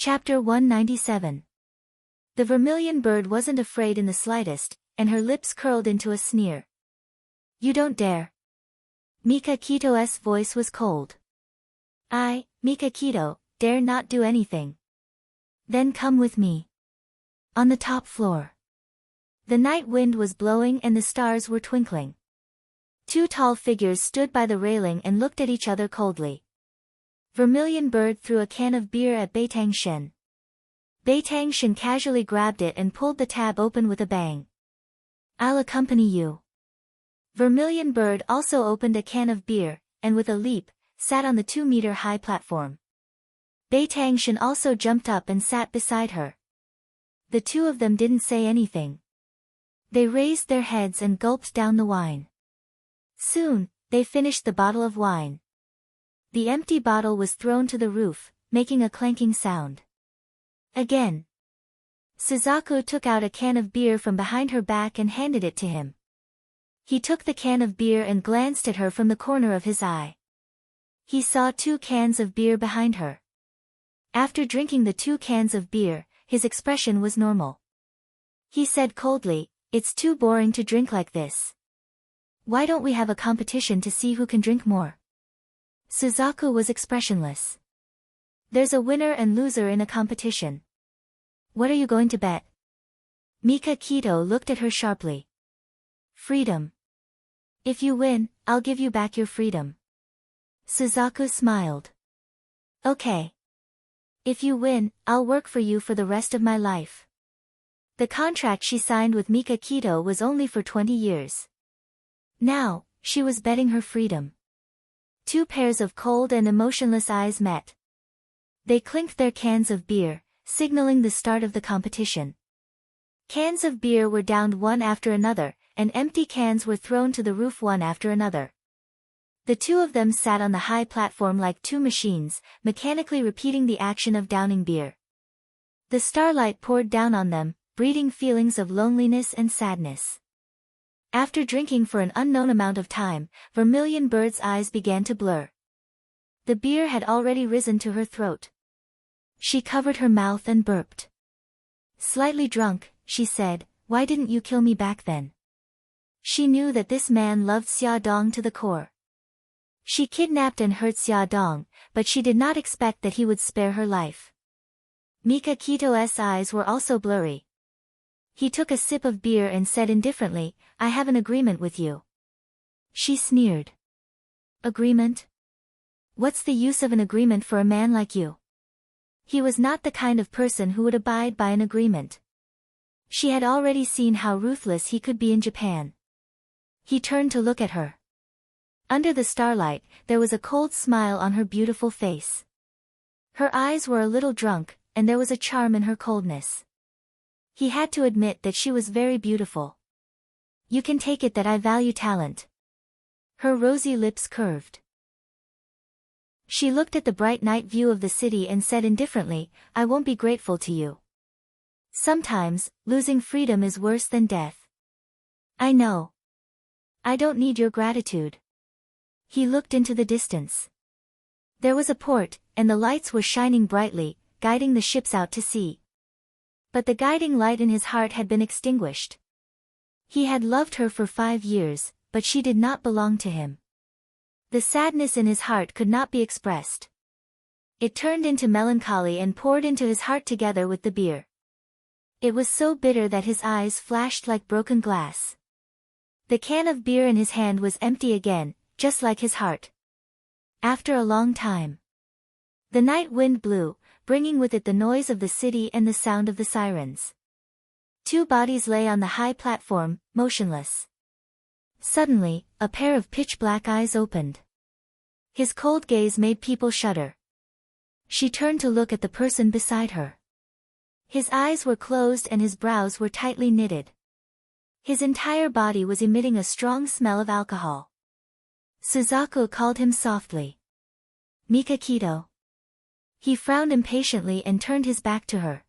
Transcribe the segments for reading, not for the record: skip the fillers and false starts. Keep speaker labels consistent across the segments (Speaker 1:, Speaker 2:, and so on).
Speaker 1: Chapter 197. The vermilion bird wasn't afraid in the slightest, and her lips curled into a sneer. "You don't dare." Mika Kito's voice was cold. "I, Mika Kito, dare not do anything." "Then come with me." On the top floor. The night wind was blowing and the stars were twinkling. Two tall figures stood by the railing and looked at each other coldly. Vermilion Bird threw a can of beer at Beitang Shen. Beitang Shen casually grabbed it and pulled the tab open with a bang. "I'll accompany you." Vermilion Bird also opened a can of beer, and with a leap, sat on the 2-meter-high platform. Beitang Shen also jumped up and sat beside her. The two of them didn't say anything. They raised their heads and gulped down the wine. Soon, they finished the bottle of wine. The empty bottle was thrown to the roof, making a clanking sound. Again. Suzaku took out a can of beer from behind her back and handed it to him. He took the can of beer and glanced at her from the corner of his eye. He saw 2 cans of beer behind her. After drinking the 2 cans of beer, his expression was normal. He said coldly, "It's too boring to drink like this. Why don't we have a competition to see who can drink more?" Suzaku was expressionless. "There's a winner and loser in a competition. What are you going to bet?" Mika Kito looked at her sharply. "Freedom. If you win, I'll give you back your freedom." Suzaku smiled. "Okay. If you win, I'll work for you for the rest of my life." The contract she signed with Mika Kito was only for 20 years. Now, she was betting her freedom. 2 pairs of cold and emotionless eyes met. They clinked their cans of beer, signaling the start of the competition. Cans of beer were downed one after another, and empty cans were thrown to the roof one after another. The two of them sat on the high platform like 2 machines, mechanically repeating the action of downing beer. The starlight poured down on them, breeding feelings of loneliness and sadness. After drinking for an unknown amount of time, Vermilion Bird's eyes began to blur. The beer had already risen to her throat. She covered her mouth and burped. Slightly drunk, she said, "Why didn't you kill me back then?" She knew that this man loved Xia Dong to the core. She kidnapped and hurt Xia Dong, but she did not expect that he would spare her life. Mika Kito's eyes were also blurry. He took a sip of beer and said indifferently, "I have an agreement with you." She sneered. "Agreement? What's the use of an agreement for a man like you?" He was not the kind of person who would abide by an agreement. She had already seen how ruthless he could be in Japan. He turned to look at her. Under the starlight, there was a cold smile on her beautiful face. Her eyes were a little drunk, and there was a charm in her coldness. He had to admit that she was very beautiful. "You can take it that I value talent." Her rosy lips curved. She looked at the bright night view of the city and said indifferently, "I won't be grateful to you. Sometimes, losing freedom is worse than death." "I know. I don't need your gratitude." He looked into the distance. There was a port, and the lights were shining brightly, guiding the ships out to sea. But the guiding light in his heart had been extinguished. He had loved her for 5 years, but she did not belong to him. The sadness in his heart could not be expressed. It turned into melancholy and poured into his heart together with the beer. It was so bitter that his eyes flashed like broken glass. The can of beer in his hand was empty again, just like his heart. After a long time, the night wind blew, bringing with it the noise of the city and the sound of the sirens. 2 bodies lay on the high platform, motionless. Suddenly, a pair of pitch-black eyes opened. His cold gaze made people shudder. She turned to look at the person beside her. His eyes were closed and his brows were tightly knitted. His entire body was emitting a strong smell of alcohol. Suzaku called him softly. "Mika Kito." He frowned impatiently and turned his back to her.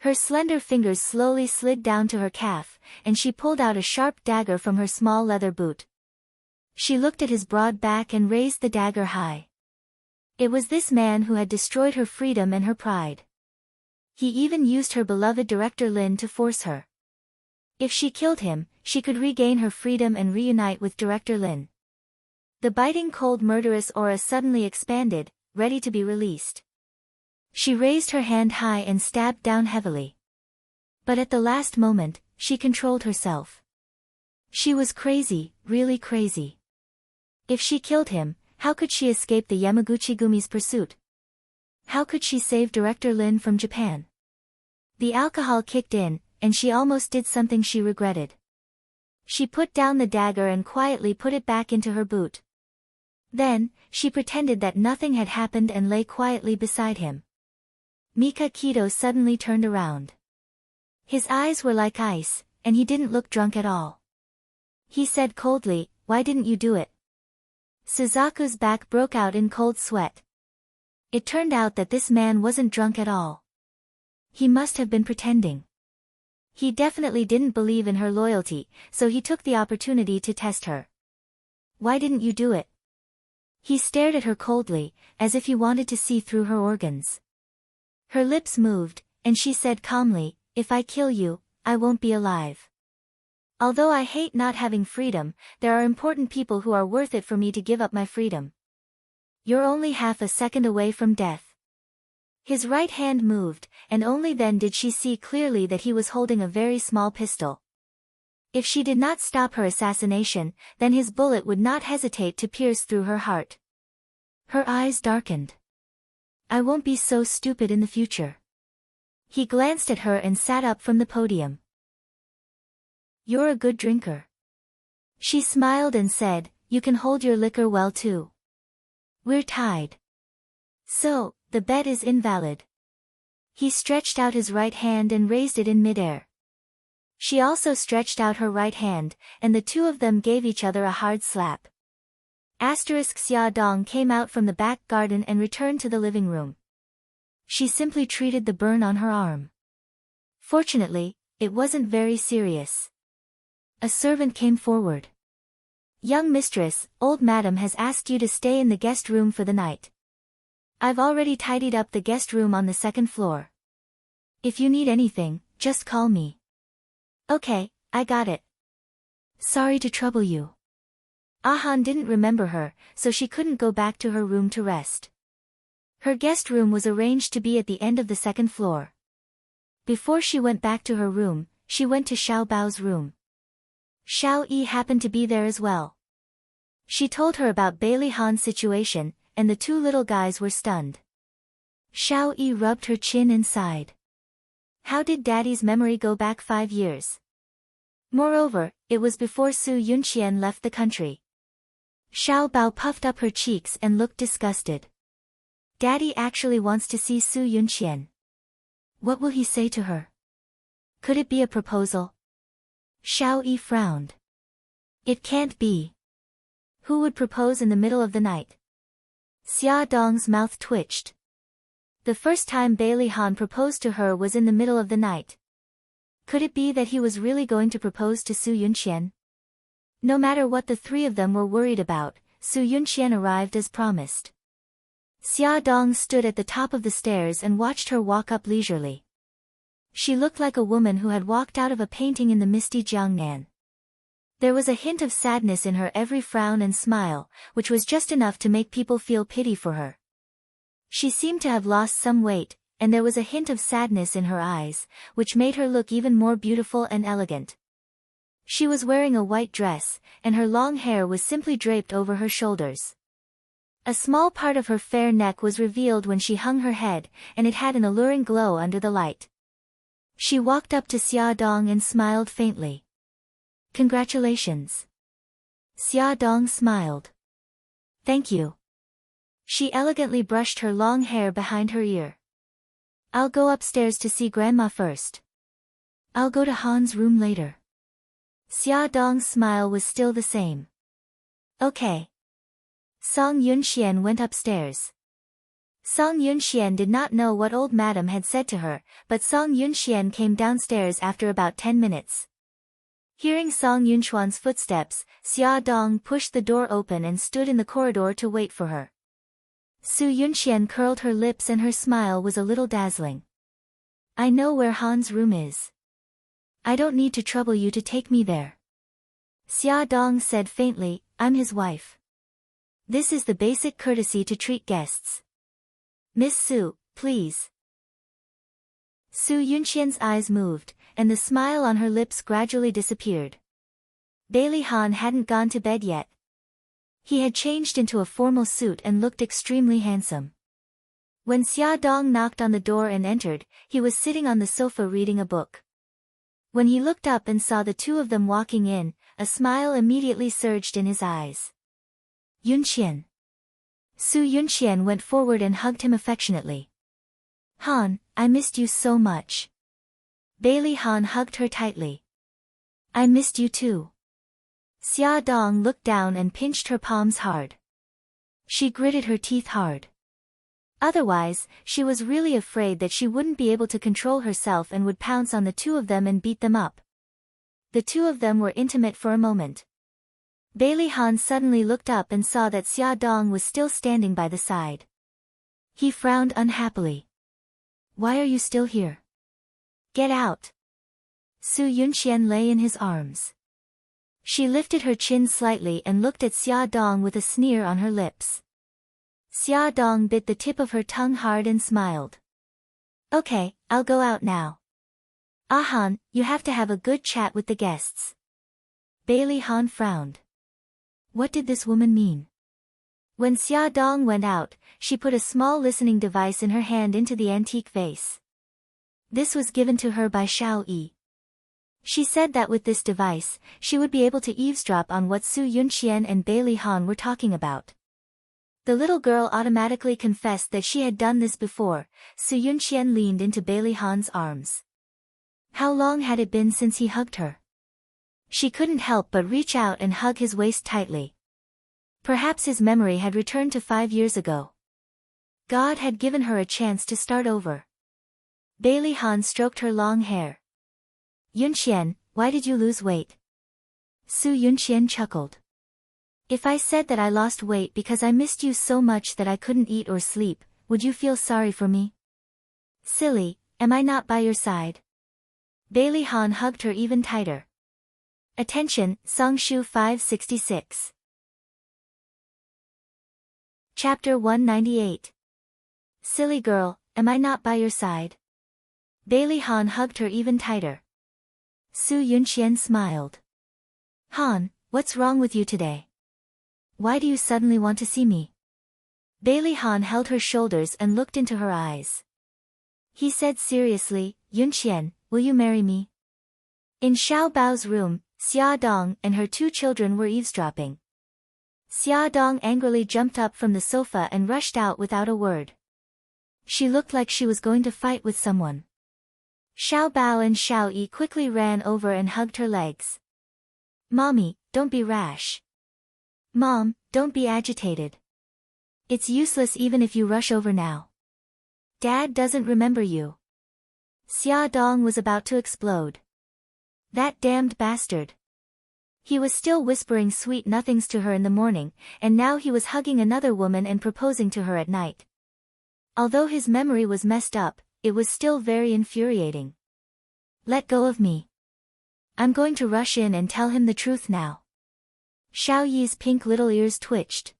Speaker 1: Her slender fingers slowly slid down to her calf, and she pulled out a sharp dagger from her small leather boot. She looked at his broad back and raised the dagger high. It was this man who had destroyed her freedom and her pride. He even used her beloved Director Lin to force her. If she killed him, she could regain her freedom and reunite with Director Lin. The biting cold murderous aura suddenly expanded, ready to be released. She raised her hand high and stabbed down heavily. But at the last moment, she controlled herself. She was crazy, really crazy. If she killed him, how could she escape the Yamaguchi-gumi's pursuit? How could she save Director Lin from Japan? The alcohol kicked in, and she almost did something she regretted. She put down the dagger and quietly put it back into her boot. Then, she pretended that nothing had happened and lay quietly beside him. Mika Kito suddenly turned around. His eyes were like ice, and he didn't look drunk at all. He said coldly, "Why didn't you do it?" Suzaku's back broke out in cold sweat. It turned out that this man wasn't drunk at all. He must have been pretending. He definitely didn't believe in her loyalty, so he took the opportunity to test her. "Why didn't you do it?" He stared at her coldly, as if he wanted to see through her organs. Her lips moved, and she said calmly, "If I kill you, I won't be alive. Although I hate not having freedom, there are important people who are worth it for me to give up my freedom. You're only half a second away from death." His right hand moved, and only then did she see clearly that he was holding a very small pistol. If she did not stop her assassination, then his bullet would not hesitate to pierce through her heart. Her eyes darkened. "I won't be so stupid in the future." He glanced at her and sat up from the podium. "You're a good drinker." She smiled and said, "You can hold your liquor well too. We're tied. So, the bet is invalid." He stretched out his right hand and raised it in midair. She also stretched out her right hand, and the two of them gave each other a hard slap. Xia Dong came out from the back garden and returned to the living room. She simply treated the burn on her arm. Fortunately, it wasn't very serious. A servant came forward. "Young mistress, old madam has asked you to stay in the guest room for the night. I've already tidied up the guest room on the second floor. If you need anything, just call me." "Okay, I got it. Sorry to trouble you." Ahan didn't remember her, so she couldn't go back to her room to rest. Her guest room was arranged to be at the end of the second floor. Before she went back to her room, she went to Xiao Bao's room. Xiao Yi happened to be there as well. She told her about Bailey Han's situation, and the two little guys were stunned. Xiao Yi rubbed her chin and sighed. How did Daddy's memory go back 5 years? Moreover, it was before Su Yunqian left the country. Xiao Bao puffed up her cheeks and looked disgusted. Daddy actually wants to see Su Yunqian. What will he say to her? Could it be a proposal? Xiao Yi frowned. It can't be. Who would propose in the middle of the night? Xia Dong's mouth twitched. The first time Bailey Han proposed to her was in the middle of the night. Could it be that he was really going to propose to Su Yunqian? No matter what the three of them were worried about, Su Yunqian arrived as promised. Xia Dong stood at the top of the stairs and watched her walk up leisurely. She looked like a woman who had walked out of a painting in the misty Jiangnan. There was a hint of sadness in her every frown and smile, which was just enough to make people feel pity for her. She seemed to have lost some weight, and there was a hint of sadness in her eyes, which made her look even more beautiful and elegant. She was wearing a white dress, and her long hair was simply draped over her shoulders. A small part of her fair neck was revealed when she hung her head, and it had an alluring glow under the light. She walked up to Xia Dong and smiled faintly. Congratulations. Xia Dong smiled. Thank you. She elegantly brushed her long hair behind her ear. I'll go upstairs to see Grandma first. I'll go to Han's room later. Xia Dong's smile was still the same. Okay. Song Yunxian went upstairs. Song Yunxian did not know what old madam had said to her, but Song Yunxian came downstairs after about 10 minutes. Hearing Song Yunxuan's footsteps, Xia Dong pushed the door open and stood in the corridor to wait for her. Su Yunxian curled her lips and her smile was a little dazzling. I know where Han's room is. I don't need to trouble you to take me there. Xia Dong said faintly, I'm his wife. This is the basic courtesy to treat guests. Miss Su, please. Su Yunqian's eyes moved, and the smile on her lips gradually disappeared. Bailey Han hadn't gone to bed yet. He had changed into a formal suit and looked extremely handsome. When Xia Dong knocked on the door and entered, he was sitting on the sofa reading a book. When he looked up and saw the two of them walking in, a smile immediately surged in his eyes. Yunqian. Su Yunqian went forward and hugged him affectionately. Han, I missed you so much. Bailey Han hugged her tightly. I missed you too. Xia Dong looked down and pinched her palms hard. She gritted her teeth hard. Otherwise, she was really afraid that she wouldn't be able to control herself and would pounce on the two of them and beat them up. The two of them were intimate for a moment. Bailey Han suddenly looked up and saw that Xia Dong was still standing by the side. He frowned unhappily. Why are you still here? Get out. Su Yunqian lay in his arms. She lifted her chin slightly and looked at Xia Dong with a sneer on her lips. Xia Dong bit the tip of her tongue hard and smiled. Okay, I'll go out now. Han, you have to have a good chat with the guests. Bailey Han frowned. What did this woman mean? When Xia Dong went out, she put a small listening device in her hand into the antique vase. This was given to her by Xiao Yi. She said that with this device, she would be able to eavesdrop on what Su Yunqian and Bailey Han were talking about. The little girl automatically confessed that she had done this before. Su Yunqian leaned into Bailey Han's arms. How long had it been since he hugged her? She couldn't help but reach out and hug his waist tightly. Perhaps his memory had returned to 5 years ago. God had given her a chance to start over. Bailey Han stroked her long hair. Yunqian, why did you lose weight? Su Yunqian chuckled. If I said that I lost weight because I missed you so much that I couldn't eat or sleep, would you feel sorry for me? Silly, am I not by your side? Bailey Han hugged her even tighter. Attention, Songshu 566. Chapter 198. Silly girl, am I not by your side? Bailey Han hugged her even tighter. Su Yunqian smiled. Han, what's wrong with you today? Why do you suddenly want to see me? Bailey Han held her shoulders and looked into her eyes. He said seriously, Yunqian, will you marry me? In Xiao Bao's room, Xia Dong and her 2 children were eavesdropping. Xia Dong angrily jumped up from the sofa and rushed out without a word. She looked like she was going to fight with someone. Xiao Bao and Xiao Yi quickly ran over and hugged her legs. Mommy, don't be rash. Mom, don't be agitated. It's useless even if you rush over now. Dad doesn't remember you. Xia Dong was about to explode. That damned bastard. He was still whispering sweet nothings to her in the morning, and now he was hugging another woman and proposing to her at night. Although his memory was messed up, it was still very infuriating. Let go of me. I'm going to rush in and tell him the truth now. Xiao Yi's pink little ears twitched.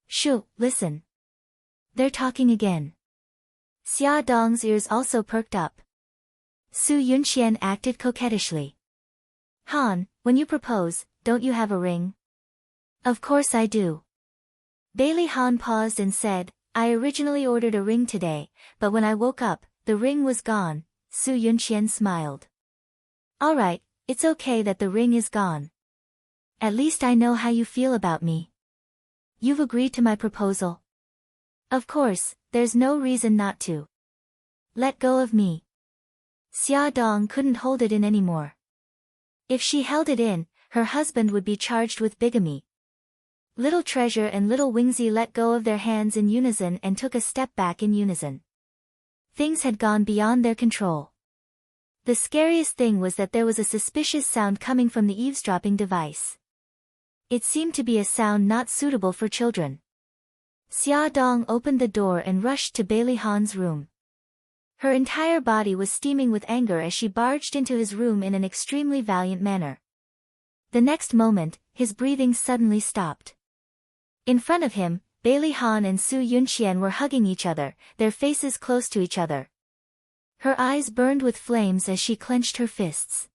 Speaker 1: Shoo, listen. They're talking again. Xia Dong's ears also perked up. Su Yunqian acted coquettishly. Han, when you propose, don't you have a ring? Of course I do. Bailey Han paused and said, I originally ordered a ring today, but when I woke up, the ring was gone. Su Yunqian smiled. All right, it's okay that the ring is gone. At least I know how you feel about me. You've agreed to my proposal. Of course, there's no reason not to. Let go of me. Xia Dong couldn't hold it in anymore. If she held it in, her husband would be charged with bigamy. Little Treasure and Little Wingzy let go of their hands in unison and took a step back in unison. Things had gone beyond their control. The scariest thing was that there was a suspicious sound coming from the eavesdropping device. It seemed to be a sound not suitable for children. Xia Dong opened the door and rushed to Bailey Han's room. Her entire body was steaming with anger as she barged into his room in an extremely valiant manner. The next moment, his breathing suddenly stopped. In front of him, Bailey Han and Su Yunqian were hugging each other, their faces close to each other. Her eyes burned with flames as she clenched her fists.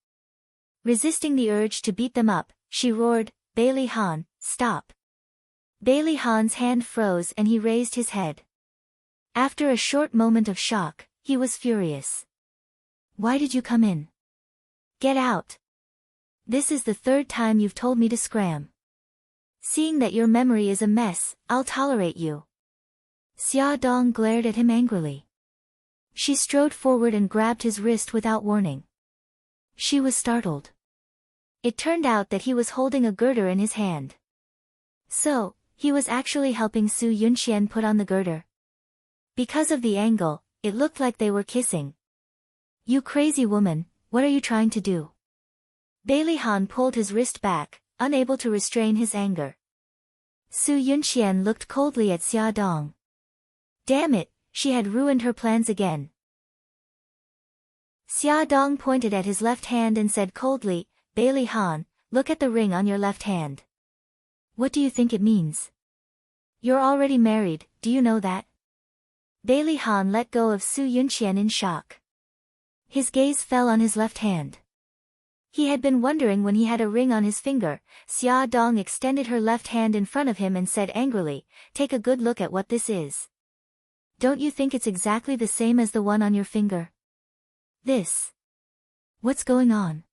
Speaker 1: Resisting the urge to beat them up, she roared, "Bailey Han, stop!" Bailey Han's hand froze and he raised his head. After a short moment of shock, he was furious. "Why did you come in? Get out! This is the third time you've told me to scram. Seeing that your memory is a mess, I'll tolerate you." Xia Dong glared at him angrily. She strode forward and grabbed his wrist without warning. She was startled. It turned out that he was holding a girder in his hand. So, he was actually helping Su Yunqian put on the girder. Because of the angle, it looked like they were kissing. "You crazy woman, what are you trying to do?" Bailey Han pulled his wrist back, unable to restrain his anger. Su Yunqian looked coldly at Xia Dong. Damn it, she had ruined her plans again. Xia Dong pointed at his left hand and said coldly, "Bailey Han, look at the ring on your left hand. What do you think it means? You're already married, do you know that?" Bailey Han let go of Su Yunqian in shock. His gaze fell on his left hand. He had been wondering when he had a ring on his finger. Xia Dong extended her left hand in front of him and said angrily, "Take a good look at what this is. Don't you think it's exactly the same as the one on your finger? This. What's going on?"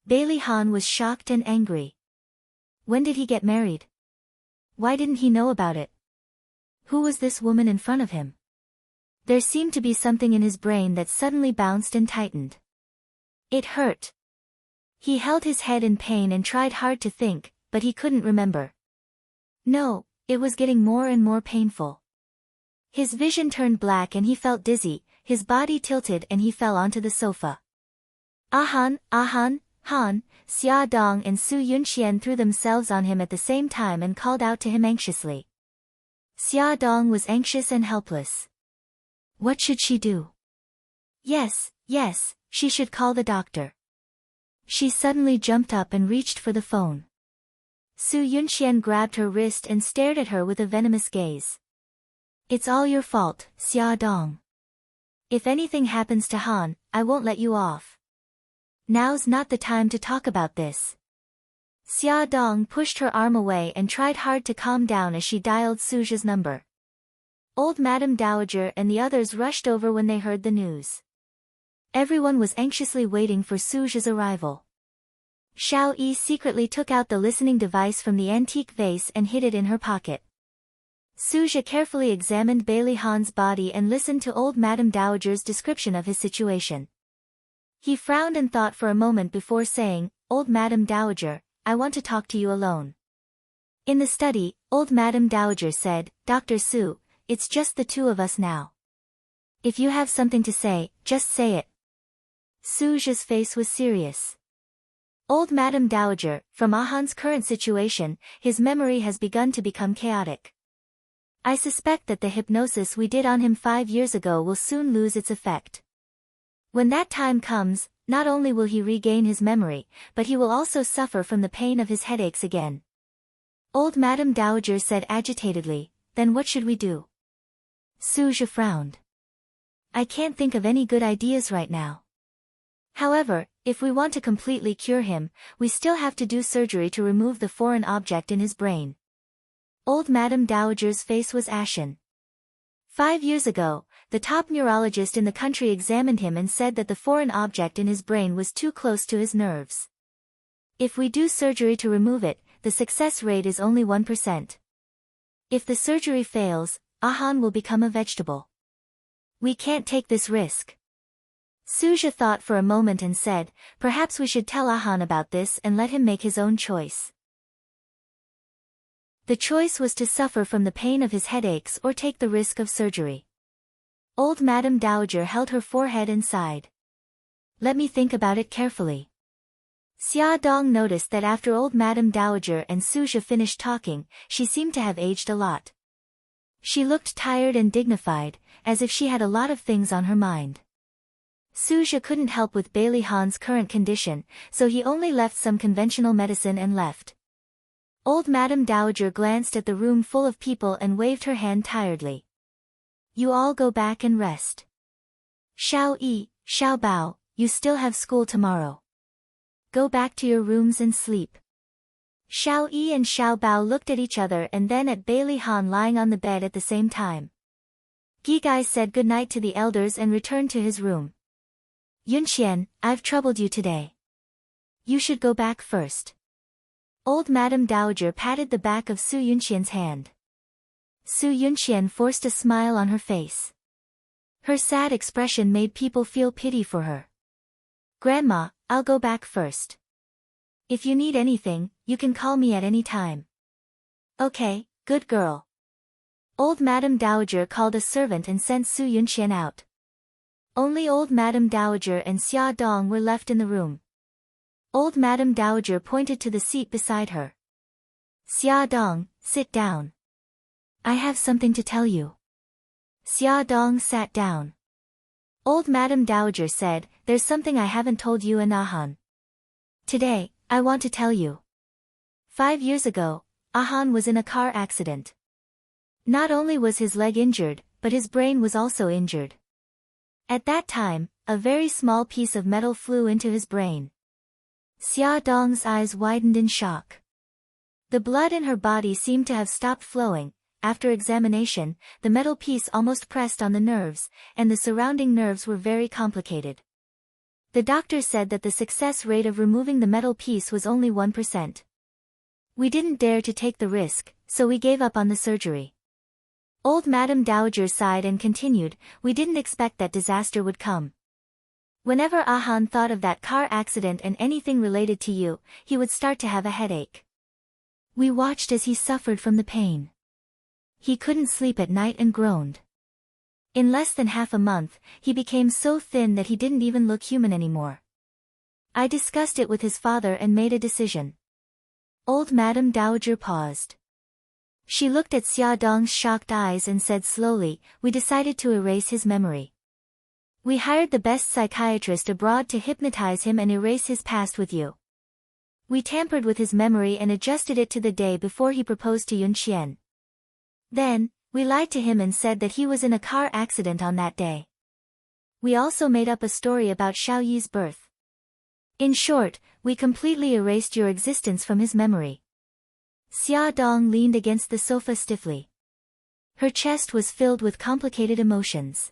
Speaker 1: Bailey Han was shocked and angry. When did he get married? Why didn't he know about it? Who was this woman in front of him? There seemed to be something in his brain that suddenly bounced and tightened. It hurt. He held his head in pain and tried hard to think, but he couldn't remember. No, it was getting more and more painful. His vision turned black and he felt dizzy, his body tilted and he fell onto the sofa. Han, Xia Dong and Su Yunqian threw themselves on him at the same time and called out to him anxiously. Xia Dong was anxious and helpless. What should she do? Yes, she should call the doctor. She suddenly jumped up and reached for the phone. Su Yunqian grabbed her wrist and stared at her with a venomous gaze. It's all your fault, Xia Dong. If anything happens to Han, I won't let you off. Now's not the time to talk about this. Xia Dong pushed her arm away and tried hard to calm down as she dialed Suja's number. Old Madame Dowager and the others rushed over when they heard the news. Everyone was anxiously waiting for Suja's arrival. Xiao Yi secretly took out the listening device from the antique vase and hid it in her pocket. Suja carefully examined Bailey Han's body and listened to old Madame Dowager's description of his situation. He frowned and thought for a moment before saying, "Old Madame Dowager, I want to talk to you alone." In the study, old Madame Dowager said, "Dr. Su, it's just the two of us now. If you have something to say, just say it." Suja's face was serious. Old Madame Dowager, from Han's current situation, his memory has begun to become chaotic. I suspect that the hypnosis we did on him 5 years ago will soon lose its effect. When that time comes, not only will he regain his memory, but he will also suffer from the pain of his headaches again. Old Madame Dowager said agitatedly, "Then what should we do?" Suja frowned. "I can't think of any good ideas right now. However, if we want to completely cure him, we still have to do surgery to remove the foreign object in his brain." Old Madame Dowager's face was ashen. 5 years ago, the top neurologist in the country examined him and said that the foreign object in his brain was too close to his nerves. If we do surgery to remove it, the success rate is only 1%. If the surgery fails, Han will become a vegetable. We can't take this risk. Suja thought for a moment and said, "Perhaps we should tell Han about this and let him make his own choice." The choice was to suffer from the pain of his headaches or take the risk of surgery. Old Madame Dowager held her forehead and sighed. "Let me think about it carefully." Xia Dong noticed that after old Madame Dowager and Suja finished talking, she seemed to have aged a lot. She looked tired and dignified, as if she had a lot of things on her mind. Suja couldn't help with Bailey Han's current condition, so he only left some conventional medicine and left. Old Madame Dowager glanced at the room full of people and waved her hand tiredly. You all go back and rest. Xiao Yi, Xiao Bao, you still have school tomorrow. Go back to your rooms and sleep. Xiao Yi and Xiao Bao looked at each other and then at Bailey Han lying on the bed at the same time. Gigai said goodnight to the elders and returned to his room. Yunqian, I've troubled you today. You should go back first. Old Madame Dowager patted the back of Su Yunqian's hand. Su Yunqian forced a smile on her face. Her sad expression made people feel pity for her. Grandma, I'll go back first. If you need anything, you can call me at any time. Okay, good girl. Old Madame Dowager called a servant and sent Su Yunqian out. Only Old Madame Dowager and Xia Dong were left in the room. Old Madame Dowager pointed to the seat beside her. Xia Dong, sit down. I have something to tell you. Xia Dong sat down. Old Madame Dowager said, there's something I haven't told you and Ahan. Today, I want to tell you. 5 years ago, Ahan was in a car accident. Not only was his leg injured, but his brain was also injured. At that time, a very small piece of metal flew into his brain. Xia Dong's eyes widened in shock. The blood in her body seemed to have stopped flowing. After examination, the metal piece almost pressed on the nerves, and the surrounding nerves were very complicated. The doctor said that the success rate of removing the metal piece was only 1%. We didn't dare to take the risk, so we gave up on the surgery. Old Madame Dowager sighed and continued, we didn't expect that disaster would come. Whenever Ahan thought of that car accident and anything related to you, he would start to have a headache. We watched as he suffered from the pain. He couldn't sleep at night and groaned. In less than half a month, he became so thin that he didn't even look human anymore. I discussed it with his father and made a decision. Old Madame Dowager paused. She looked at Xia Dong's shocked eyes and said slowly, we decided to erase his memory. We hired the best psychiatrist abroad to hypnotize him and erase his past with you. We tampered with his memory and adjusted it to the day before he proposed to Yunqian. Then, we lied to him and said that he was in a car accident on that day. We also made up a story about Xiao Yi's birth. In short, we completely erased your existence from his memory. Xia Dong leaned against the sofa stiffly. Her chest was filled with complicated emotions.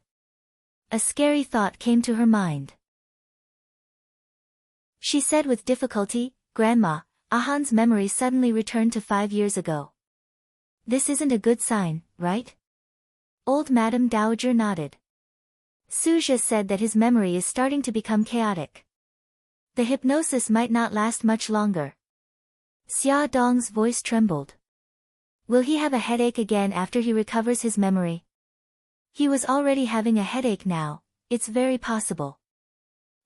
Speaker 1: A scary thought came to her mind. She said with difficulty, Grandma, Ahan's memory suddenly returned to 5 years ago. This isn't a good sign, right? Old Madame Dowager nodded. Suja said that his memory is starting to become chaotic. The hypnosis might not last much longer. Xia Dong's voice trembled. Will he have a headache again after he recovers his memory? He was already having a headache now, it's very possible.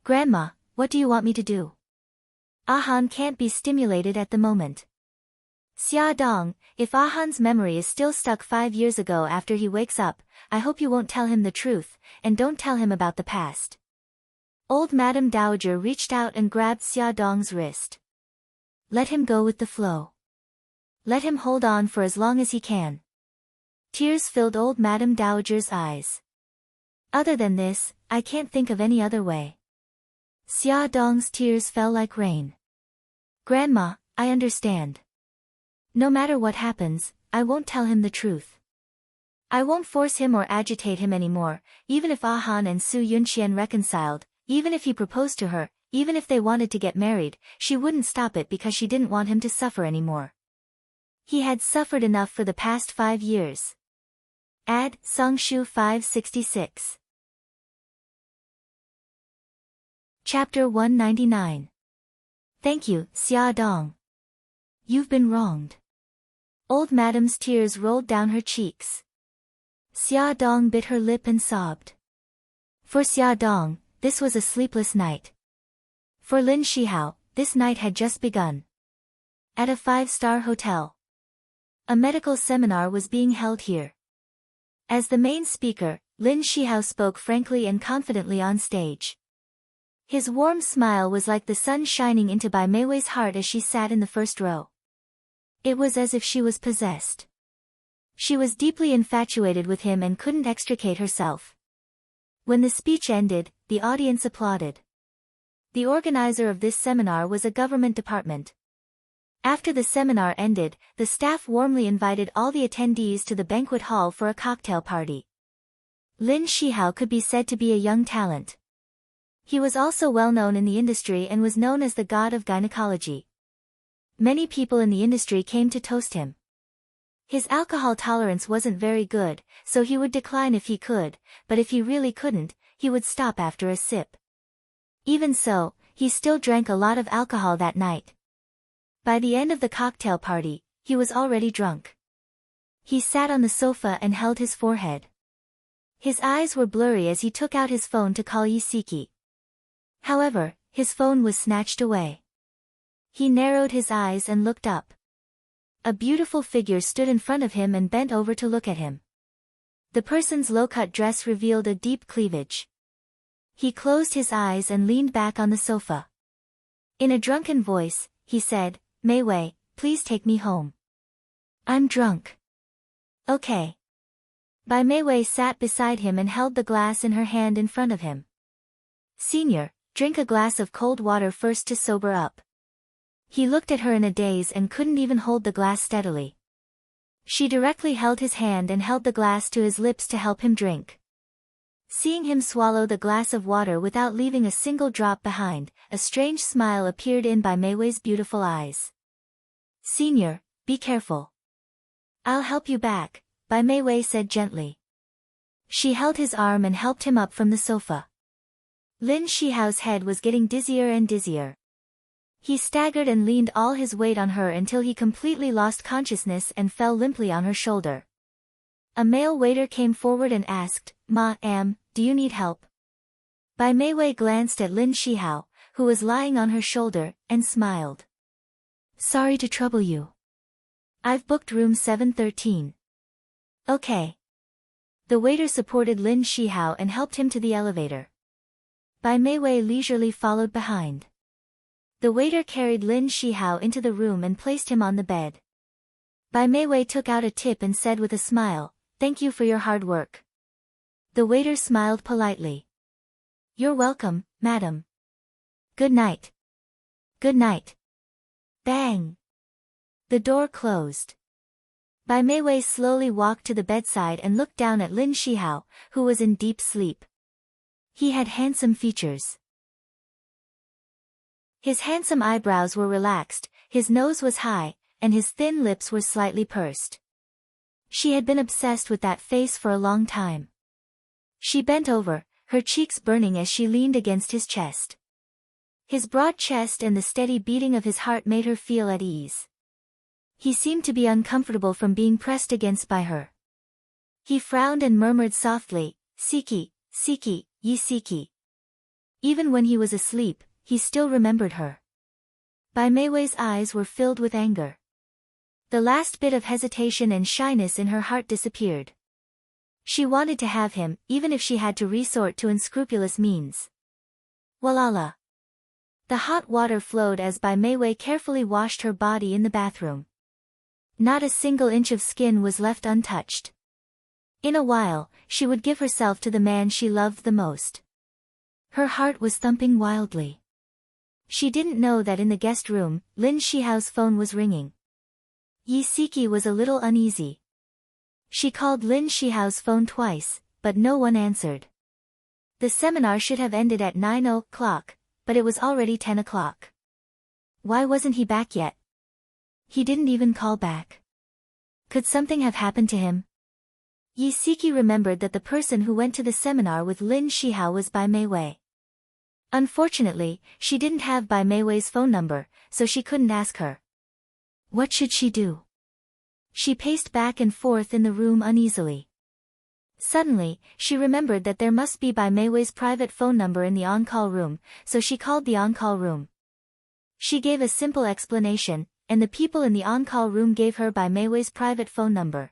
Speaker 1: Grandma, what do you want me to do? Ahan can't be stimulated at the moment. Xia Dong, if Ahan's memory is still stuck 5 years ago after he wakes up, I hope you won't tell him the truth, and don't tell him about the past. Old Madame Dowager reached out and grabbed Xia Dong's wrist. Let him go with the flow. Let him hold on for as long as he can. Tears filled Old Madame Dowager's eyes. Other than this, I can't think of any other way. Xia Dong's tears fell like rain. Grandma, I understand. No matter what happens, I won't tell him the truth. I won't force him or agitate him anymore, even if Ahan and Su Yunqian reconciled, even if he proposed to her, even if they wanted to get married, she wouldn't stop it because she didn't want him to suffer anymore. He had suffered enough for the past 5 years. Add Songshu 566. Chapter 199. Thank you, Xia Dong. You've been wronged. Old Madame's tears rolled down her cheeks. Xia Dong bit her lip and sobbed. For Xia Dong, this was a sleepless night. For Lin Shihao, this night had just begun. At a 5-star hotel. A medical seminar was being held here. As the main speaker, Lin Shihao spoke frankly and confidently on stage. His warm smile was like the sun shining into Bai Meiwei's heart as she sat in the first row. It was as if she was possessed. She was deeply infatuated with him and couldn't extricate herself. When the speech ended, the audience applauded. The organizer of this seminar was a government department. After the seminar ended, the staff warmly invited all the attendees to the banquet hall for a cocktail party. Lin Shihao could be said to be a young talent. He was also well known in the industry and was known as the god of gynecology. Many people in the industry came to toast him. His alcohol tolerance wasn't very good, so he would decline if he could, but if he really couldn't, he would stop after a sip. Even so, he still drank a lot of alcohol that night. By the end of the cocktail party, he was already drunk. He sat on the sofa and held his forehead. His eyes were blurry as he took out his phone to call Yisiki. However, his phone was snatched away. He narrowed his eyes and looked up. A beautiful figure stood in front of him and bent over to look at him. The person's low-cut dress revealed a deep cleavage. He closed his eyes and leaned back on the sofa. In a drunken voice, he said, "Meiwei, please take me home. I'm drunk." "Okay." Bai Meiwei sat beside him and held the glass in her hand in front of him. "Senior, drink a glass of cold water first to sober up." He looked at her in a daze and couldn't even hold the glass steadily. She directly held his hand and held the glass to his lips to help him drink. Seeing him swallow the glass of water without leaving a single drop behind, a strange smile appeared in Bai Meiwei's beautiful eyes. "Senior, be careful." "I'll help you back," Bai Meiwei said gently. She held his arm and helped him up from the sofa. Lin Shihao's head was getting dizzier and dizzier. He staggered and leaned all his weight on her until he completely lost consciousness and fell limply on her shoulder. A male waiter came forward and asked, "Do you need help?" Bai Meiwei glanced at Lin Shihao, who was lying on her shoulder, and smiled. "Sorry to trouble you. I've booked room 713. "Okay." The waiter supported Lin Shihao and helped him to the elevator. Bai Meiwei leisurely followed behind. The waiter carried Lin Shihao into the room and placed him on the bed. Bai Meiwei took out a tip and said with a smile, "Thank you for your hard work." The waiter smiled politely. "You're welcome, madam. Good night." "Good night." Bang! The door closed. Bai Meiwei slowly walked to the bedside and looked down at Lin Shihao, who was in deep sleep. He had handsome features. His handsome eyebrows were relaxed, his nose was high, and his thin lips were slightly pursed. She had been obsessed with that face for a long time. She bent over, her cheeks burning as she leaned against his chest. His broad chest and the steady beating of his heart made her feel at ease. He seemed to be uncomfortable from being pressed against by her. He frowned and murmured softly, "Siki, Siki, Yisiki." Even when he was asleep, he still remembered her. Bai Meiwei's eyes were filled with anger. The last bit of hesitation and shyness in her heart disappeared. She wanted to have him, even if she had to resort to unscrupulous means. Walala. The hot water flowed as Bai Meiwei carefully washed her body in the bathroom. Not a single inch of skin was left untouched. In a while, she would give herself to the man she loved the most. Her heart was thumping wildly. She didn't know that in the guest room, Lin Shihao's phone was ringing. Yisiki was a little uneasy. She called Lin Shihao's phone twice, but no one answered. The seminar should have ended at 9 o'clock, but it was already 10 o'clock. Why wasn't he back yet? He didn't even call back. Could something have happened to him? Yisiki remembered that the person who went to the seminar with Lin Shihao was Bai Meiwei. Unfortunately, she didn't have Bai Meiwei's phone number, so she couldn't ask her. What should she do? She paced back and forth in the room uneasily. Suddenly, she remembered that there must be Bai Meiwei's private phone number in the on-call room, so she called the on-call room. She gave a simple explanation, and the people in the on-call room gave her Bai Meiwei's private phone number.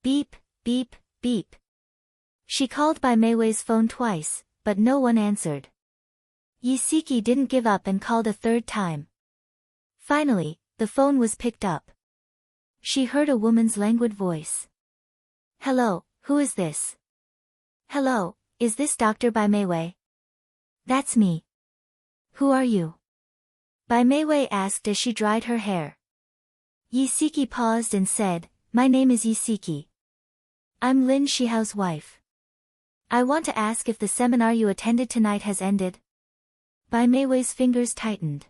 Speaker 1: Beep, beep, Beep. She called by Meiwei's phone twice, but no one answered. Yisiki didn't give up and called a third time. Finally, the phone was picked up. She heard a woman's languid voice. Hello, who is this? Hello, is this Dr. Bai Meiwei? That's me. Who are you? Bai Meiwei asked as she dried her hair. Yisiki paused and said, My name is Yisiki. I'm Lin Shihao's wife. I want to ask if the seminar you attended tonight has ended. Bai Meiwei's fingers tightened.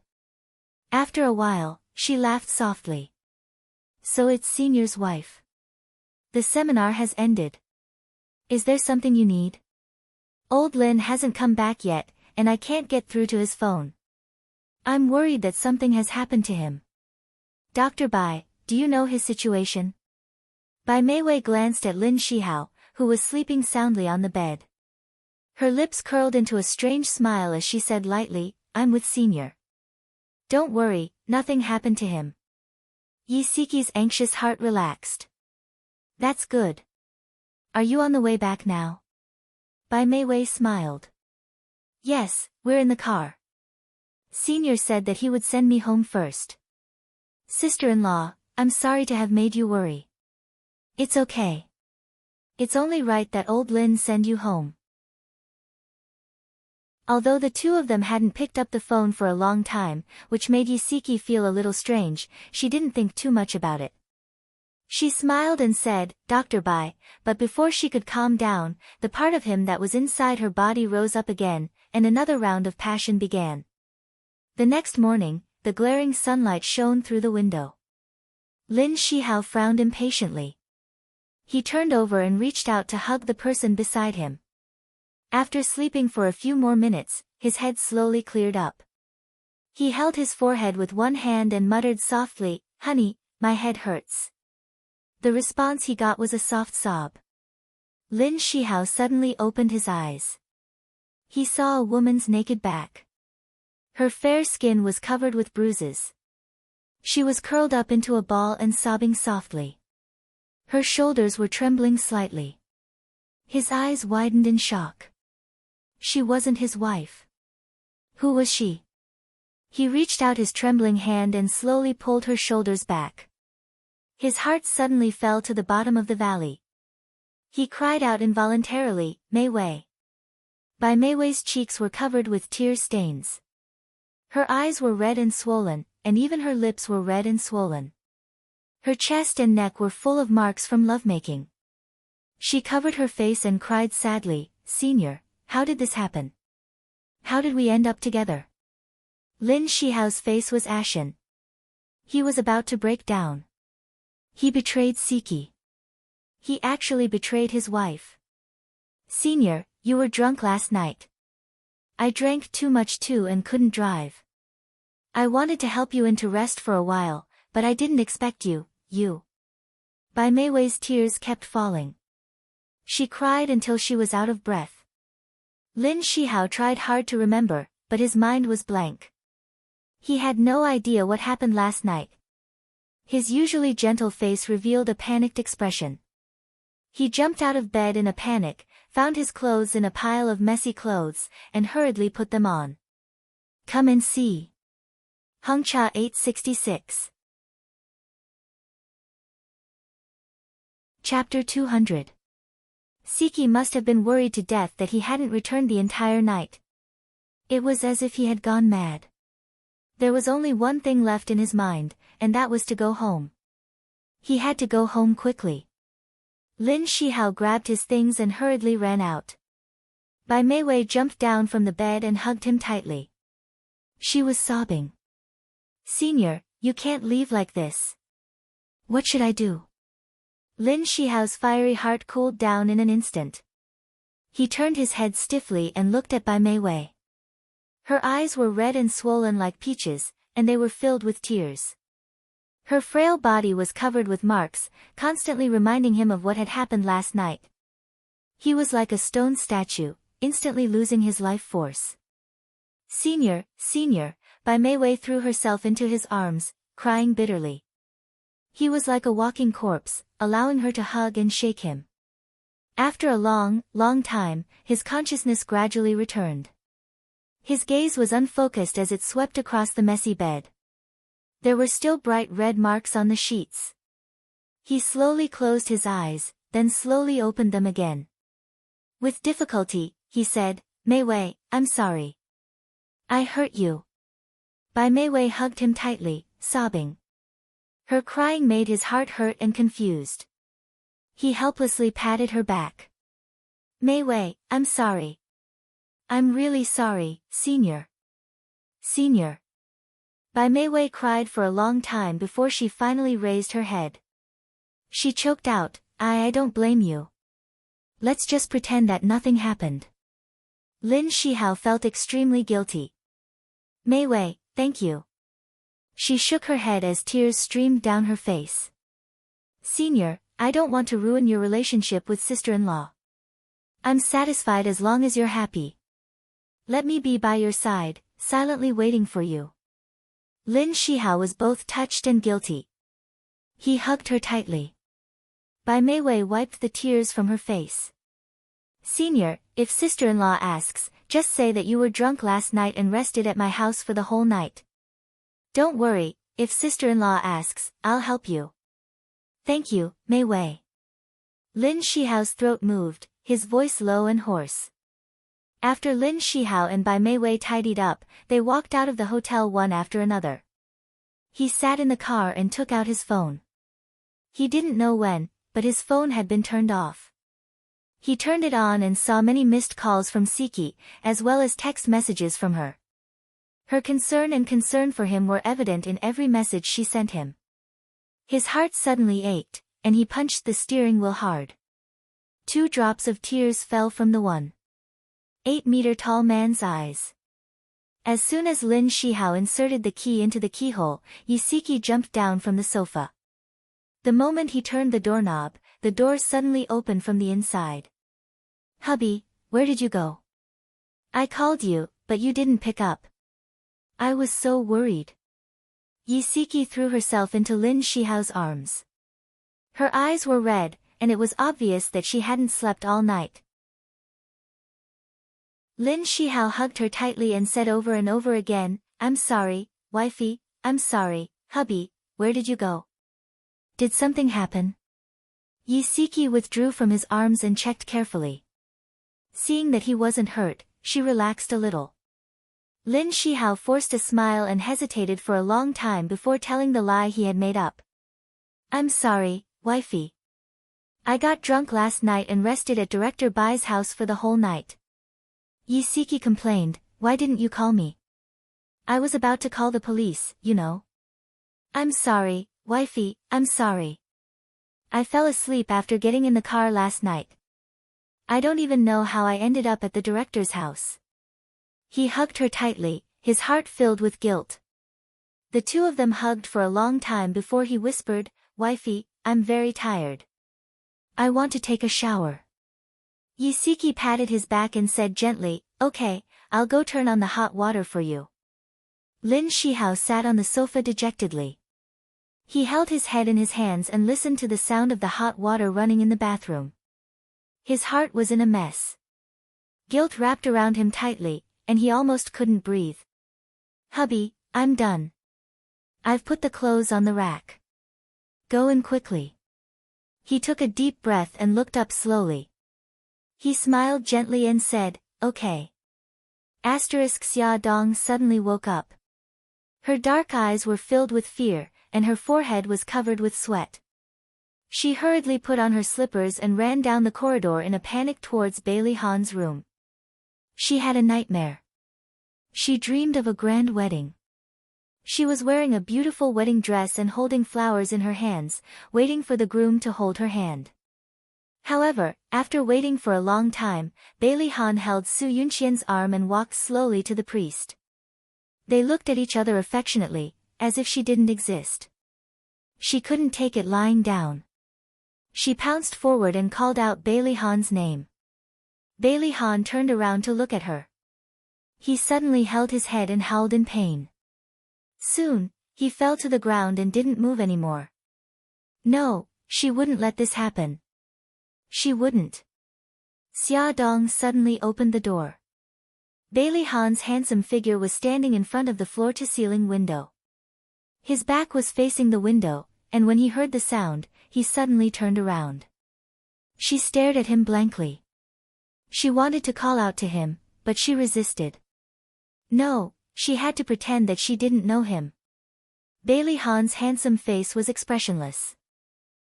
Speaker 1: After a while, she laughed softly. So it's Senior's wife. The seminar has ended. Is there something you need? Old Lin hasn't come back yet, and I can't get through to his phone. I'm worried that something has happened to him. Dr. Bai, do you know his situation? Bai Meiwei glanced at Lin Shihao, who was sleeping soundly on the bed. Her lips curled into a strange smile as she said lightly, I'm with Senior. Don't worry, nothing happened to him. Yisiki's anxious heart relaxed. That's good. Are you on the way back now? Bai Meiwei smiled. Yes, we're in the car. Senior said that he would send me home first. Sister-in-law, I'm sorry to have made you worry. It's okay. It's only right that old Lin send you home. Although the two of them hadn't picked up the phone for a long time, which made Yisiki feel a little strange, she didn't think too much about it. She smiled and said, Dr. Bai, but before she could calm down, the part of him that was inside her body rose up again, and another round of passion began. The next morning, the glaring sunlight shone through the window. Lin Shihao frowned impatiently. He turned over and reached out to hug the person beside him. After sleeping for a few more minutes, his head slowly cleared up. He held his forehead with one hand and muttered softly, Honey, my head hurts. The response he got was a soft sob. Lin Shihao suddenly opened his eyes. He saw a woman's naked back. Her fair skin was covered with bruises. She was curled up into a ball and sobbing softly. Her shoulders were trembling slightly. His eyes widened in shock. She wasn't his wife. Who was she? He reached out his trembling hand and slowly pulled her shoulders back. His heart suddenly fell to the bottom of the valley. He cried out involuntarily, Meiwei. Bai Meiwei's cheeks were covered with tear stains. Her eyes were red and swollen, and even her lips were red and swollen. Her chest and neck were full of marks from lovemaking. She covered her face and cried sadly, Senior, how did this happen? How did we end up together? Lin Shihao's face was ashen. He was about to break down. He betrayed Siki. He actually betrayed his wife. Senior, you were drunk last night. I drank too much too and couldn't drive. I wanted to help you into rest for a while, but I didn't expect you. Bai Meiwei's tears kept falling. She cried until she was out of breath. Lin Shihao tried hard to remember, but his mind was blank. He had no idea what happened last night. His usually gentle face revealed a panicked expression. He jumped out of bed in a panic, found his clothes in a pile of messy clothes, and hurriedly put them on. Come and see. Hongcha 866. Chapter 200. Siki must have been worried to death that he hadn't returned the entire night. It was as if he had gone mad. There was only one thing left in his mind, and that was to go home. He had to go home quickly. Lin Shihao grabbed his things and hurriedly ran out. Bai Meiwei jumped down from the bed and hugged him tightly. She was sobbing. Senior, you can't leave like this. What should I do? Lin Shihao's fiery heart cooled down in an instant. He turned his head stiffly and looked at Bai Meiwei. Her eyes were red and swollen like peaches, and they were filled with tears. Her frail body was covered with marks, constantly reminding him of what had happened last night. He was like a stone statue, instantly losing his life force. Senior, Bai Meiwei threw herself into his arms, crying bitterly. He was like a walking corpse, allowing her to hug and shake him. After a long, long time, his consciousness gradually returned. His gaze was unfocused as it swept across the messy bed. There were still bright red marks on the sheets. He slowly closed his eyes, then slowly opened them again. With difficulty, he said, "Mei Wei, I'm sorry. I hurt you." Bai Mei Wei hugged him tightly, sobbing. Her crying made his heart hurt and confused. He helplessly patted her back. "Mei Wei, I'm sorry. I'm really sorry, Senior. Senior." Bai Mei Wei cried for a long time before she finally raised her head. She choked out, I don't blame you. Let's just pretend that nothing happened." Lin Shihao felt extremely guilty. "Mei Wei, thank you." She shook her head as tears streamed down her face. "Senior, I don't want to ruin your relationship with sister-in-law. I'm satisfied as long as you're happy. Let me be by your side, silently waiting for you." Lin Shihao was both touched and guilty. He hugged her tightly. Bai Mei Wei wiped the tears from her face. "Senior, if sister-in-law asks, just say that you were drunk last night and rested at my house for the whole night. Don't worry, if sister-in-law asks, I'll help you." "Thank you, Mei Wei." Lin Shihao's throat moved, his voice low and hoarse. After Lin Shihao and Bai Mei Wei tidied up, they walked out of the hotel one after another. He sat in the car and took out his phone. He didn't know when, but his phone had been turned off. He turned it on and saw many missed calls from Siki, as well as text messages from her. Her concern for him were evident in every message she sent him. His heart suddenly ached, and he punched the steering wheel hard. 2 drops of tears fell from the 1.8-meter-tall man's eyes. As soon as Lin Shihao inserted the key into the keyhole, Yisiki jumped down from the sofa. The moment he turned the doorknob, the door suddenly opened from the inside. "Hubby, where did you go? I called you, but you didn't pick up. I was so worried." Yisiki threw herself into Lin Shihao's arms. Her eyes were red, and it was obvious that she hadn't slept all night. Lin Shihao hugged her tightly and said over and over again, "I'm sorry, wifey, I'm sorry, hubby, where did you go? Did something happen?" Yisiki withdrew from his arms and checked carefully. Seeing that he wasn't hurt, she relaxed a little. Lin Shihao forced a smile and hesitated for a long time before telling the lie he had made up. "I'm sorry, wifey. I got drunk last night and rested at Director Bai's house for the whole night." Yisiki complained, "Why didn't you call me? I was about to call the police, you know." "I'm sorry, wifey, I'm sorry. I fell asleep after getting in the car last night. I don't even know how I ended up at the director's house." He hugged her tightly, his heart filled with guilt. The two of them hugged for a long time before he whispered, "Wifey, I'm very tired. I want to take a shower." Yisiki patted his back and said gently, "Okay, I'll go turn on the hot water for you." Lin Shihao sat on the sofa dejectedly. He held his head in his hands and listened to the sound of the hot water running in the bathroom. His heart was in a mess. Guilt wrapped around him tightly, and he almost couldn't breathe. "Hubby, I'm done. I've put the clothes on the rack. Go in quickly." He took a deep breath and looked up slowly. He smiled gently and said, "Okay." Xia Dong suddenly woke up. Her dark eyes were filled with fear, and her forehead was covered with sweat. She hurriedly put on her slippers and ran down the corridor in a panic towards Bailey Han's room. She had a nightmare. She dreamed of a grand wedding. She was wearing a beautiful wedding dress and holding flowers in her hands, waiting for the groom to hold her hand. However, after waiting for a long time, Bailey Han held Su Yunqian's arm and walked slowly to the priest. They looked at each other affectionately, as if she didn't exist. She couldn't take it lying down. She pounced forward and called out Bailey Han's name. Bailey Han turned around to look at her. He suddenly held his head and howled in pain. Soon, he fell to the ground and didn't move anymore. No, she wouldn't let this happen. She wouldn't. Xia Dong suddenly opened the door. Bailey Han's handsome figure was standing in front of the floor-to-ceiling window. His back was facing the window, and when he heard the sound, he suddenly turned around. She stared at him blankly. She wanted to call out to him, but she resisted. No, she had to pretend that she didn't know him. Bailey Han's handsome face was expressionless.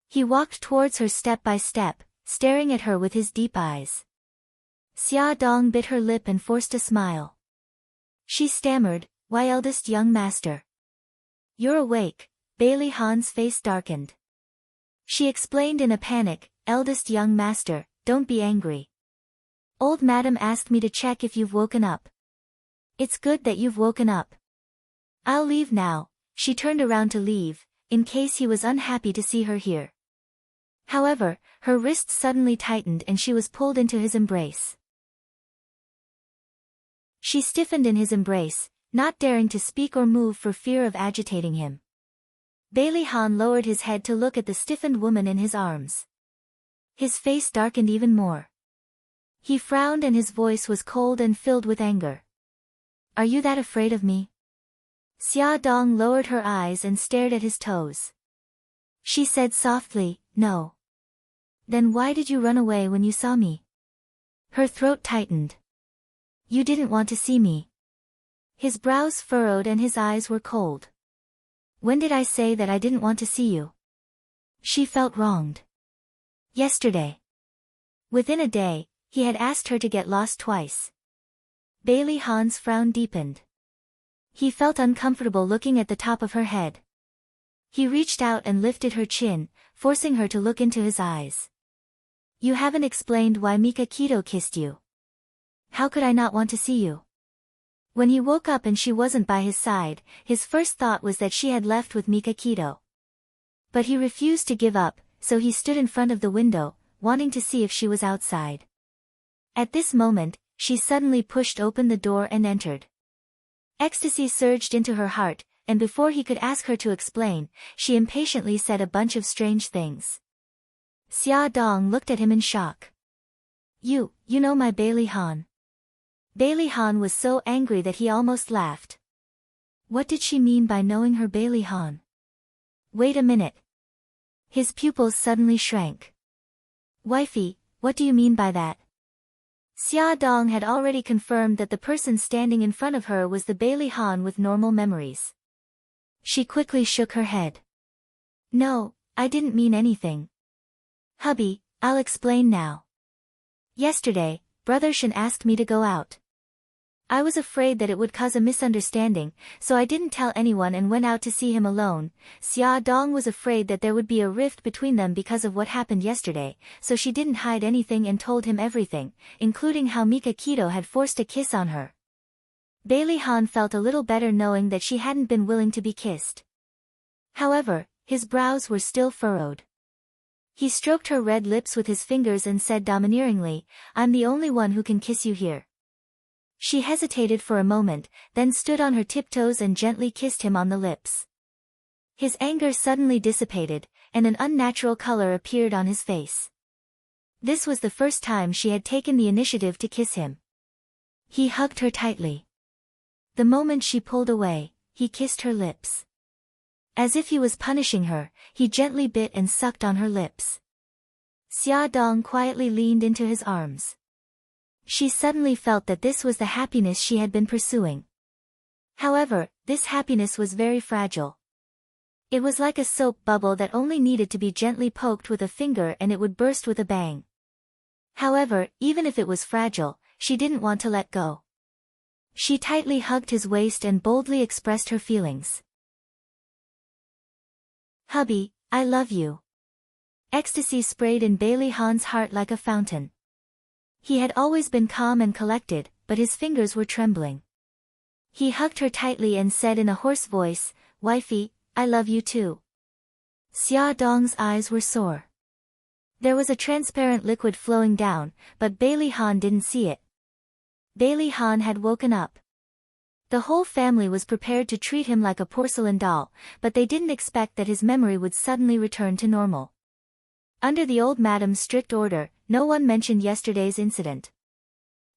Speaker 1: He walked towards her step by step, staring at her with his deep eyes. Xia Dong bit her lip and forced a smile. She stammered, "Why, eldest young master? You're awake." Bailey Han's face darkened. She explained in a panic, "Eldest young master, don't be angry. Old madam asked me to check if you've woken up. It's good that you've woken up. I'll leave now." She turned around to leave, in case he was unhappy to see her here. However, her wrists suddenly tightened and she was pulled into his embrace. She stiffened in his embrace, not daring to speak or move for fear of agitating him. Bailey Han lowered his head to look at the stiffened woman in his arms. His face darkened even more. He frowned and his voice was cold and filled with anger. "Are you that afraid of me?" Xia Dong lowered her eyes and stared at his toes. She said softly, "No." "Then why did you run away when you saw me?" Her throat tightened. "You didn't want to see me." His brows furrowed and his eyes were cold. "When did I say that I didn't want to see you?" She felt wronged. Yesterday. Within a day, he had asked her to get lost twice. Bailey Han's frown deepened. He felt uncomfortable looking at the top of her head. He reached out and lifted her chin, forcing her to look into his eyes. "You haven't explained why Mika Keto kissed you. How could I not want to see you?" When he woke up and she wasn't by his side, his first thought was that she had left with Mika Keto. But he refused to give up, so he stood in front of the window, wanting to see if she was outside. At this moment, she suddenly pushed open the door and entered. Ecstasy surged into her heart, and before he could ask her to explain, she impatiently said a bunch of strange things. Xia Dong looked at him in shock. You know my Bailey Han." Bailey Han was so angry that he almost laughed. What did she mean by knowing her Bailey Han? Wait a minute. His pupils suddenly shrank. "Wifey, what do you mean by that?" Xia Dong had already confirmed that the person standing in front of her was the Bailey Han with normal memories. She quickly shook her head. "No, I didn't mean anything. Hubby, I'll explain now. Yesterday, Brother Shen asked me to go out. I was afraid that it would cause a misunderstanding, so I didn't tell anyone and went out to see him alone." Xia Dong was afraid that there would be a rift between them because of what happened yesterday, so she didn't hide anything and told him everything, including how Mika Keto had forced a kiss on her. Bailey Han felt a little better knowing that she hadn't been willing to be kissed. However, his brows were still furrowed. He stroked her red lips with his fingers and said domineeringly, "I'm the only one who can kiss you here." She hesitated for a moment, then stood on her tiptoes and gently kissed him on the lips. His anger suddenly dissipated, and an unnatural color appeared on his face. This was the first time she had taken the initiative to kiss him. He hugged her tightly. The moment she pulled away, he kissed her lips. As if he was punishing her, he gently bit and sucked on her lips. Xia Dong quietly leaned into his arms. She suddenly felt that this was the happiness she had been pursuing. However, this happiness was very fragile. It was like a soap bubble that only needed to be gently poked with a finger and it would burst with a bang. However, even if it was fragile, she didn't want to let go. She tightly hugged his waist and boldly expressed her feelings. "Hubby, I love you." Ecstasy sprayed in Bailey Han's heart like a fountain. He had always been calm and collected, but his fingers were trembling. He hugged her tightly and said in a hoarse voice, "Wifey, I love you too." Xia Dong's eyes were sore. There was a transparent liquid flowing down, but Bailey Han didn't see it. Bailey Han had woken up. The whole family was prepared to treat him like a porcelain doll, but they didn't expect that his memory would suddenly return to normal. Under the old madam's strict order, no one mentioned yesterday's incident.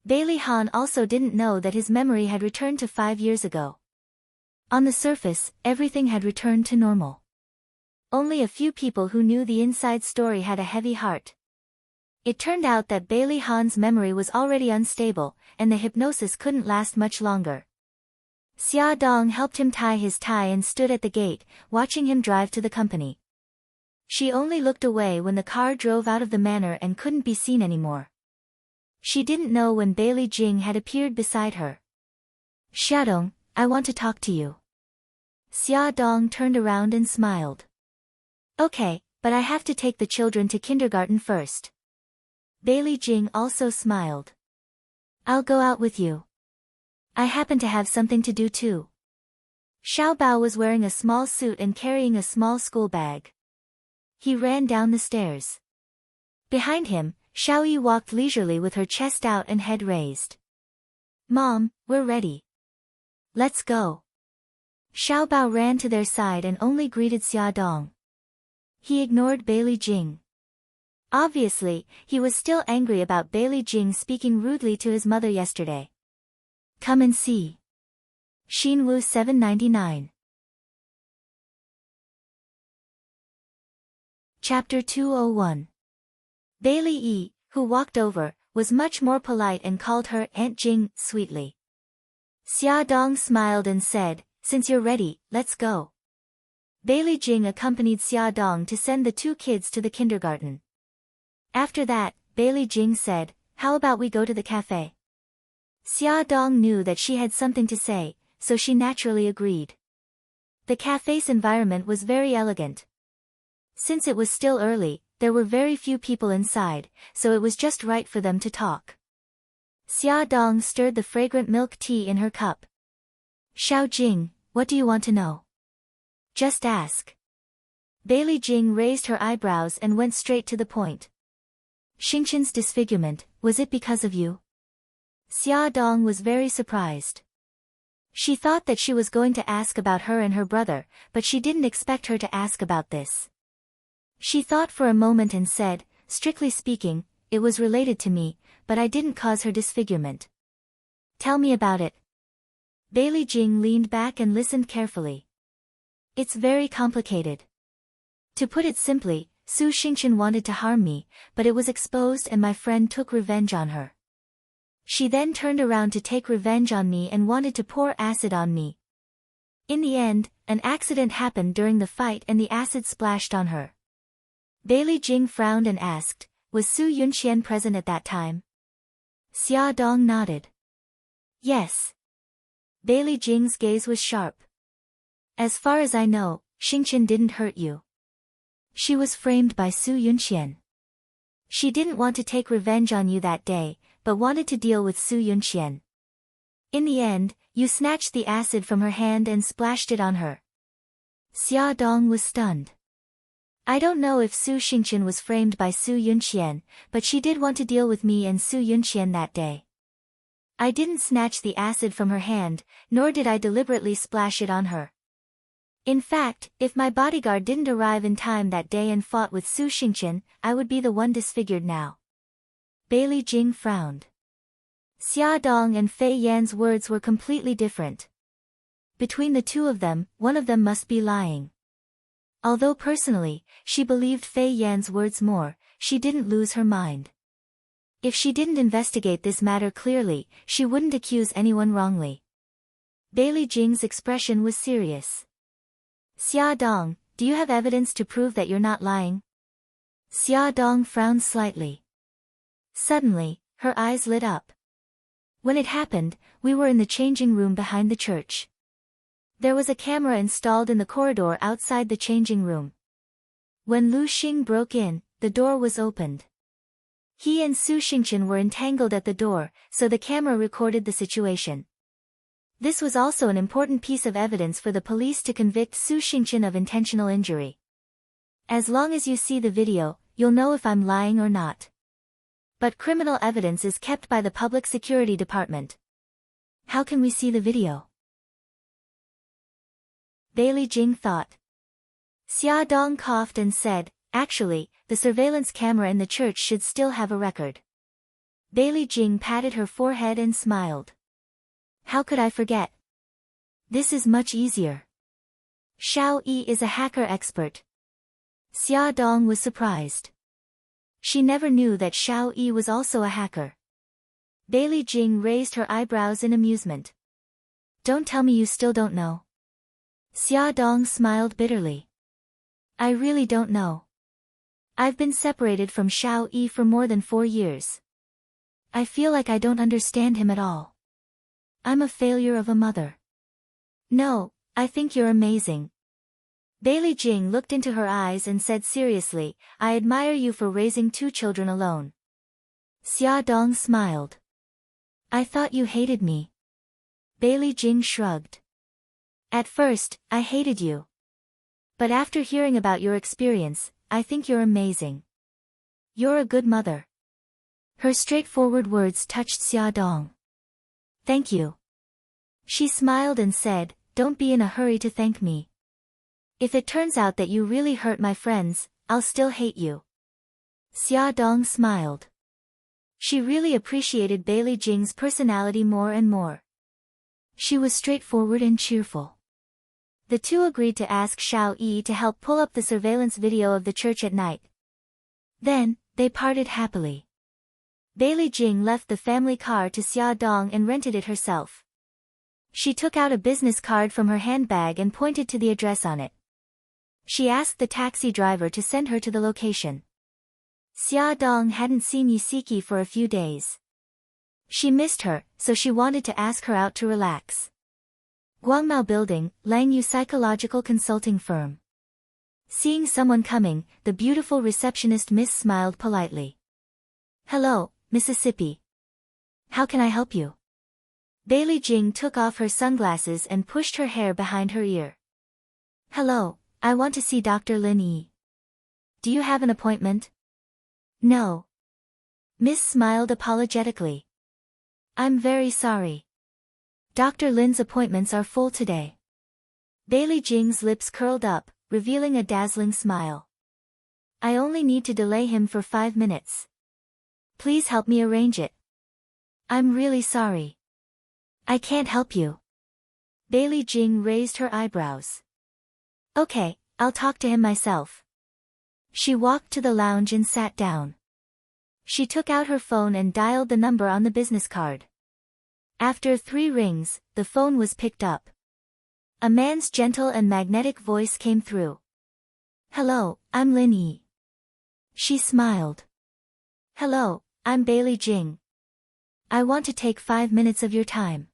Speaker 1: Bailey Han also didn't know that his memory had returned to 5 years ago. On the surface, everything had returned to normal. Only a few people who knew the inside story had a heavy heart. It turned out that Bailey Han's memory was already unstable, and the hypnosis couldn't last much longer. Xia Dong helped him tie his tie and stood at the gate, watching him drive to the company. She only looked away when the car drove out of the manor and couldn't be seen anymore. She didn't know when Bailey Jing had appeared beside her. Xiaodong, I want to talk to you. Xia Dong turned around and smiled. Okay, but I have to take the children to kindergarten first. Bailey Jing also smiled. I'll go out with you. I happen to have something to do too. Xiao Bao was wearing a small suit and carrying a small school bag. He ran down the stairs. Behind him, Xiao Yi walked leisurely with her chest out and head raised. Mom, we're ready. Let's go. Xiao Bao ran to their side and only greeted Xia Dong. He ignored Bailey Jing. Obviously, he was still angry about Bailey Jing speaking rudely to his mother yesterday. Come and see. Xinwu 799. Chapter 201. Bailey Yi, who walked over, was much more polite and called her Aunt Jing sweetly. Xia Dong smiled and said, Since you're ready, let's go. Bailey Jing accompanied Xia Dong to send the two kids to the kindergarten. After that, Bailey Jing said, How about we go to the cafe? Xia Dong knew that she had something to say, so she naturally agreed. The cafe's environment was very elegant. Since it was still early, there were very few people inside, so it was just right for them to talk. Xia Dong stirred the fragrant milk tea in her cup. Xiao Jing, what do you want to know? Just ask. Bailey Jing raised her eyebrows and went straight to the point. Xingqian's disfigurement, was it because of you? Xia Dong was very surprised. She thought that she was going to ask about her and her brother, but she didn't expect her to ask about this. She thought for a moment and said, Strictly speaking, it was related to me, but I didn't cause her disfigurement. Tell me about it. Bailey Jing leaned back and listened carefully. It's very complicated. To put it simply, Su Xingqian wanted to harm me, but it was exposed and my friend took revenge on her. She then turned around to take revenge on me and wanted to pour acid on me. In the end, an accident happened during the fight and the acid splashed on her. Bailey Jing frowned and asked, Was Su Yunqian present at that time? Xia Dong nodded. Yes. Bailey Jing's gaze was sharp. As far as I know, Xingqian didn't hurt you. She was framed by Su Yunqian. She didn't want to take revenge on you that day, but wanted to deal with Su Yunqian. In the end, you snatched the acid from her hand and splashed it on her. Xia Dong was stunned. I don't know if Su Xingqian was framed by Su Yunqian, but she did want to deal with me and Su Yunqian that day. I didn't snatch the acid from her hand, nor did I deliberately splash it on her. In fact, if my bodyguard didn't arrive in time that day and fought with Su Xingqian, I would be the one disfigured now. Bailey Jing frowned. Xia Dong and Fei Yan's words were completely different. Between the two of them, one of them must be lying. Although personally, she believed Fei Yan's words more, she didn't lose her mind. If she didn't investigate this matter clearly, she wouldn't accuse anyone wrongly. Bailey Jing's expression was serious. Xia Dong, do you have evidence to prove that you're not lying? Xia Dong frowned slightly. Suddenly, her eyes lit up. When it happened, we were in the changing room behind the church. There was a camera installed in the corridor outside the changing room. When Lu Xing broke in, the door was opened. He and Su Xingqian were entangled at the door, so the camera recorded the situation. This was also an important piece of evidence for the police to convict Su Xingqian of intentional injury. As long as you see the video, you'll know if I'm lying or not. But criminal evidence is kept by the Public Security Department. How can we see the video? Bailey Jing thought. Xia Dong coughed and said, Actually, the surveillance camera in the church should still have a record. Bailey Jing patted her forehead and smiled. How could I forget? This is much easier. Xiao Yi is a hacker expert. Xia Dong was surprised. She never knew that Xiao Yi was also a hacker. Bailey Jing raised her eyebrows in amusement. Don't tell me you still don't know. Xia Dong smiled bitterly. I really don't know. I've been separated from Xiao Yi for more than 4 years. I feel like I don't understand him at all. I'm a failure of a mother. No, I think you're amazing. Bailey Jing looked into her eyes and said seriously, I admire you for raising 2 children alone. Xia Dong smiled. I thought you hated me. Bailey Jing shrugged. At first, I hated you. But after hearing about your experience, I think you're amazing. You're a good mother. Her straightforward words touched Xia Dong. Thank you. She smiled and said, don't be in a hurry to thank me. If it turns out that you really hurt my friends, I'll still hate you. Xia Dong smiled. She really appreciated Bailey Jing's personality more and more. She was straightforward and cheerful. The two agreed to ask Xiao Yi to help pull up the surveillance video of the church at night. Then, they parted happily. Bailey Jing left the family car to Xia Dong and rented it herself. She took out a business card from her handbag and pointed to the address on it. She asked the taxi driver to send her to the location. Xia Dong hadn't seen Yisiki for a few days. She missed her, so she wanted to ask her out to relax. Guangmao Building, Langyu Psychological Consulting Firm. Seeing someone coming, the beautiful receptionist Miss smiled politely. Hello, Mississippi. How can I help you? Bailey Jing took off her sunglasses and pushed her hair behind her ear. Hello, I want to see Dr. Lin Yi. Do you have an appointment? No. Miss smiled apologetically. I'm very sorry. Dr. Lin's appointments are full today. Bailey Jing's lips curled up, revealing a dazzling smile. I only need to delay him for 5 minutes. Please help me arrange it. I'm really sorry. I can't help you. Bailey Jing raised her eyebrows. Okay, I'll talk to him myself. She walked to the lounge and sat down. She took out her phone and dialed the number on the business card. After 3 rings, the phone was picked up. A man's gentle and magnetic voice came through. Hello, I'm Lin Yi. She smiled. Hello, I'm Bailey Jing. I want to take 5 minutes of your time.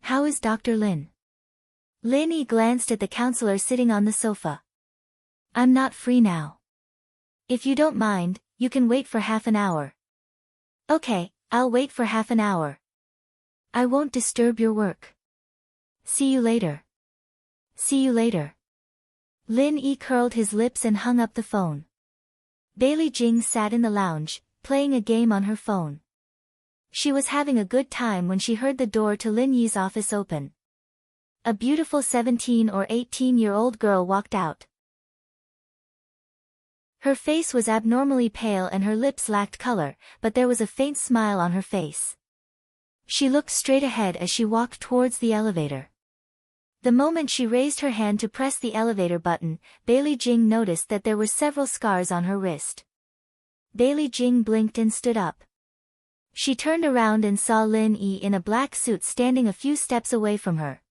Speaker 1: How is Dr. Lin? Lin Yi glanced at the counselor sitting on the sofa. I'm not free now. If you don't mind, you can wait for half an hour. Okay, I'll wait for half an hour. I won't disturb your work. See you later. See you later. Lin Yi curled his lips and hung up the phone. Bailey Jing sat in the lounge, playing a game on her phone. She was having a good time when she heard the door to Lin Yi's office open. A beautiful 17 or 18-year-old girl walked out. Her face was abnormally pale and her lips lacked color, but there was a faint smile on her face. She looked straight ahead as she walked towards the elevator. The moment she raised her hand to press the elevator button, Bailey Jing noticed that there were several scars on her wrist. Bailey Jing blinked and stood up. She turned around and saw Lin Yi in a black suit standing a few steps away from her.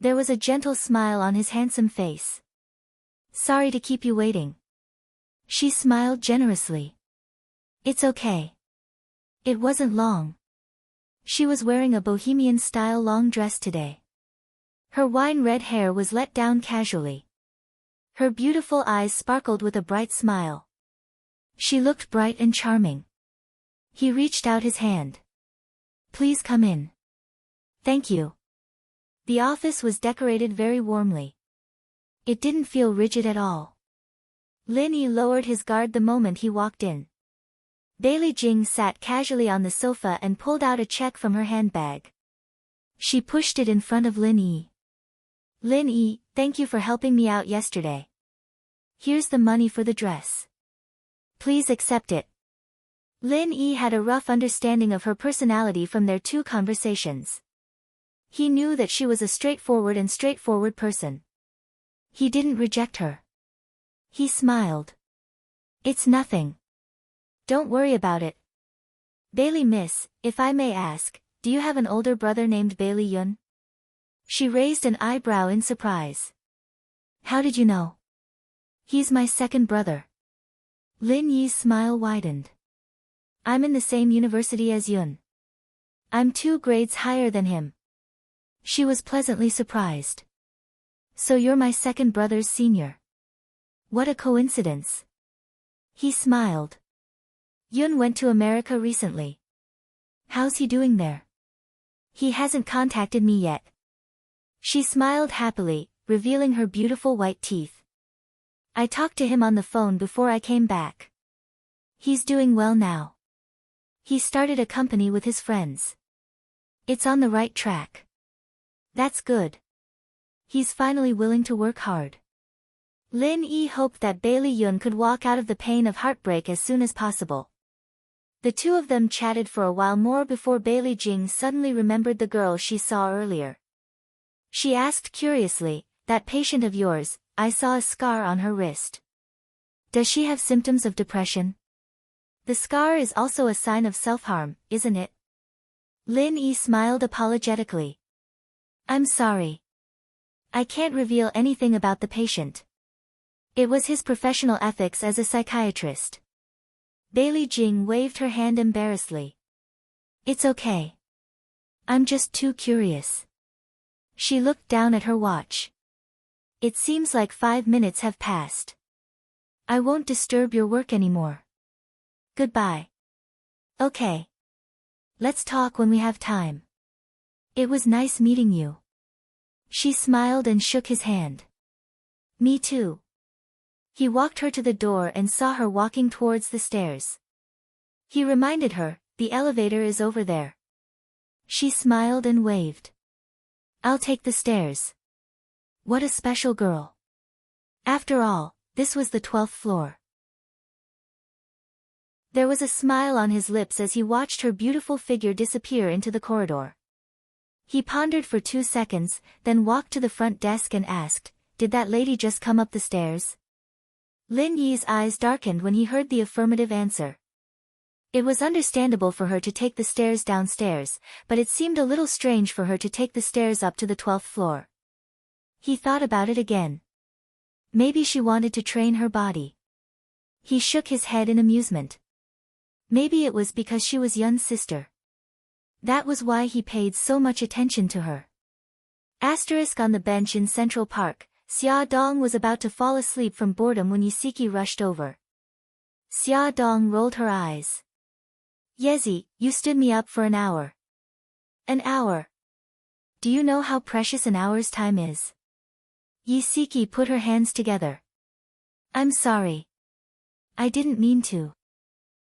Speaker 1: There was a gentle smile on his handsome face. Sorry to keep you waiting. She smiled generously. It's okay. It wasn't long. She was wearing a bohemian-style long dress today. Her wine-red hair was let down casually. Her beautiful eyes sparkled with a bright smile. She looked bright and charming. He reached out his hand. Please come in. Thank you. The office was decorated very warmly. It didn't feel rigid at all. Lin Yi lowered his guard the moment he walked in. Bailey Jing sat casually on the sofa and pulled out a check from her handbag. She pushed it in front of Lin Yi. Lin Yi, thank you for helping me out yesterday. Here's the money for the dress. Please accept it. Lin Yi had a rough understanding of her personality from their 2 conversations. He knew that she was a straightforward person. He didn't reject her. He smiled. It's nothing. Don't worry about it. Bailey miss, if I may ask, do you have an older brother named Bailey Yun? She raised an eyebrow in surprise. How did you know? He's my second brother. Lin Yi's smile widened. I'm in the same university as Yun. I'm 2 grades higher than him. She was pleasantly surprised. So you're my second brother's senior. What a coincidence. He smiled. Yun went to America recently. How's he doing there? He hasn't contacted me yet. She smiled happily, revealing her beautiful white teeth. I talked to him on the phone before I came back. He's doing well now. He started a company with his friends. It's on the right track. That's good. He's finally willing to work hard. Lin Yi hoped that Bailey Yun could walk out of the pain of heartbreak as soon as possible. The 2 of them chatted for a while more before Bailey Jing suddenly remembered the girl she saw earlier. She asked curiously, that patient of yours, I saw a scar on her wrist. Does she have symptoms of depression? The scar is also a sign of self-harm, isn't it? Lin Yi smiled apologetically. I'm sorry. I can't reveal anything about the patient. It was his professional ethics as a psychiatrist. Bailey Jing waved her hand embarrassedly. It's okay. I'm just too curious. She looked down at her watch. It seems like 5 minutes have passed. I won't disturb your work anymore. Goodbye. Okay. Let's talk when we have time. It was nice meeting you. She smiled and shook his hand. Me too. He walked her to the door and saw her walking towards the stairs. He reminded her, the elevator is over there. She smiled and waved. I'll take the stairs. What a special girl. After all, this was the 12th floor. There was a smile on his lips as he watched her beautiful figure disappear into the corridor. He pondered for 2 seconds, then walked to the front desk and asked, did that lady just come up the stairs? Lin Yi's eyes darkened when he heard the affirmative answer. It was understandable for her to take the stairs downstairs, but it seemed a little strange for her to take the stairs up to the 12th floor. He thought about it again. Maybe she wanted to train her body. He shook his head in amusement. Maybe it was because she was Yun's sister. That was why he paid so much attention to her. Asterisk on the bench in Central Park, Xia Dong was about to fall asleep from boredom when Yisiki rushed over. Xia Dong rolled her eyes. Yezi, you stood me up for an hour. An hour. Do you know how precious an hour's time is? Yisiki put her hands together. I'm sorry. I didn't mean to.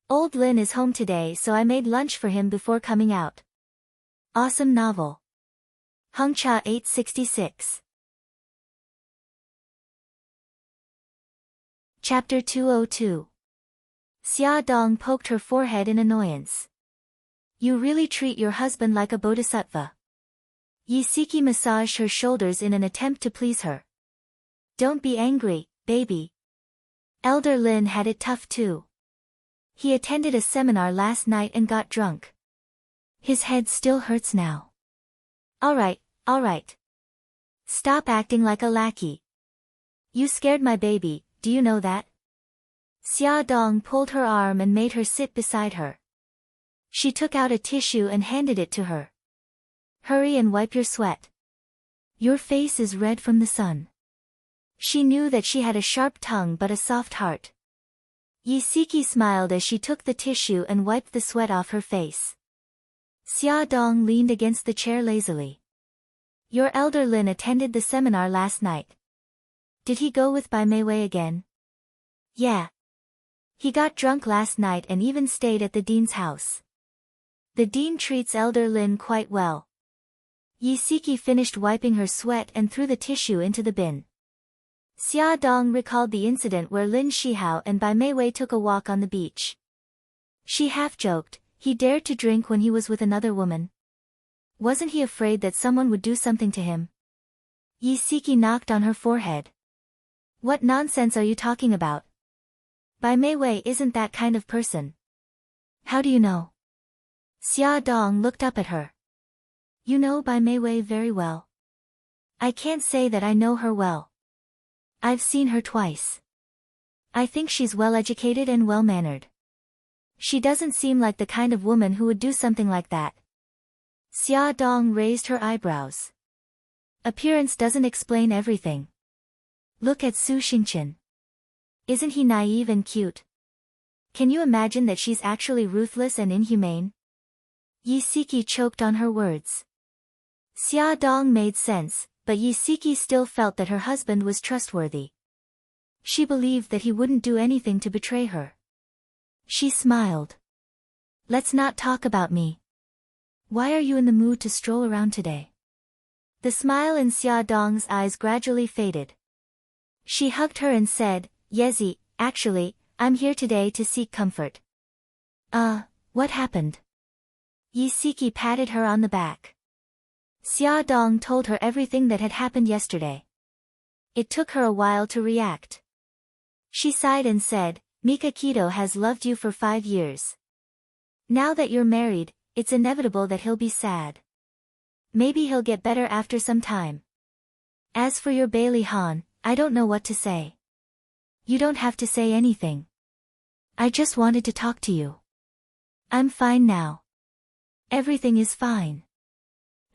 Speaker 1: Old Lin is home today so I made lunch for him before coming out. Awesome novel. Hungcha 866. Chapter 202. Xia Dong poked her forehead in annoyance. You really treat your husband like a bodhisattva. Yisiki massaged her shoulders in an attempt to please her. Don't be angry, baby. Elder Lin had it tough too. He attended a seminar last night and got drunk. His head still hurts now. Alright. Stop acting like a lackey. You scared my baby, do you know that? Xia Dong pulled her arm and made her sit beside her. She took out a tissue and handed it to her. Hurry and wipe your sweat. Your face is red from the sun. She knew that she had a sharp tongue but a soft heart. Yisiki smiled as she took the tissue and wiped the sweat off her face. Xia Dong leaned against the chair lazily. Your elder Lin attended the seminar last night. Did he go with Bai Meiwei again? Yeah. He got drunk last night and even stayed at the dean's house. The dean treats elder Lin quite well. Yisiki finished wiping her sweat and threw the tissue into the bin. Xia Dong recalled the incident where Lin Shihao and Bai Meiwei took a walk on the beach. She half-joked, he dared to drink when he was with another woman. Wasn't he afraid that someone would do something to him? Yi Siki knocked on her forehead. What nonsense are you talking about? Bai Meiwei isn't that kind of person. How do you know? Xia Dong looked up at her. You know Bai Meiwei very well. I can't say that I know her well. I've seen her twice. I think she's well-educated and well-mannered. She doesn't seem like the kind of woman who would do something like that. Xia Dong raised her eyebrows. Appearance doesn't explain everything. Look at Su Xingqian. Isn't he naive and cute? Can you imagine that she's actually ruthless and inhumane? Yi Siki choked on her words. Xia Dong made sense, but Yi Siki still felt that her husband was trustworthy. She believed that he wouldn't do anything to betray her. She smiled. Let's not talk about me. Why are you in the mood to stroll around today? The smile in Xia Dong's eyes gradually faded. She hugged her and said, Yezi, actually, I'm here today to seek comfort. What happened? Yi Siki patted her on the back. Xia Dong told her everything that had happened yesterday. It took her a while to react. She sighed and said, Mika Kito has loved you for 5 years. Now that you're married, it's inevitable that he'll be sad. Maybe he'll get better after some time. As for your Bailey Han, I don't know what to say. You don't have to say anything. I just wanted to talk to you. I'm fine now. Everything is fine.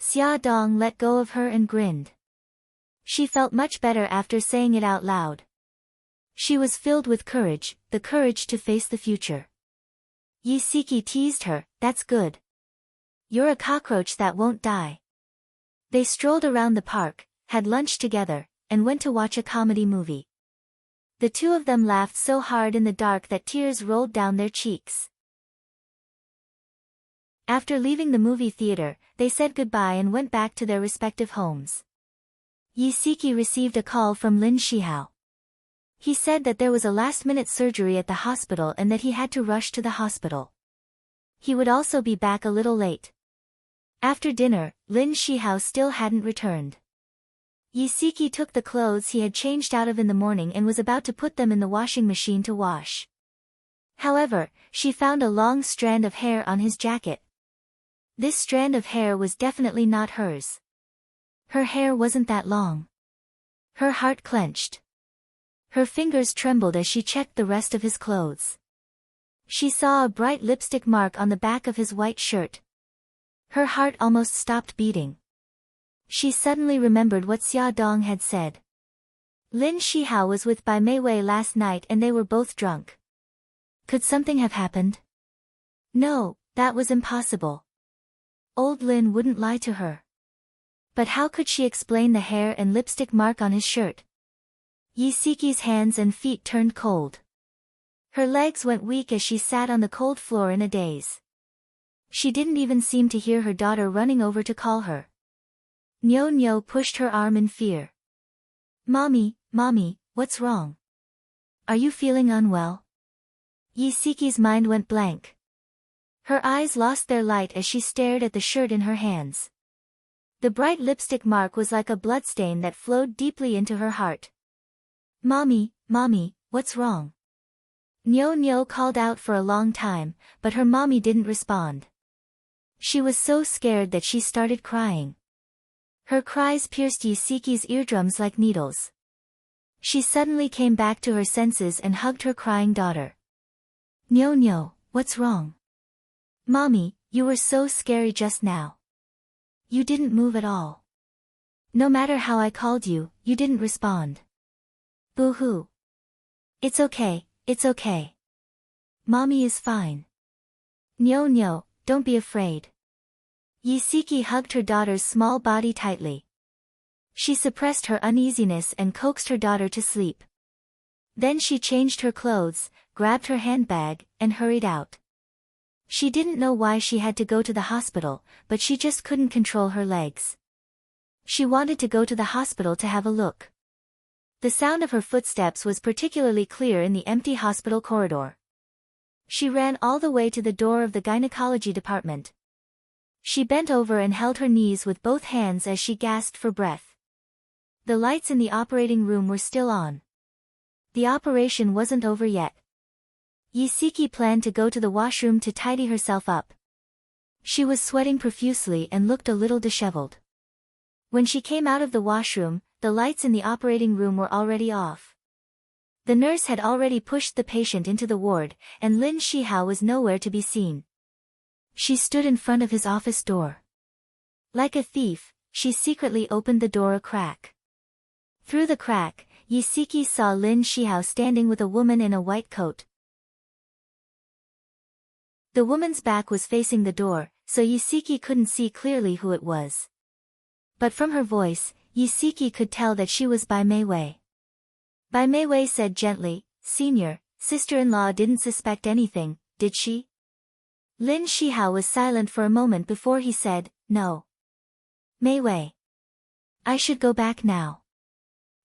Speaker 1: Xia Dong let go of her and grinned. She felt much better after saying it out loud. She was filled with courage, the courage to face the future. Yi Siki teased her, that's good. You're a cockroach that won't die. They strolled around the park, had lunch together, and went to watch a comedy movie. The two of them laughed so hard in the dark that tears rolled down their cheeks. After leaving the movie theater, they said goodbye and went back to their respective homes. Yi Siki received a call from Lin Shihao. He said that there was a last-minute surgery at the hospital and that he had to rush to the hospital. He would also be back a little late. After dinner, Lin Shihao still hadn't returned. Yi Siki took the clothes he had changed out of in the morning and was about to put them in the washing machine to wash. However, she found a long strand of hair on his jacket. This strand of hair was definitely not hers. Her hair wasn't that long. Her heart clenched. Her fingers trembled as she checked the rest of his clothes. She saw a bright lipstick mark on the back of his white shirt. Her heart almost stopped beating. She suddenly remembered what Xia Dong had said. Lin Shihao was with Bai Meiwei last night and they were both drunk. Could something have happened? No, that was impossible. Old Lin wouldn't lie to her. But how could she explain the hair and lipstick mark on his shirt? Yi Siki's hands and feet turned cold. Her legs went weak as she sat on the cold floor in a daze. She didn't even seem to hear her daughter running over to call her. Nyo Nyo pushed her arm in fear. Mommy, what's wrong? Are you feeling unwell? Yi Siki's mind went blank. Her eyes lost their light as she stared at the shirt in her hands. The bright lipstick mark was like a bloodstain that flowed deeply into her heart. Mommy, what's wrong? Nyo Nyo called out for a long time, but her mommy didn't respond. She was so scared that she started crying. Her cries pierced Yi Siki's eardrums like needles. She suddenly came back to her senses and hugged her crying daughter. Nyo Nyo, what's wrong? Mommy, you were so scary just now. You didn't move at all. No matter how I called you, you didn't respond. Boo-hoo. It's okay. Mommy is fine. Nyo Nyo, don't be afraid. Yi Siki hugged her daughter's small body tightly. She suppressed her uneasiness and coaxed her daughter to sleep. Then she changed her clothes, grabbed her handbag, and hurried out. She didn't know why she had to go to the hospital, but she just couldn't control her legs. She wanted to go to the hospital to have a look. The sound of her footsteps was particularly clear in the empty hospital corridor. She ran all the way to the door of the gynecology department. She bent over and held her knees with both hands as she gasped for breath. The lights in the operating room were still on. The operation wasn't over yet. Yisiki planned to go to the washroom to tidy herself up. She was sweating profusely and looked a little disheveled. When she came out of the washroom, the lights in the operating room were already off. The nurse had already pushed the patient into the ward, and Lin Shihao was nowhere to be seen. She stood in front of his office door. Like a thief, she secretly opened the door a crack. Through the crack, Yisiki saw Lin Shihao standing with a woman in a white coat. The woman's back was facing the door, so Yisiki couldn't see clearly who it was. But from her voice, Yisiki could tell that she was Bai Meiwei. Bai Meiwei said gently, "Senior, sister-in-law didn't suspect anything, did she?" Lin Shihao was silent for a moment before he said, "No. Meiwei. I should go back now."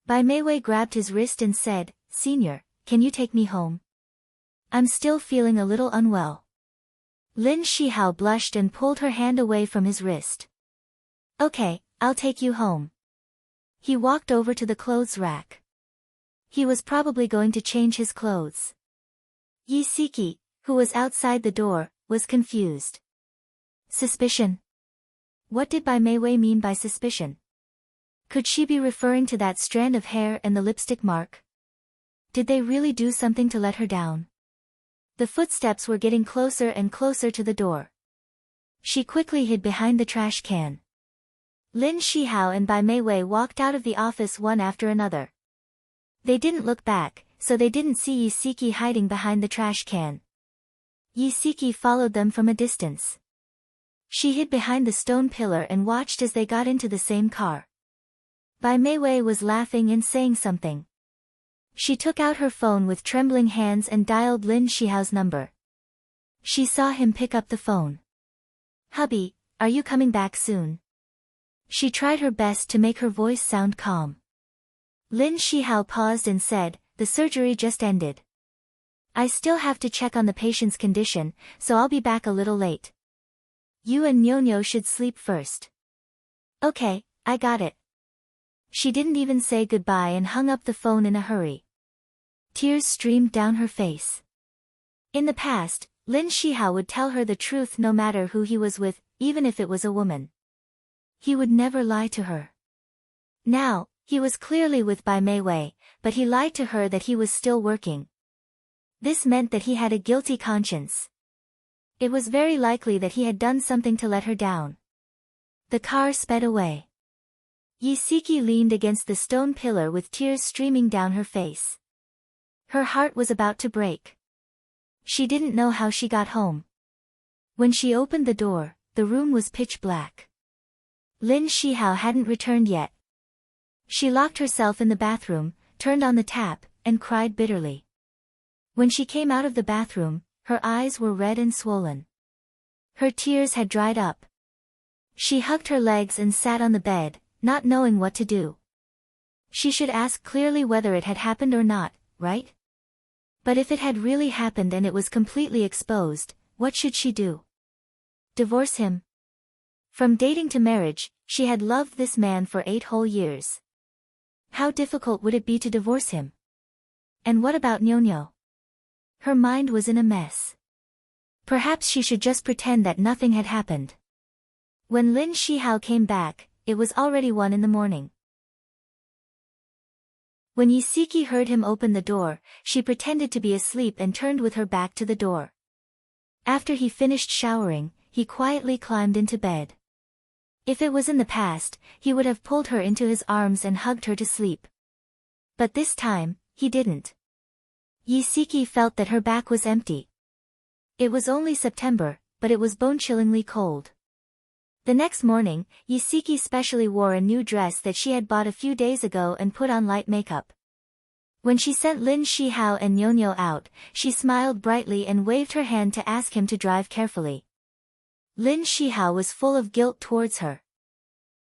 Speaker 1: Bai Meiwei grabbed his wrist and said, "Senior, can you take me home? I'm still feeling a little unwell." Lin Shihao blushed and pulled her hand away from his wrist. "Okay, I'll take you home." He walked over to the clothes rack. He was probably going to change his clothes. Yisiki, who was outside the door, was confused. Suspicion? What did Bai Meiwei mean by suspicion? Could she be referring to that strand of hair and the lipstick mark? Did they really do something to let her down? The footsteps were getting closer and closer to the door. She quickly hid behind the trash can. Lin Shihao and Bai Meiwei walked out of the office one after another. They didn't look back, so they didn't see Yisiki hiding behind the trash can. Yisiki followed them from a distance. She hid behind the stone pillar and watched as they got into the same car. Bai Meiwei was laughing and saying something. She took out her phone with trembling hands and dialed Lin Shihao's number. She saw him pick up the phone. "Hubby, are you coming back soon?" She tried her best to make her voice sound calm. Lin Shihao paused and said, "The surgery just ended. I still have to check on the patient's condition, so I'll be back a little late. You and Nyonyo should sleep first." "Okay, I got it." She didn't even say goodbye and hung up the phone in a hurry. Tears streamed down her face. In the past, Lin Shihao would tell her the truth no matter who he was with, even if it was a woman. He would never lie to her. Now, he was clearly with Bai Meiwei, but he lied to her that he was still working. This meant that he had a guilty conscience. It was very likely that he had done something to let her down. The car sped away. Yisiki leaned against the stone pillar with tears streaming down her face. Her heart was about to break. She didn't know how she got home. When she opened the door, the room was pitch black. Lin Shihao hadn't returned yet. She locked herself in the bathroom, turned on the tap, and cried bitterly. When she came out of the bathroom, her eyes were red and swollen. Her tears had dried up. She hugged her legs and sat on the bed, not knowing what to do. She should ask clearly whether it had happened or not, right? But if it had really happened and it was completely exposed, what should she do? Divorce him? From dating to marriage, she had loved this man for 8 whole years. How difficult would it be to divorce him? And what about Nyonyo? Her mind was in a mess. Perhaps she should just pretend that nothing had happened. When Lin Shihao came back, it was already 1 in the morning. When Yisiki heard him open the door, she pretended to be asleep and turned with her back to the door. After he finished showering, he quietly climbed into bed. If it was in the past, he would have pulled her into his arms and hugged her to sleep. But this time, he didn't. Yisiki felt that her back was empty. It was only September, but it was bone-chillingly cold. The next morning, Yisiki specially wore a new dress that she had bought a few days ago and put on light makeup. When she sent Lin Shihao and Nyonyo out, she smiled brightly and waved her hand to ask him to drive carefully. Lin Shihao was full of guilt towards her.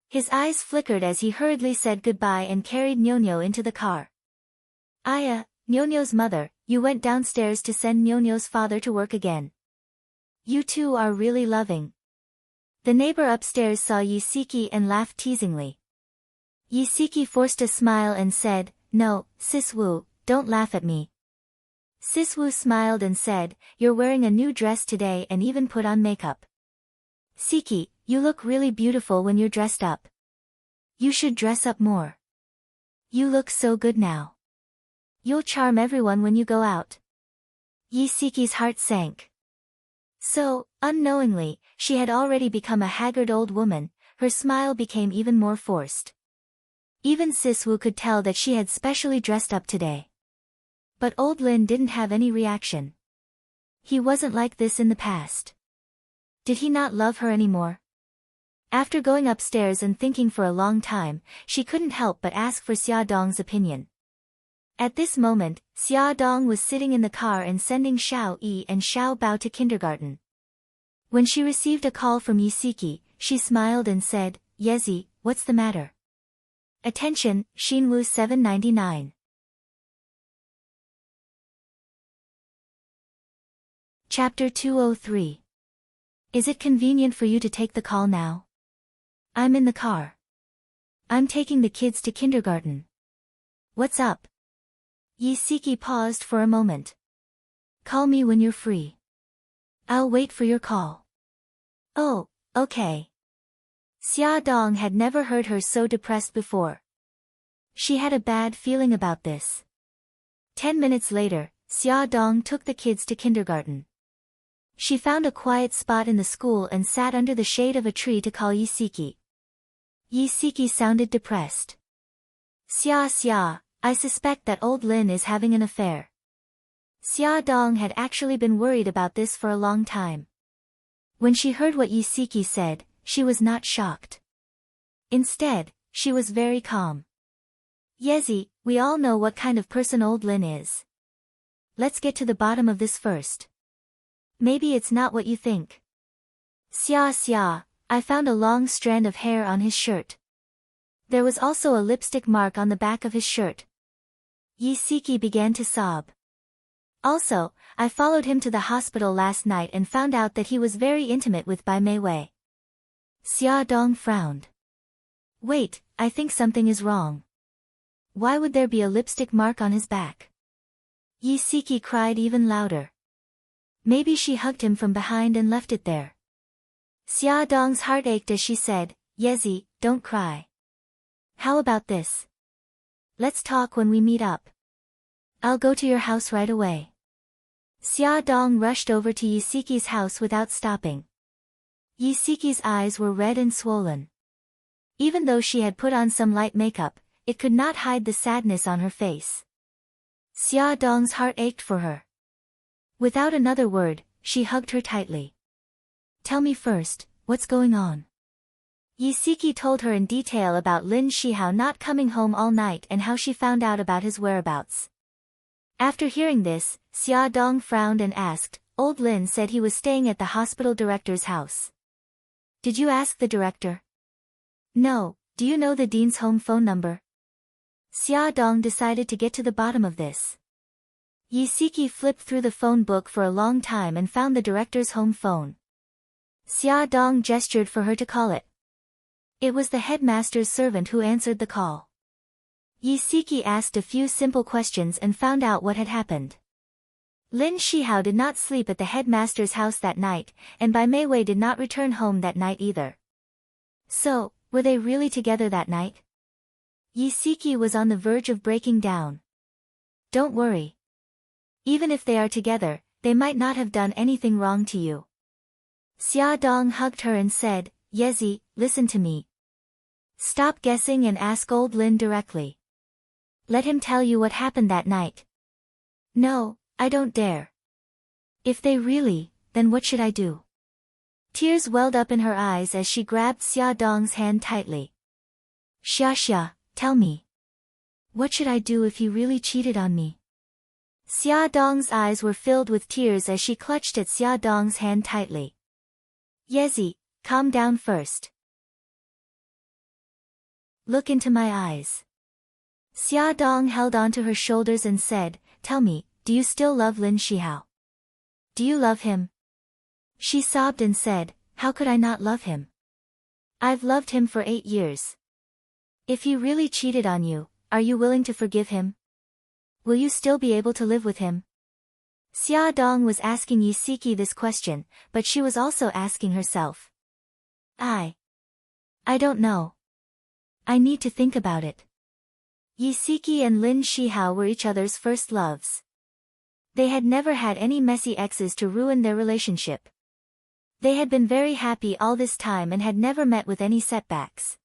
Speaker 1: His eyes flickered as he hurriedly said goodbye and carried Nyonyo into the car. Aya, Nyonyo's mother, you went downstairs to send Nyonyo's father to work again. You two are really loving. The neighbor upstairs saw Yusiki and laughed teasingly. Yusiki forced a smile and said, No, Sis Wu, don't laugh at me. Sis Wu smiled and said, You're wearing a new dress today and even put on makeup. Siki, you look really beautiful when you're dressed up. You should dress up more. You look so good now. You'll charm everyone when you go out. Yisiki's heart sank. So, unknowingly, she had already become a haggard old woman. Her smile became even more forced. Even Sis Wu could tell that she had specially dressed up today. But old Lin didn't have any reaction. He wasn't like this in the past. Did he not love her anymore? After going upstairs and thinking for a long time, she couldn't help but ask for Xia Dong's opinion. At this moment, Xia Dong was sitting in the car and sending Xiao Yi and Xiao Bao to kindergarten. When she received a call from Yusiki, she smiled and said, Yezi, what's the matter? Attention, Xinwu 799. Chapter 203. Is it convenient for you to take the call now? I'm in the car. I'm taking the kids to kindergarten. What's up? Yusiki paused for a moment. Call me when you're free. I'll wait for your call. Oh, okay. Xia Dong had never heard her so depressed before. She had a bad feeling about this. 10 minutes later, Xia Dong took the kids to kindergarten. She found a quiet spot in the school and sat under the shade of a tree to call Yusiki. Yusiki sounded depressed. Xia, I suspect that old Lin is having an affair. Xia Dong had actually been worried about this for a long time. When she heard what Yusiki said, she was not shocked. Instead, she was very calm. Yezi, we all know what kind of person old Lin is. Let's get to the bottom of this first. Maybe it's not what you think. Xia, I found a long strand of hair on his shirt. There was also a lipstick mark on the back of his shirt. Yusiki began to sob. Also, I followed him to the hospital last night and found out that he was very intimate with Bai Mei Wei. Xia Dong frowned. Wait, I think something is wrong. Why would there be a lipstick mark on his back? Yusiki cried even louder. Maybe she hugged him from behind and left it there. Xia Dong's heart ached as she said, Yezi, don't cry. How about this? Let's talk when we meet up. I'll go to your house right away. Xia Dong rushed over to Yusiki's house without stopping. Yusiki's eyes were red and swollen. Even though she had put on some light makeup, it could not hide the sadness on her face. Xia Dong's heart ached for her. Without another word, she hugged her tightly. Tell me first, what's going on? Yusiki told her in detail about Lin Shihao not coming home all night and how she found out about his whereabouts. After hearing this, Xia Dong frowned and asked, Old Lin said he was staying at the hospital director's house. Did you ask the director? No, do you know the dean's home phone number? Xia Dong decided to get to the bottom of this. Yusiki flipped through the phone book for a long time and found the director's home phone. Xia Dong gestured for her to call it. It was the headmaster's servant who answered the call. Yusiki asked a few simple questions and found out what had happened. Lin Shihao did not sleep at the headmaster's house that night, and Bai Mei Wei did not return home that night either. So, were they really together that night? Yusiki was on the verge of breaking down. Don't worry. Even if they are together, they might not have done anything wrong to you. Xia Dong hugged her and said, Yezi, listen to me. Stop guessing and ask old Lin directly. Let him tell you what happened that night. No, I don't dare. If they really, then what should I do? Tears welled up in her eyes as she grabbed Xia Dong's hand tightly. Xia, tell me. What should I do if he really cheated on me? Xia Dong's eyes were filled with tears as she clutched at Xia Dong's hand tightly. Yezi, calm down first. Look into my eyes. Xia Dong held onto her shoulders and said, "Tell me, do you still love Lin Shihao? Do you love him?" She sobbed and said, "How could I not love him? I've loved him for 8 years. If he really cheated on you, are you willing to forgive him? Will you still be able to live with him?" Xia Dong was asking Yi Siki this question, but she was also asking herself. I don't know. I need to think about it. Yi Siki and Lin Shihao were each other's first loves. They had never had any messy exes to ruin their relationship. They had been very happy all this time and had never met with any setbacks.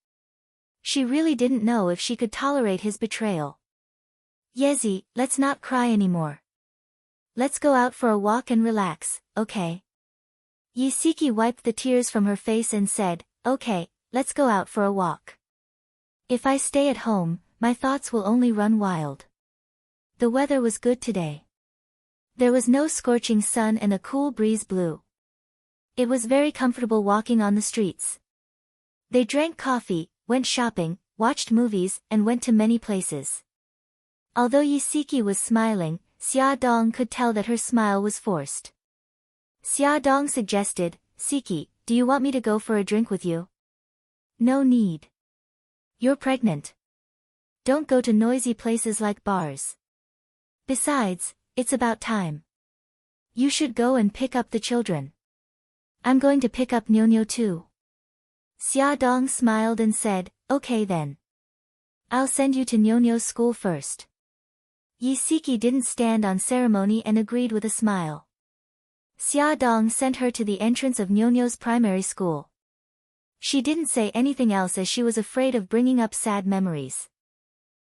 Speaker 1: She really didn't know if she could tolerate his betrayal. "Yezi, let's not cry anymore. Let's go out for a walk and relax, okay?" Yi Siki wiped the tears from her face and said, "Okay, let's go out for a walk. If I stay at home, my thoughts will only run wild." The weather was good today. There was no scorching sun and a cool breeze blew. It was very comfortable walking on the streets. They drank coffee, went shopping, watched movies, and went to many places. Although Yi Siki was smiling, Xia Dong could tell that her smile was forced. Xia Dong suggested, "Siki, do you want me to go for a drink with you?" "No need. You're pregnant. Don't go to noisy places like bars. Besides, it's about time. You should go and pick up the children." "I'm going to pick up Nyo too." Xia Dong smiled and said, "Okay then. I'll send you to Nyo's school first." Yi Siki didn't stand on ceremony and agreed with a smile. Xia Dong sent her to the entrance of Nyo's primary school. She didn't say anything else as she was afraid of bringing up sad memories.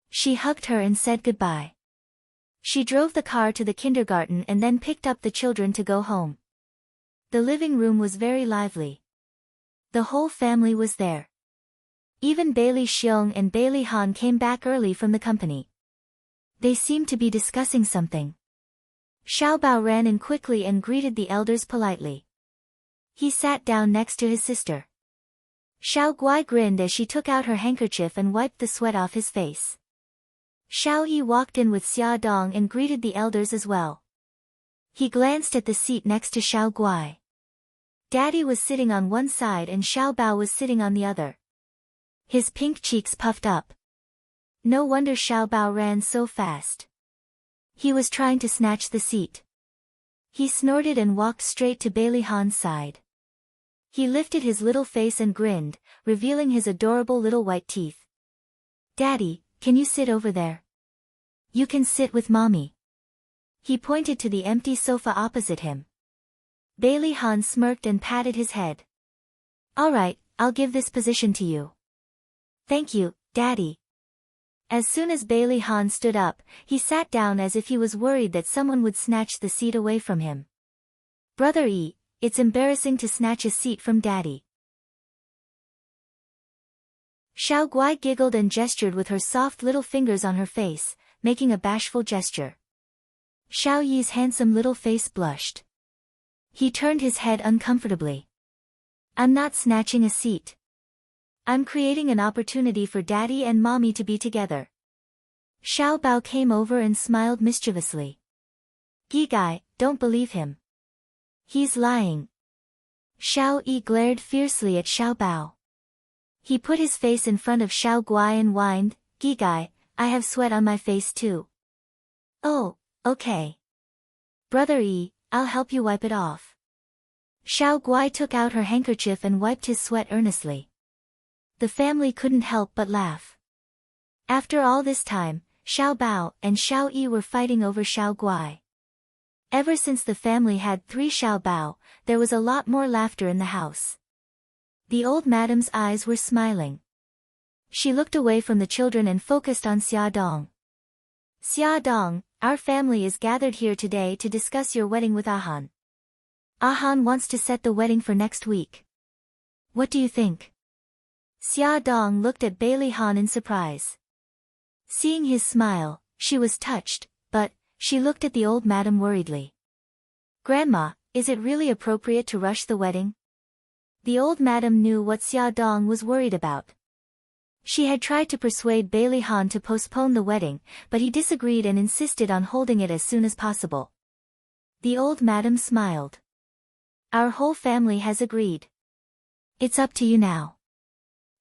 Speaker 1: She hugged her and said goodbye. She drove the car to the kindergarten and then picked up the children to go home. The living room was very lively. The whole family was there. Even Bailey Xiong and Bailey Han came back early from the company. They seemed to be discussing something. Xiao Bao ran in quickly and greeted the elders politely. He sat down next to his sister. Xiao Guai grinned as she took out her handkerchief and wiped the sweat off his face. Xiao Yi walked in with Xia Dong and greeted the elders as well. He glanced at the seat next to Xiao Guai. Daddy was sitting on one side and Xiao Bao was sitting on the other. His pink cheeks puffed up. No wonder Xiao Bao ran so fast. He was trying to snatch the seat. He snorted and walked straight to Bailey Han's side. He lifted his little face and grinned, revealing his adorable little white teeth. "Daddy, can you sit over there? You can sit with Mommy." He pointed to the empty sofa opposite him. Bailey Han smirked and patted his head. "All right, I'll give this position to you." "Thank you, Daddy." As soon as Bailey Han stood up, he sat down as if he was worried that someone would snatch the seat away from him. "Brother Yi, it's embarrassing to snatch a seat from Daddy." Xiao Guai giggled and gestured with her soft little fingers on her face, making a bashful gesture. Xiao Yi's handsome little face blushed. He turned his head uncomfortably. "I'm not snatching a seat. I'm creating an opportunity for Daddy and Mommy to be together." Xiao Bao came over and smiled mischievously. "Gigai, don't believe him. He's lying." Xiao Yi glared fiercely at Xiao Bao. He put his face in front of Xiao Guai and whined, "Gigai, I have sweat on my face too." "Oh, okay. Brother Yi, I'll help you wipe it off." Xiao Guai took out her handkerchief and wiped his sweat earnestly. The family couldn't help but laugh. After all this time, Xiao Bao and Xiao Yi were fighting over Xiao Guai. Ever since the family had 3 Xiao Bao, there was a lot more laughter in the house. The old madam's eyes were smiling. She looked away from the children and focused on Xia Dong. "Xia Dong, our family is gathered here today to discuss your wedding with Ahan. Ahan wants to set the wedding for next week. What do you think?" Xia Dong looked at Bailey Han in surprise. Seeing his smile, she was touched, but she looked at the old madam worriedly. "Grandma, is it really appropriate to rush the wedding?" The old madam knew what Xia Dong was worried about. She had tried to persuade Bailey Han to postpone the wedding, but he disagreed and insisted on holding it as soon as possible. The old madam smiled. Our whole family has agreed. It's up to you now.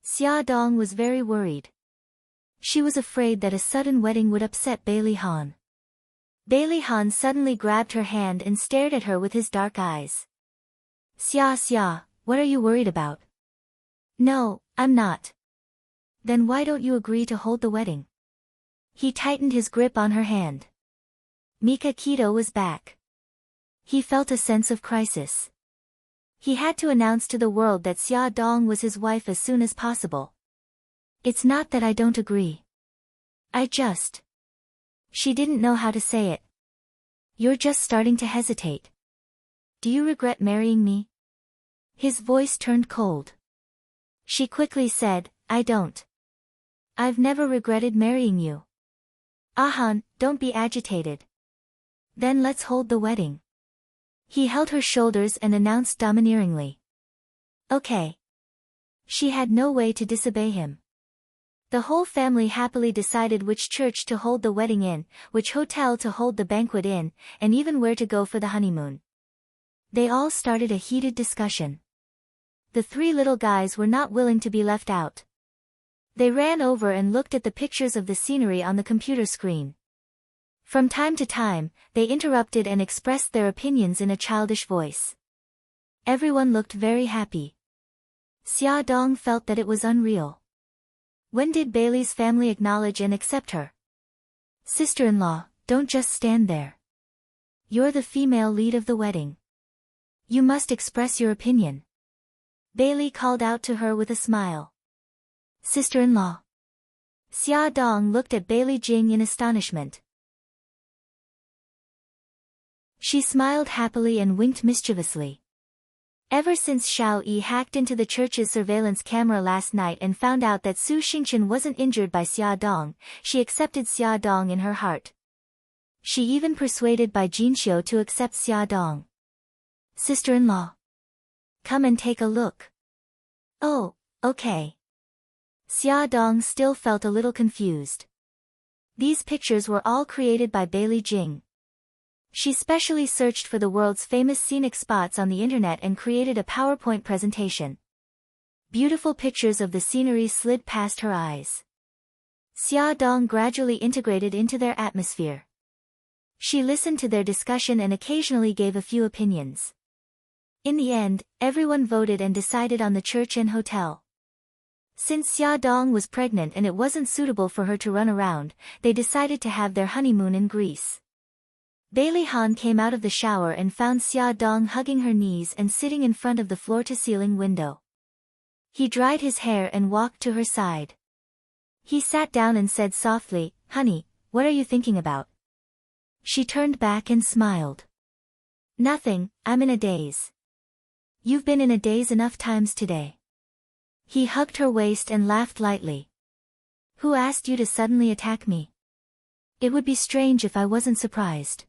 Speaker 1: Xia Dong was very worried. She was afraid that a sudden wedding would upset Bailey Han. Bailey Han suddenly grabbed her hand and stared at her with his dark eyes. Xia, what are you worried about? No, I'm not. Then why don't you agree to hold the wedding? He tightened his grip on her hand. Mika Keto was back. He felt a sense of crisis. He had to announce to the world that Xia Dong was his wife as soon as possible. It's not that I don't agree. She didn't know how to say it. You're just starting to hesitate. Do you regret marrying me? His voice turned cold. She quickly said, I don't. I've never regretted marrying you. Ahan, don't be agitated. Then let's hold the wedding. He held her shoulders and announced domineeringly. Okay. She had no way to disobey him. The whole family happily decided which church to hold the wedding in, which hotel to hold the banquet in, and even where to go for the honeymoon. They all started a heated discussion. The three little guys were not willing to be left out. They ran over and looked at the pictures of the scenery on the computer screen. From time to time, they interrupted and expressed their opinions in a childish voice. Everyone looked very happy. Xia Dong felt that it was unreal. When did Bailey's family acknowledge and accept her? Sister-in-law, don't just stand there. You're the female lead of the wedding. You must express your opinion. Bailey called out to her with a smile. Sister-in-law. Xia Dong looked at Bailey Jing in astonishment. She smiled happily and winked mischievously. Ever since Xiao Yi hacked into the church's surveillance camera last night and found out that Su Xingchen wasn't injured by Xia Dong, she accepted Xia Dong in her heart. She even persuaded Bai Jinxiu to accept Xia Dong. Sister-in-law. Come and take a look. Oh, okay. Xia Dong still felt a little confused. These pictures were all created by Bailey Jing. She specially searched for the world's famous scenic spots on the internet and created a PowerPoint presentation. Beautiful pictures of the scenery slid past her eyes. Xia Dong gradually integrated into their atmosphere. She listened to their discussion and occasionally gave a few opinions. In the end, everyone voted and decided on the church and hotel. Since Xia Dong was pregnant and it wasn't suitable for her to run around, they decided to have their honeymoon in Greece. Bailey Han came out of the shower and found Xia Dong hugging her knees and sitting in front of the floor-to-ceiling window. He dried his hair and walked to her side. He sat down and said softly, Honey, what are you thinking about? She turned back and smiled. Nothing, I'm in a daze. You've been in a daze enough times today. He hugged her waist and laughed lightly. Who asked you to suddenly attack me? It would be strange if I wasn't surprised.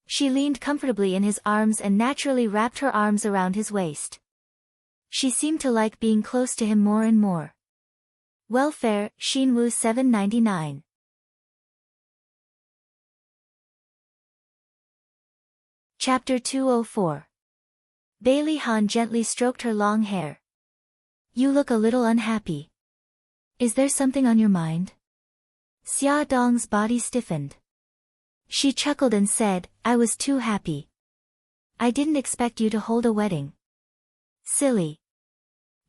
Speaker 1: She leaned comfortably in his arms and naturally wrapped her arms around his waist. She seemed to like being close to him more and more. Welfare, Xinwu 799. Chapter 204. Bailey Han gently stroked her long hair. You look a little unhappy. Is there something on your mind? Xia Dong's body stiffened. She chuckled and said, I was too happy. I didn't expect you to hold a wedding. Silly.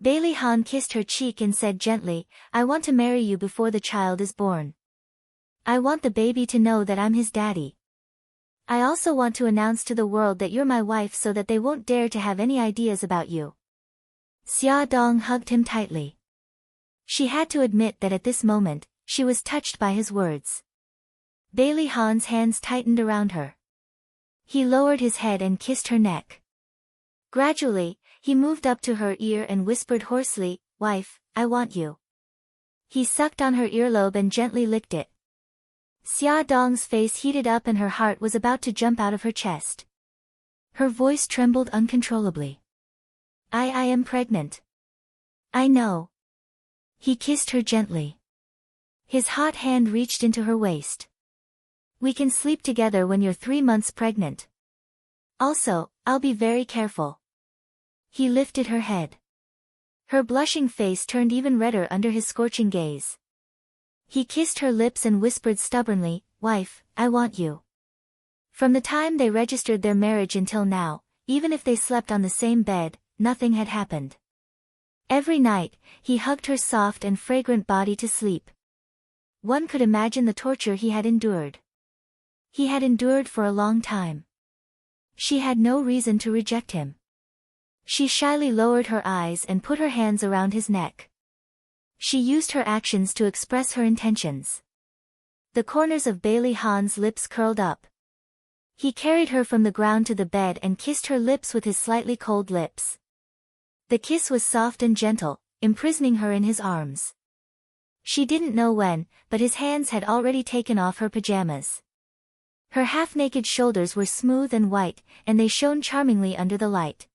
Speaker 1: Bailey Han kissed her cheek and said gently, I want to marry you before the child is born. I want the baby to know that I'm his daddy. I also want to announce to the world that you're my wife so that they won't dare to have any ideas about you. Xia Dong hugged him tightly. She had to admit that at this moment, she was touched by his words. Bailey Han's hands tightened around her. He lowered his head and kissed her neck. Gradually, he moved up to her ear and whispered hoarsely, Wife, I want you. He sucked on her earlobe and gently licked it. Xia Dong's face heated up and her heart was about to jump out of her chest. Her voice trembled uncontrollably. I am pregnant. I know. He kissed her gently. His hot hand reached into her waist. We can sleep together when you're 3 months pregnant. Also, I'll be very careful. He lifted her head. Her blushing face turned even redder under his scorching gaze. He kissed her lips and whispered stubbornly, "Wife, I want you." From the time they registered their marriage until now, even if they slept on the same bed, nothing had happened. Every night, he hugged her soft and fragrant body to sleep. One could imagine the torture he had endured. He had endured for a long time. She had no reason to reject him. She shyly lowered her eyes and put her hands around his neck. She used her actions to express her intentions. The corners of Bailey Hahn's lips curled up. He carried her from the ground to the bed and kissed her lips with his slightly cold lips. The kiss was soft and gentle, imprisoning her in his arms. She didn't know when, but his hands had already taken off her pajamas. Her half-naked shoulders were smooth and white, and they shone charmingly under the light.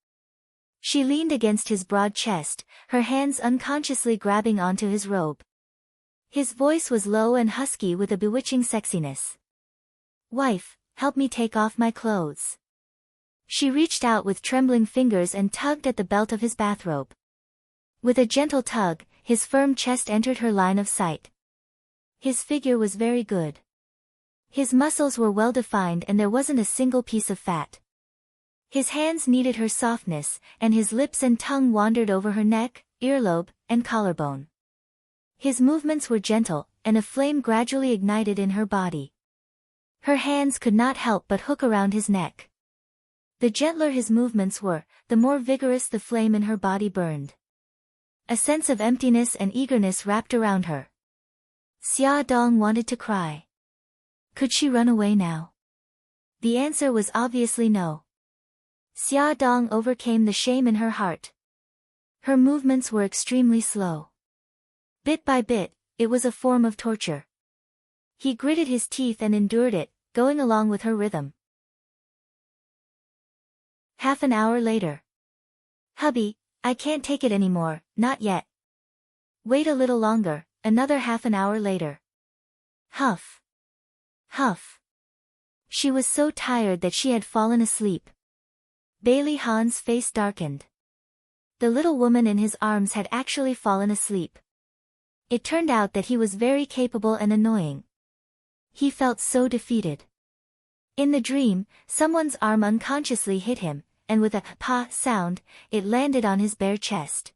Speaker 1: She leaned against his broad chest, her hands unconsciously grabbing onto his robe. His voice was low and husky with a bewitching sexiness. "Wife, help me take off my clothes." She reached out with trembling fingers and tugged at the belt of his bathrobe. With a gentle tug, his firm chest entered her line of sight. His figure was very good. His muscles were well defined and there wasn't a single piece of fat. His hands kneaded her softness, and his lips and tongue wandered over her neck, earlobe, and collarbone. His movements were gentle, and a flame gradually ignited in her body. Her hands could not help but hook around his neck. The gentler his movements were, the more vigorous the flame in her body burned. A sense of emptiness and eagerness wrapped around her. Xia Dong wanted to cry. Could she run away now? The answer was obviously no. Xia Dong overcame the shame in her heart. Her movements were extremely slow. Bit by bit, it was a form of torture. He gritted his teeth and endured it, going along with her rhythm. Half an hour later. "Hubby, I can't take it anymore, not yet." "Wait a little longer." Another half an hour later. Huff. Huff. She was so tired that she had fallen asleep. Bailey Hahn's face darkened. The little woman in his arms had actually fallen asleep. It turned out that he was very capable and annoying. He felt so defeated. In the dream, someone's arm unconsciously hit him, and with a "pa" sound, it landed on his bare chest.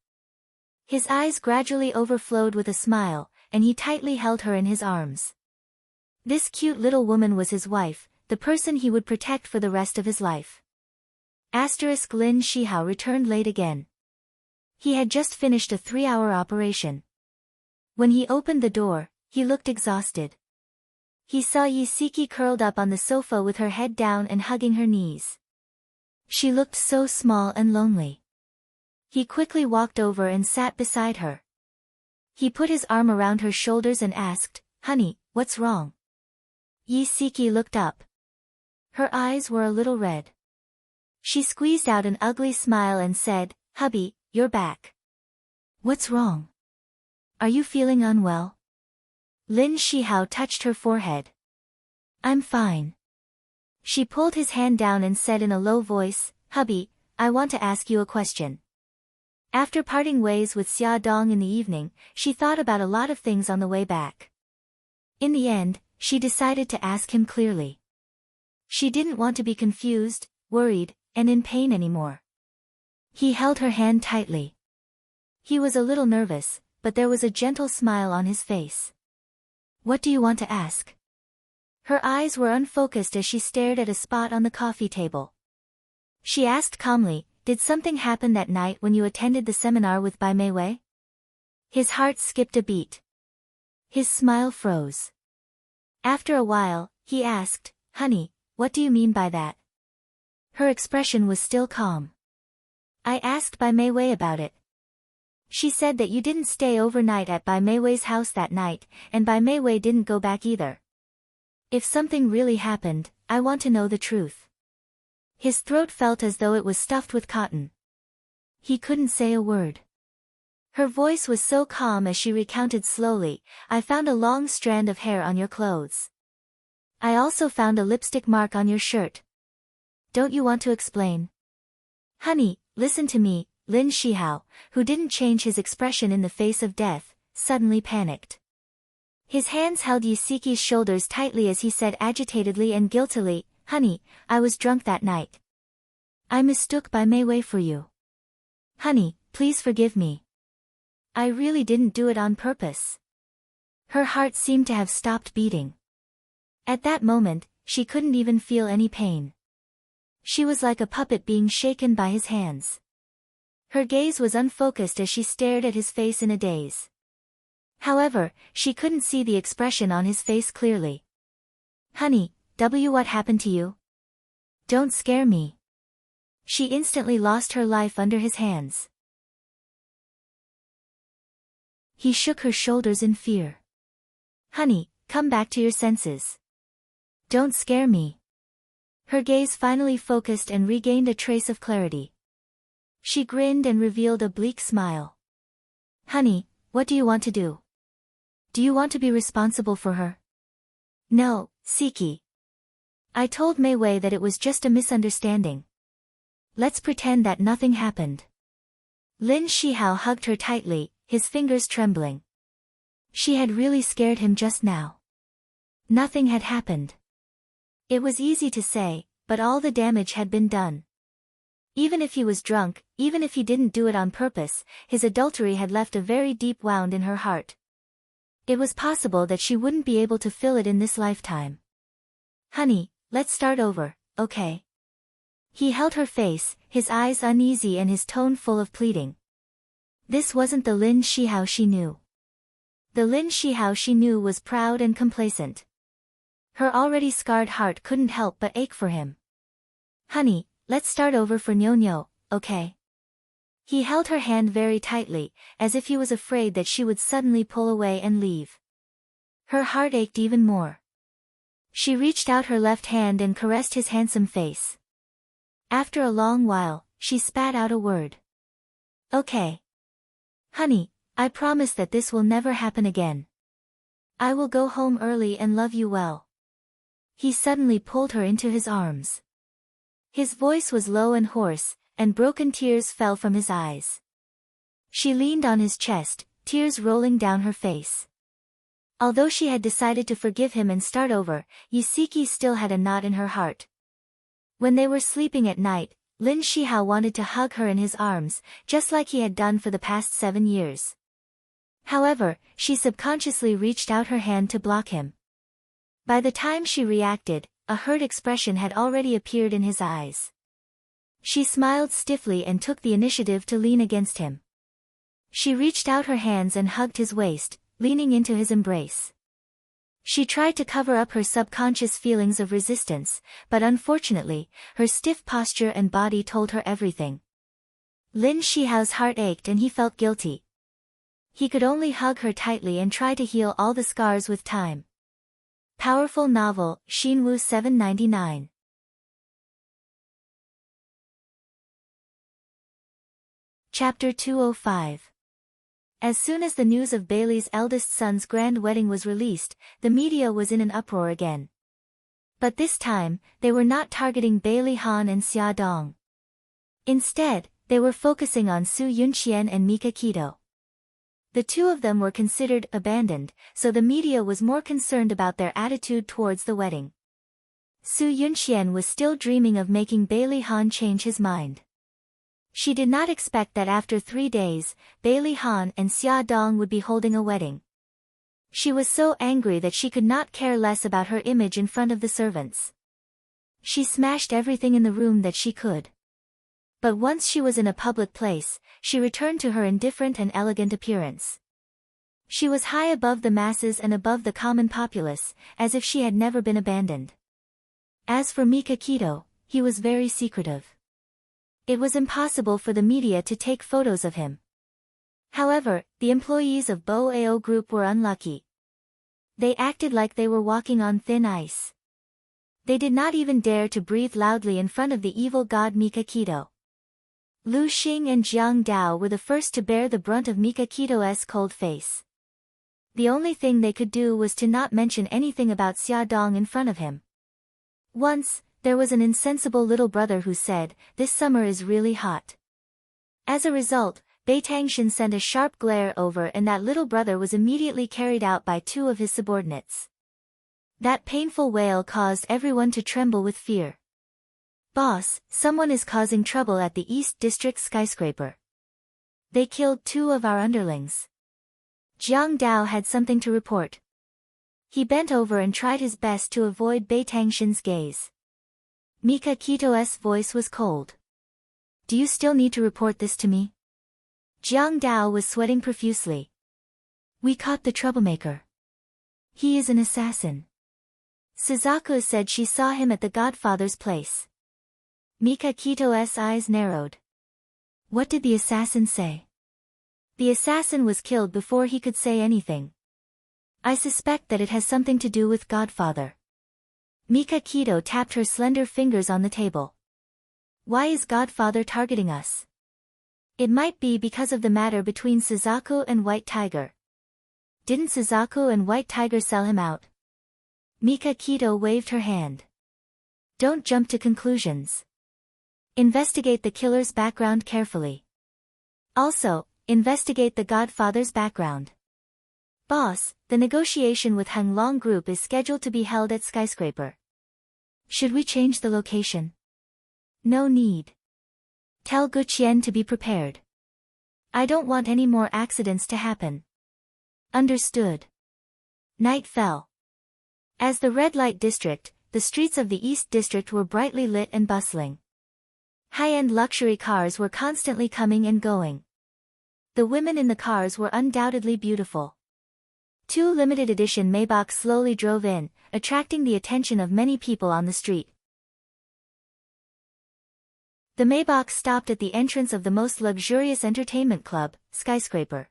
Speaker 1: His eyes gradually overflowed with a smile, and he tightly held her in his arms. This cute little woman was his wife, the person he would protect for the rest of his life. Lin Shihao returned late again. He had just finished a 3-hour operation. When he opened the door, he looked exhausted. He saw Yi Siki curled up on the sofa with her head down and hugging her knees. She looked so small and lonely. He quickly walked over and sat beside her. He put his arm around her shoulders and asked, "Honey, what's wrong?" Yi Siki looked up. Her eyes were a little red. She squeezed out an ugly smile and said, "Hubby, you're back. What's wrong? Are you feeling unwell?" Lin Shihao touched her forehead. "I'm fine." She pulled his hand down and said in a low voice, "Hubby, I want to ask you a question." After parting ways with Xia Dong in the evening, she thought about a lot of things on the way back. In the end, she decided to ask him clearly. She didn't want to be confused, worried, and in pain anymore. He held her hand tightly. He was a little nervous, but there was a gentle smile on his face. "What do you want to ask?" Her eyes were unfocused as she stared at a spot on the coffee table. She asked calmly, "Did something happen that night when you attended the seminar with Bai Meiwei?" His heart skipped a beat. His smile froze. After a while, he asked, "Honey, what do you mean by that?" Her expression was still calm. "I asked Bai Meiwei about it. She said that you didn't stay overnight at Bai Meiwei's house that night, and Bai Meiwei didn't go back either. If something really happened, I want to know the truth." His throat felt as though it was stuffed with cotton. He couldn't say a word. Her voice was so calm as she recounted slowly, I found a long strand of hair on your clothes. I also found a lipstick mark on your shirt. Don't you want to explain? Honey, listen to me. Lin Shihao, who didn't change his expression in the face of death, suddenly panicked. His hands held Yusuke's shoulders tightly as he said agitatedly and guiltily, Honey, I was drunk that night. I mistook by Mei Wei for you. Honey, please forgive me. I really didn't do it on purpose. Her heart seemed to have stopped beating. At that moment, she couldn't even feel any pain. She was like a puppet being shaken by his hands. Her gaze was unfocused as she stared at his face in a daze. However, she couldn't see the expression on his face clearly. Honey, what happened to you? Don't scare me. She instantly lost her life under his hands. He shook her shoulders in fear. Honey, come back to your senses. Don't scare me. Her gaze finally focused and regained a trace of clarity. She grinned and revealed a bleak smile. Honey, what do you want to do? Do you want to be responsible for her? No, Siki. I told Mei Wei that it was just a misunderstanding. Let's pretend that nothing happened. Lin Shihao hugged her tightly, his fingers trembling. She had really scared him just now. Nothing had happened. It was easy to say, but all the damage had been done. Even if he was drunk, even if he didn't do it on purpose, his adultery had left a very deep wound in her heart. It was possible that she wouldn't be able to fill it in this lifetime. Honey, let's start over, okay? He held her face, his eyes uneasy and his tone full of pleading. This wasn't the Lin Shihao she knew. The Lin Shihao she knew was proud and complacent. Her already scarred heart couldn't help but ache for him. Honey, let's start over for Nyo-Nyo, okay? He held her hand very tightly, as if he was afraid that she would suddenly pull away and leave. Her heart ached even more. She reached out her left hand and caressed his handsome face. After a long while, she spat out a word. Okay. Honey, I promise that this will never happen again. I will go home early and love you well. He suddenly pulled her into his arms. His voice was low and hoarse, and broken tears fell from his eyes. She leaned on his chest, tears rolling down her face. Although she had decided to forgive him and start over, Yusuke still had a knot in her heart. When they were sleeping at night, Lin Shihao wanted to hug her in his arms, just like he had done for the past 7 years. However, she subconsciously reached out her hand to block him. By the time she reacted, a hurt expression had already appeared in his eyes. She smiled stiffly and took the initiative to lean against him. She reached out her hands and hugged his waist, leaning into his embrace. She tried to cover up her subconscious feelings of resistance, but unfortunately, her stiff posture and body told her everything. Lin Shihao's heart ached and he felt guilty. He could only hug her tightly and try to heal all the scars with time. Powerful novel, Shinwoo 799. Chapter 205. As soon as the news of Bailey's eldest son's grand wedding was released, the media was in an uproar again. But this time, they were not targeting Bailey Han and Xia Dong. Instead, they were focusing on Su Yunqian and Mika Kito. The two of them were considered abandoned, so the media was more concerned about their attitude towards the wedding. Su Yunqian was still dreaming of making Bailey Han change his mind. She did not expect that after 3 days, Bailey Han and Xia Dong would be holding a wedding. She was so angry that she could not care less about her image in front of the servants. She smashed everything in the room that she could. But once she was in a public place, she returned to her indifferent and elegant appearance. She was high above the masses and above the common populace, as if she had never been abandoned. As for Mika Kito, he was very secretive. It was impossible for the media to take photos of him. However, the employees of Bo Ao Group were unlucky. They acted like they were walking on thin ice. They did not even dare to breathe loudly in front of the evil god Mika Kito. Lu Xing and Jiang Dao were the first to bear the brunt of Mika Kito's cold face. The only thing they could do was to not mention anything about Xia Dong in front of him. Once, there was an insensible little brother who said, "This summer is really hot." As a result, Bei Tangshan sent a sharp glare over, and that little brother was immediately carried out by two of his subordinates. That painful wail caused everyone to tremble with fear. "Boss, someone is causing trouble at the East District skyscraper. They killed two of our underlings." Jiang Dao had something to report. He bent over and tried his best to avoid Bei Tangshan's gaze. Mika Kito's voice was cold. "Do you still need to report this to me?" Jiang Dao was sweating profusely. "We caught the troublemaker. He is an assassin." Suzaku said she saw him at the Godfather's place. Mika Kito's eyes narrowed. "What did the assassin say?" "The assassin was killed before he could say anything. I suspect that it has something to do with Godfather." Mika Kito tapped her slender fingers on the table. "Why is Godfather targeting us?" "It might be because of the matter between Suzaku and White Tiger." "Didn't Suzaku and White Tiger sell him out?" Mika Kito waved her hand. "Don't jump to conclusions. Investigate the killer's background carefully. Also, investigate the Godfather's background." "Boss, the negotiation with Heng Long Group is scheduled to be held at Skyscraper. Should we change the location?" "No need. Tell Guqian to be prepared. I don't want any more accidents to happen." "Understood." Night fell. As the red light district, the streets of the East District were brightly lit and bustling. High-end luxury cars were constantly coming and going. The women in the cars were undoubtedly beautiful. Two limited edition Maybachs slowly drove in, attracting the attention of many people on the street. The Maybach stopped at the entrance of the most luxurious entertainment club, Skyscraper.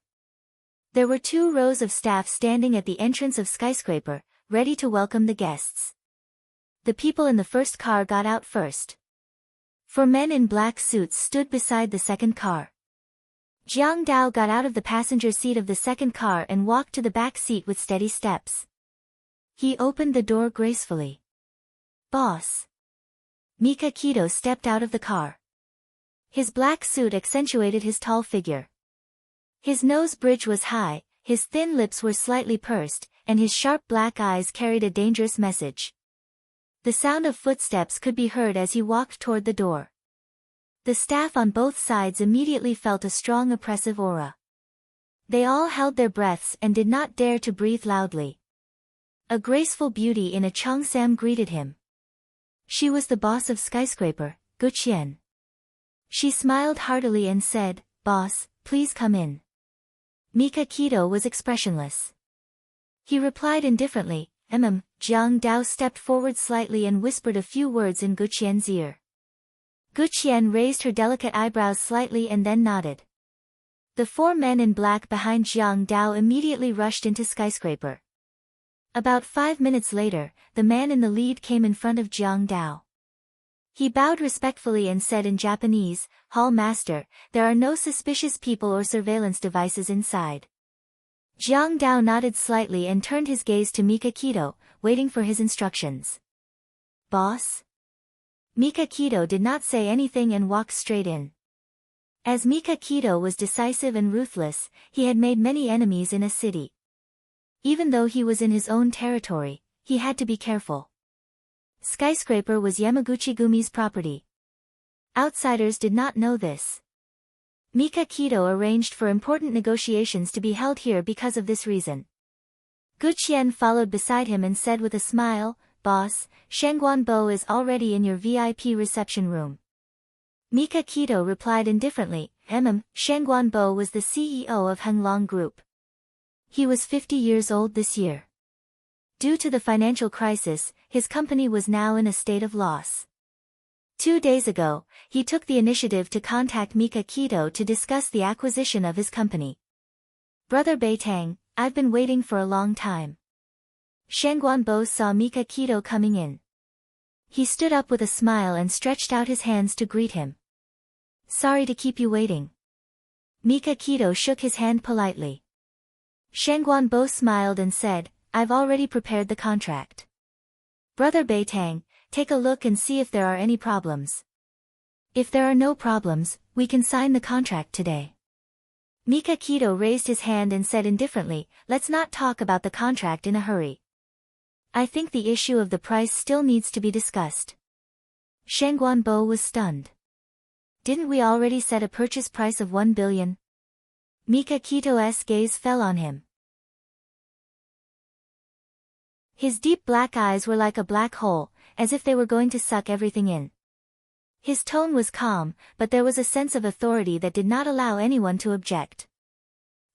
Speaker 1: There were 2 rows of staff standing at the entrance of Skyscraper, ready to welcome the guests. The people in the first car got out first. 4 men in black suits stood beside the second car. Jiang Dao got out of the passenger seat of the second car and walked to the back seat with steady steps. He opened the door gracefully. "Boss." Mika Kito stepped out of the car. His black suit accentuated his tall figure. His nose bridge was high, his thin lips were slightly pursed, and his sharp black eyes carried a dangerous message. The sound of footsteps could be heard as he walked toward the door. The staff on both sides immediately felt a strong oppressive aura. They all held their breaths and did not dare to breathe loudly. A graceful beauty in a cheongsam greeted him. She was the boss of Skyscraper, Guqian. She smiled heartily and said, "Boss, please come in." Mika Kito was expressionless. He replied indifferently, Jiang Dao stepped forward slightly and whispered a few words in Guqian's ear. Guqian raised her delicate eyebrows slightly and then nodded. The 4 men in black behind Jiang Dao immediately rushed into Skyscraper. About 5 minutes later, the man in the lead came in front of Jiang Dao. He bowed respectfully and said in Japanese, "Hall Master, there are no suspicious people or surveillance devices inside." Jiang Dao nodded slightly and turned his gaze to Mika Kito, waiting for his instructions. "Boss?" Mika Kito did not say anything and walked straight in. As Mika Kito was decisive and ruthless, he had made many enemies in a city. Even though he was in his own territory, he had to be careful. Skyscraper was Yamaguchi-gumi's property. Outsiders did not know this. Mika Kito arranged for important negotiations to be held here because of this reason. Guqian followed beside him and said with a smile, "Boss, Shengguan Bo is already in your VIP reception room." Mika Kito replied indifferently, Shengguan Bo was the CEO of Heng Long Group. He was 50 years old this year. Due to the financial crisis, his company was now in a state of loss. 2 days ago, he took the initiative to contact Mika Kito to discuss the acquisition of his company. "Brother Beitang, I've been waiting for a long time." Shengguan Bo saw Mika Kito coming in. He stood up with a smile and stretched out his hands to greet him. Sorry to keep you waiting. Mika Kito shook his hand politely. Shangguanbo smiled and said, I've already prepared the contract. Brother Beitang, take a look and see if there are any problems. If there are no problems, we can sign the contract today. Mika Kito raised his hand and said indifferently, let's not talk about the contract in a hurry. I think the issue of the price still needs to be discussed. Shangguanbo was stunned. Didn't we already set a purchase price of 1 billion? Mika Kito's gaze fell on him. His deep black eyes were like a black hole, as if they were going to suck everything in. His tone was calm, but there was a sense of authority that did not allow anyone to object.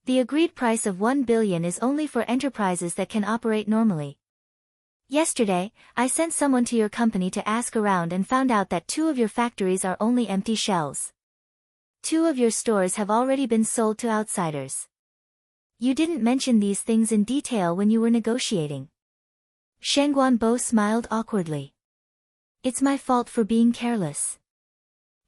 Speaker 1: The agreed price of 1 billion is only for enterprises that can operate normally. Yesterday, I sent someone to your company to ask around and found out that 2 of your factories are only empty shells. 2 of your stores have already been sold to outsiders. You didn't mention these things in detail when you were negotiating. Shangguanbo smiled awkwardly. It's my fault for being careless.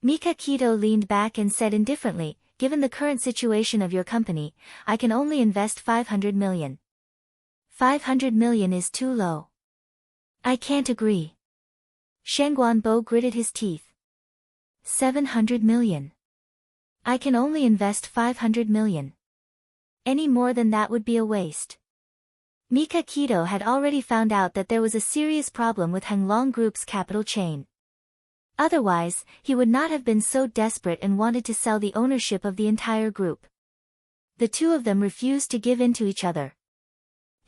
Speaker 1: Mika Kito leaned back and said indifferently, given the current situation of your company, I can only invest 500 million. 500 million is too low. I can't agree. Shangguanbo gritted his teeth. 700 million. I can only invest 500 million. Any more than that would be a waste. Mika Kito had already found out that there was a serious problem with Henglong Group's capital chain. Otherwise, he would not have been so desperate and wanted to sell the ownership of the entire group. The 2 of them refused to give in to each other.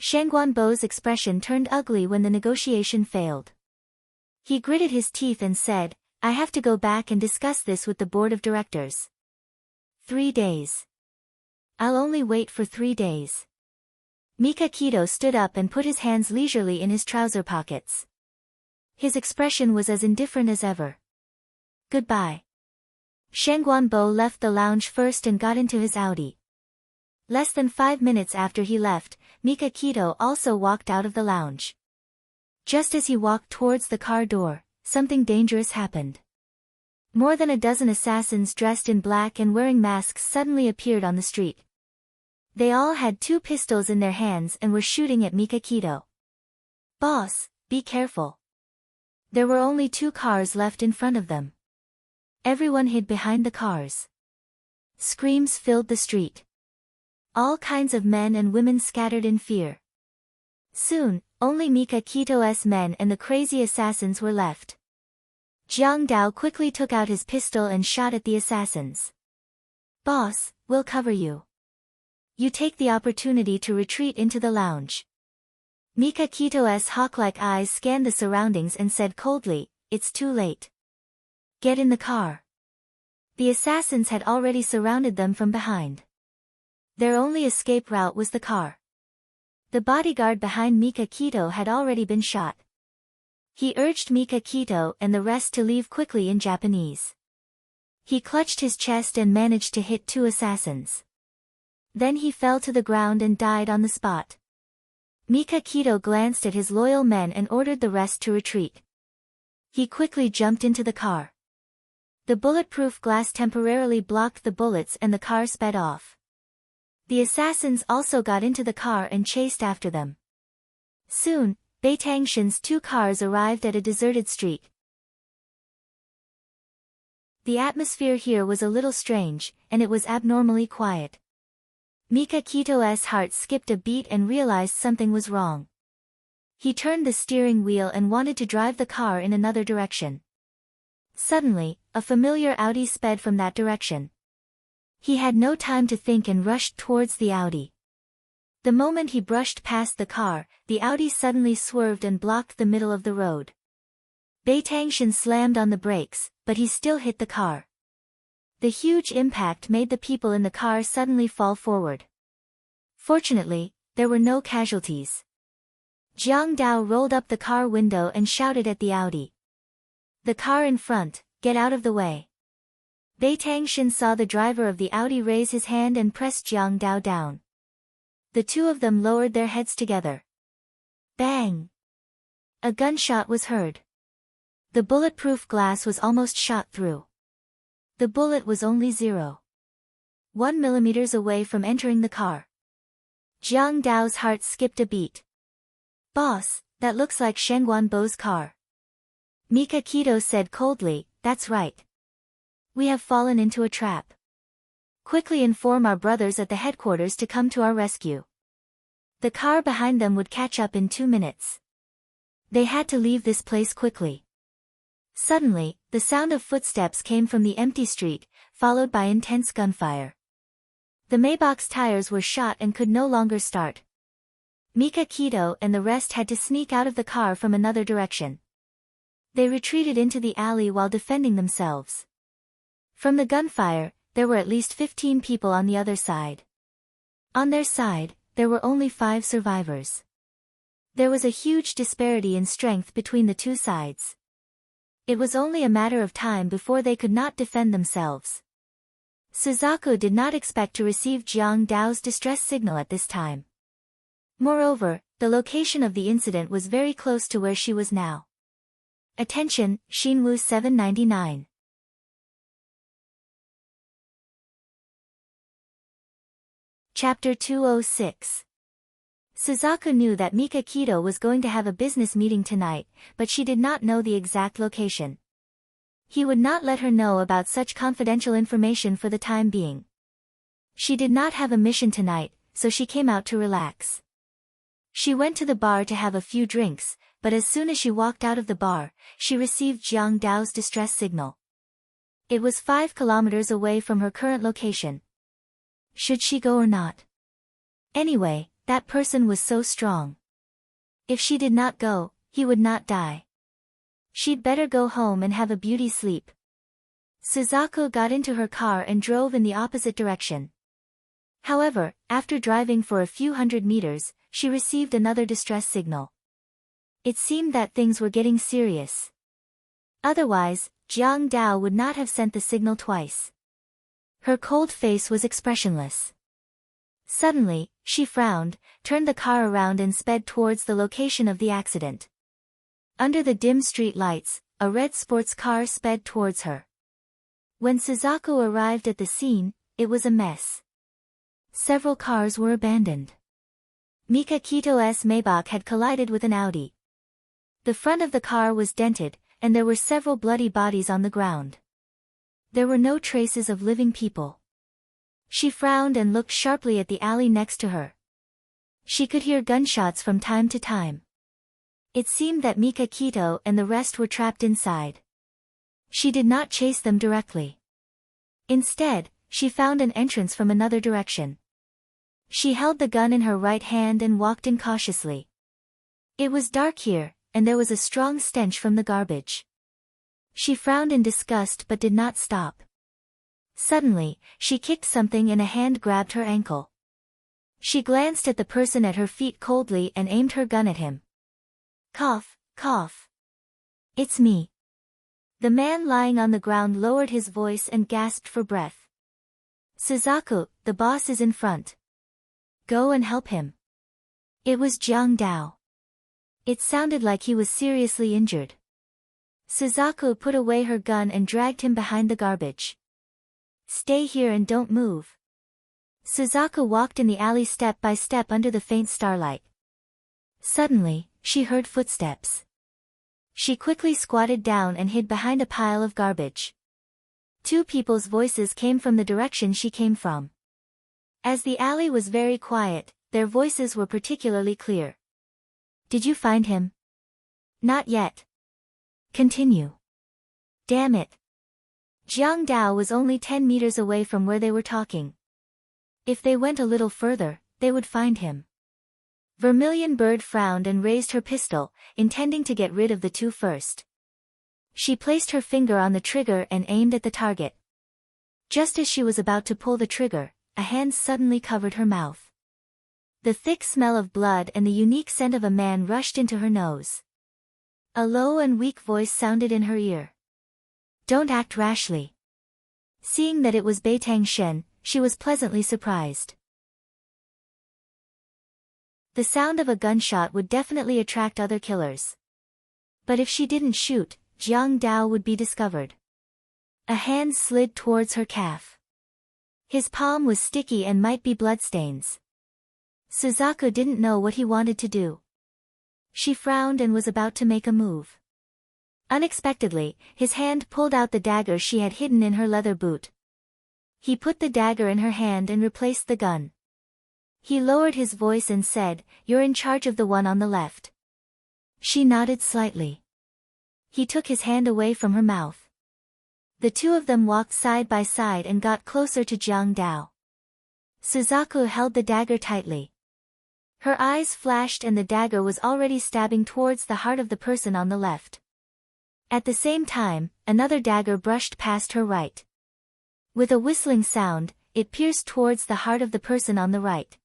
Speaker 1: Shangguanbo's expression turned ugly when the negotiation failed. He gritted his teeth and said, I have to go back and discuss this with the board of directors. 3 days. I'll only wait for 3 days. Mika Kito stood up and put his hands leisurely in his trouser pockets. His expression was as indifferent as ever. Goodbye. Shangguanbo left the lounge first and got into his Audi. Less than 5 minutes after he left, Mika Kito also walked out of the lounge. Just as he walked towards the car door, something dangerous happened. More than a dozen assassins dressed in black and wearing masks suddenly appeared on the street. They all had 2 pistols in their hands and were shooting at Mika Kito. Boss, be careful. There were only 2 cars left in front of them. Everyone hid behind the cars. Screams filled the street. All kinds of men and women scattered in fear. Soon, only Mika Kito's men and the crazy assassins were left. Jiang Dao quickly took out his pistol and shot at the assassins. Boss, we'll cover you. You take the opportunity to retreat into the lounge. Mika Kito's hawk-like eyes scanned the surroundings and said coldly, it's too late. Get in the car. The assassins had already surrounded them from behind. Their only escape route was the car. The bodyguard behind Mika Kito had already been shot. He urged Mika Kito and the rest to leave quickly in Japanese. He clutched his chest and managed to hit 2 assassins. Then he fell to the ground and died on the spot. Mika Kito glanced at his loyal men and ordered the rest to retreat. He quickly jumped into the car. The bulletproof glass temporarily blocked the bullets and the car sped off. The assassins also got into the car and chased after them. Soon, Beitangshan's 2 cars arrived at a deserted street. The atmosphere here was a little strange, and it was abnormally quiet. Mika Kito's heart skipped a beat and realized something was wrong. He turned the steering wheel and wanted to drive the car in another direction. Suddenly, a familiar Audi sped from that direction. He had no time to think and rushed towards the Audi. The moment he brushed past the car, the Audi suddenly swerved and blocked the middle of the road. Beitangshan slammed on the brakes, but he still hit the car. The huge impact made the people in the car suddenly fall forward. Fortunately, there were no casualties. Jiang Dao rolled up the car window and shouted at the Audi. The car in front, get out of the way. Beitangshan saw the driver of the Audi raise his hand and press Jiang Dao down. The 2 of them lowered their heads together. Bang! A gunshot was heard. The bulletproof glass was almost shot through. The bullet was only 0.1 millimeters away from entering the car. Jiang Dao's heart skipped a beat. Boss, that looks like Shen Guanbo's car. Mika Kito said coldly, that's right. We have fallen into a trap. Quickly inform our brothers at the headquarters to come to our rescue. The car behind them would catch up in 2 minutes. They had to leave this place quickly. Suddenly, the sound of footsteps came from the empty street, followed by intense gunfire. The Maybach's tires were shot and could no longer start. Mika Kito and the rest had to sneak out of the car from another direction. They retreated into the alley while defending themselves. From the gunfire, there were at least 15 people on the other side. On their side, there were only 5 survivors. There was a huge disparity in strength between the two sides. It was only a matter of time before they could not defend themselves. Suzaku did not expect to receive Jiang Dao's distress signal at this time. Moreover, the location of the incident was very close to where she was now. Attention, Shinwoo 799. Chapter 206. Suzaku knew that Mika Kito was going to have a business meeting tonight, but she did not know the exact location. He would not let her know about such confidential information for the time being. She did not have a mission tonight, so she came out to relax. She went to the bar to have a few drinks, but as soon as she walked out of the bar, she received Jiang Dao's distress signal. It was 5 kilometers away from her current location. Should she go or not? Anyway, that person was so strong. If she did not go, he would not die. She'd better go home and have a beauty sleep. Suzaku got into her car and drove in the opposite direction. However, after driving for a few hundred meters, she received another distress signal. It seemed that things were getting serious. Otherwise, Jiang Dao would not have sent the signal twice. Her cold face was expressionless. Suddenly, she frowned, turned the car around and sped towards the location of the accident. Under the dim street lights, a red sports car sped towards her. When Suzaku arrived at the scene, it was a mess. Several cars were abandoned. Mika Kito's Maybach had collided with an Audi. The front of the car was dented, and there were several bloody bodies on the ground. There were no traces of living people. She frowned and looked sharply at the alley next to her. She could hear gunshots from time to time. It seemed that Mika Kito and the rest were trapped inside. She did not chase them directly. Instead, she found an entrance from another direction. She held the gun in her right hand and walked in cautiously. It was dark here, and there was a strong stench from the garbage. She frowned in disgust but did not stop. Suddenly, she kicked something and a hand grabbed her ankle. She glanced at the person at her feet coldly and aimed her gun at him. Cough, cough. It's me. The man lying on the ground lowered his voice and gasped for breath. Suzaku, the boss is in front. Go and help him. It was Jiang Dao. It sounded like he was seriously injured. Suzaku put away her gun and dragged him behind the garbage. Stay here and don't move. Suzaku walked in the alley step by step under the faint starlight. Suddenly, she heard footsteps. She quickly squatted down and hid behind a pile of garbage. 2 people's voices came from the direction she came from. As the alley was very quiet, their voices were particularly clear. Did you find him? Not yet. Continue. Damn it. Jiang Dao was only 10 meters away from where they were talking. If they went a little further, they would find him. Vermilion Bird frowned and raised her pistol, intending to get rid of the 2 first. She placed her finger on the trigger and aimed at the target. Just as she was about to pull the trigger, a hand suddenly covered her mouth. The thick smell of blood and the unique scent of a man rushed into her nose. A low and weak voice sounded in her ear. Don't act rashly. Seeing that it was Beitang Shen, she was pleasantly surprised. The sound of a gunshot would definitely attract other killers. But if she didn't shoot, Jiang Dao would be discovered. A hand slid towards her calf. His palm was sticky and might be bloodstains. Suzaku didn't know what he wanted to do. She frowned and was about to make a move. Unexpectedly, his hand pulled out the dagger she had hidden in her leather boot. He put the dagger in her hand and replaced the gun. He lowered his voice and said, "You're in charge of the one on the left." She nodded slightly. He took his hand away from her mouth. The two of them walked side by side and got closer to Jiang Dao. Suzaku held the dagger tightly. Her eyes flashed and the dagger was already stabbing towards the heart of the person on the left. At the same time, another dagger brushed past her right. With a whistling sound, it pierced towards the heart of the person on the right.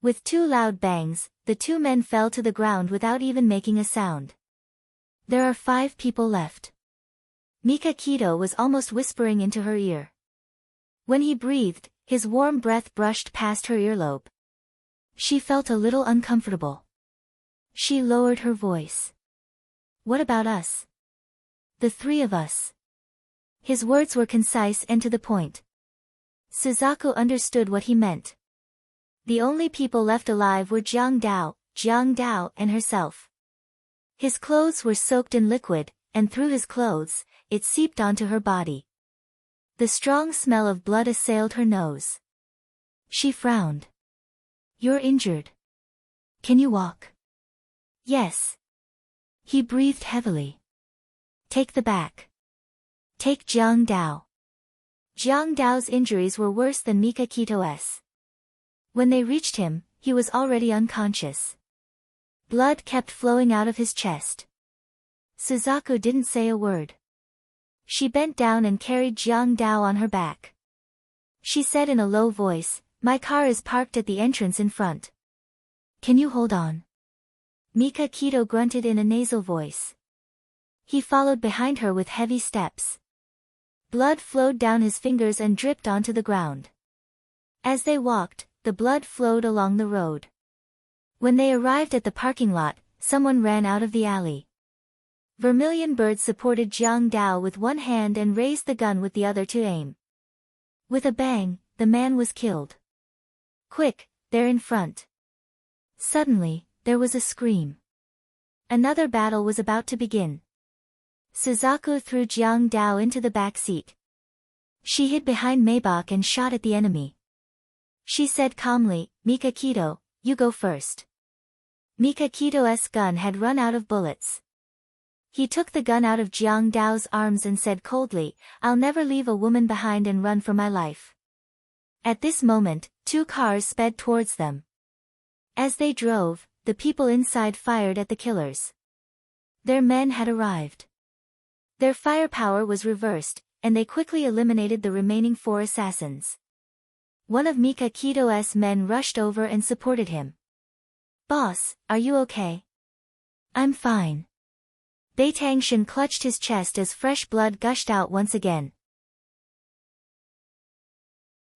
Speaker 1: With two loud bangs, the two men fell to the ground without even making a sound. There are 5 people left. Mika Kito was almost whispering into her ear. When he breathed, his warm breath brushed past her earlobe. She felt a little uncomfortable. She lowered her voice. "What about us? The 3 of us." His words were concise and to the point. Suzaku understood what he meant. The only people left alive were Jiang Dao, and herself. His clothes were soaked in liquid, and through his clothes, it seeped onto her body. The strong smell of blood assailed her nose. She frowned. "You're injured. Can you walk?" "Yes." He breathed heavily. "Take the back. Take Jiang Dao." Jiang Dao's injuries were worse than Mika Kito's. When they reached him, he was already unconscious. Blood kept flowing out of his chest. Suzaku didn't say a word. She bent down and carried Jiang Dao on her back. She said in a low voice, "My car is parked at the entrance in front. Can you hold on?" Mika Kito grunted in a nasal voice. He followed behind her with heavy steps. Blood flowed down his fingers and dripped onto the ground. As they walked, the blood flowed along the road. When they arrived at the parking lot, someone ran out of the alley. Vermilion Bird supported Jiang Dao with one hand and raised the gun with the other to aim. With a bang, the man was killed. "Quick, they're in front." Suddenly, there was a scream. Another battle was about to begin. Suzaku threw Jiang Dao into the back seat. She hid behind Maybach and shot at the enemy. She said calmly, "Mika Kito, you go first." Mika Kito's gun had run out of bullets. He took the gun out of Jiang Dao's arms and said coldly, "I'll never leave a woman behind and run for my life." At this moment, 2 cars sped towards them. As they drove, the people inside fired at the killers. Their men had arrived. Their firepower was reversed, and they quickly eliminated the remaining 4 assassins. One of Mika Kito's men rushed over and supported him. "Boss, are you okay?" "I'm fine." Beitangshan clutched his chest as fresh blood gushed out once again.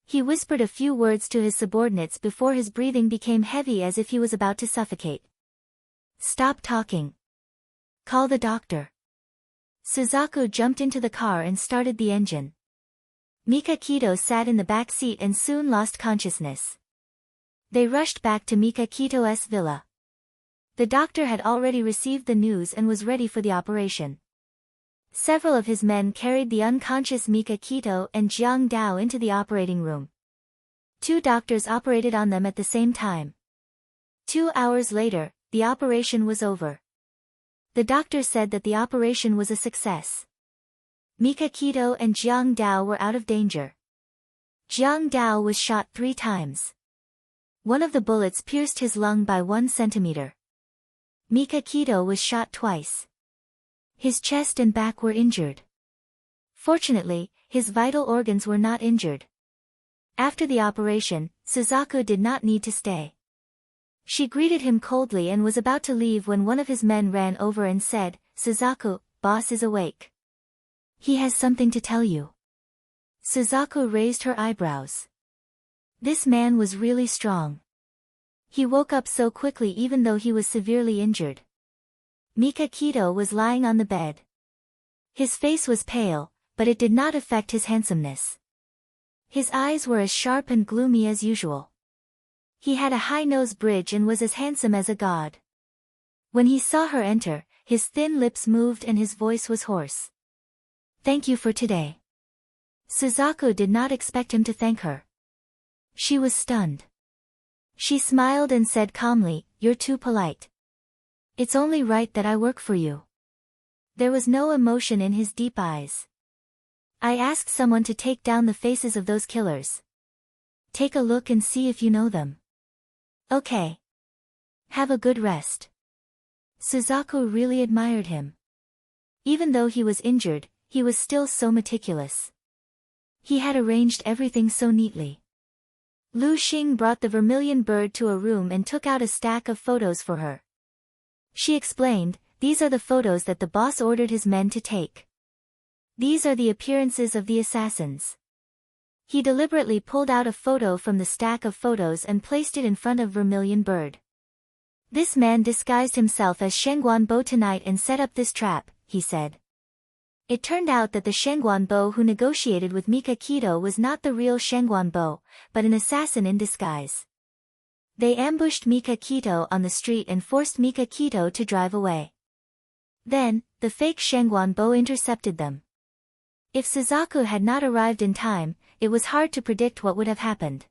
Speaker 1: He whispered a few words to his subordinates before his breathing became heavy as if he was about to suffocate. "Stop talking. Call the doctor." Suzaku jumped into the car and started the engine. Mika Kito sat in the back seat and soon lost consciousness. They rushed back to Mika Kito's villa. The doctor had already received the news and was ready for the operation. Several of his men carried the unconscious Mika Kito and Jiang Dao into the operating room. 2 doctors operated on them at the same time. 2 hours later, the operation was over. The doctor said that the operation was a success. Mika Kito and Jiang Dao were out of danger. Jiang Dao was shot 3 times. One of the bullets pierced his lung by 1 centimeter. Mika Kito was shot twice. His chest and back were injured. Fortunately, his vital organs were not injured. After the operation, Suzaku did not need to stay. She greeted him coldly and was about to leave when one of his men ran over and said, "Suzaku, boss is awake. He has something to tell you." Suzaku raised her eyebrows. This man was really strong. He woke up so quickly even though he was severely injured. Mika Kito was lying on the bed. His face was pale, but it did not affect his handsomeness. His eyes were as sharp and gloomy as usual. He had a high nose bridge and was as handsome as a god. When he saw her enter, his thin lips moved and his voice was hoarse. "Thank you for today." Suzaku did not expect him to thank her. She was stunned. She smiled and said calmly, "You're too polite. It's only right that I work for you." There was no emotion in his deep eyes. "I asked someone to take down the faces of those killers. Take a look and see if you know them." "Okay. Have a good rest." Suzaku really admired him. Even though he was injured, he was still so meticulous. He had arranged everything so neatly. Lu Xing brought the vermilion bird to a room and took out a stack of photos for her. She explained, "These are the photos that the boss ordered his men to take. These are the appearances of the assassins." He deliberately pulled out a photo from the stack of photos and placed it in front of Vermilion Bird. "This man disguised himself as Shengguan Bo tonight and set up this trap," he said. It turned out that the Shengguan Bo who negotiated with Mika Kito was not the real Shengguan Bo, but an assassin in disguise. They ambushed Mika Kito on the street and forced Mika Kito to drive away. Then, the fake Shengguan Bo intercepted them. If Suzaku had not arrived in time, it was hard to predict what would have happened.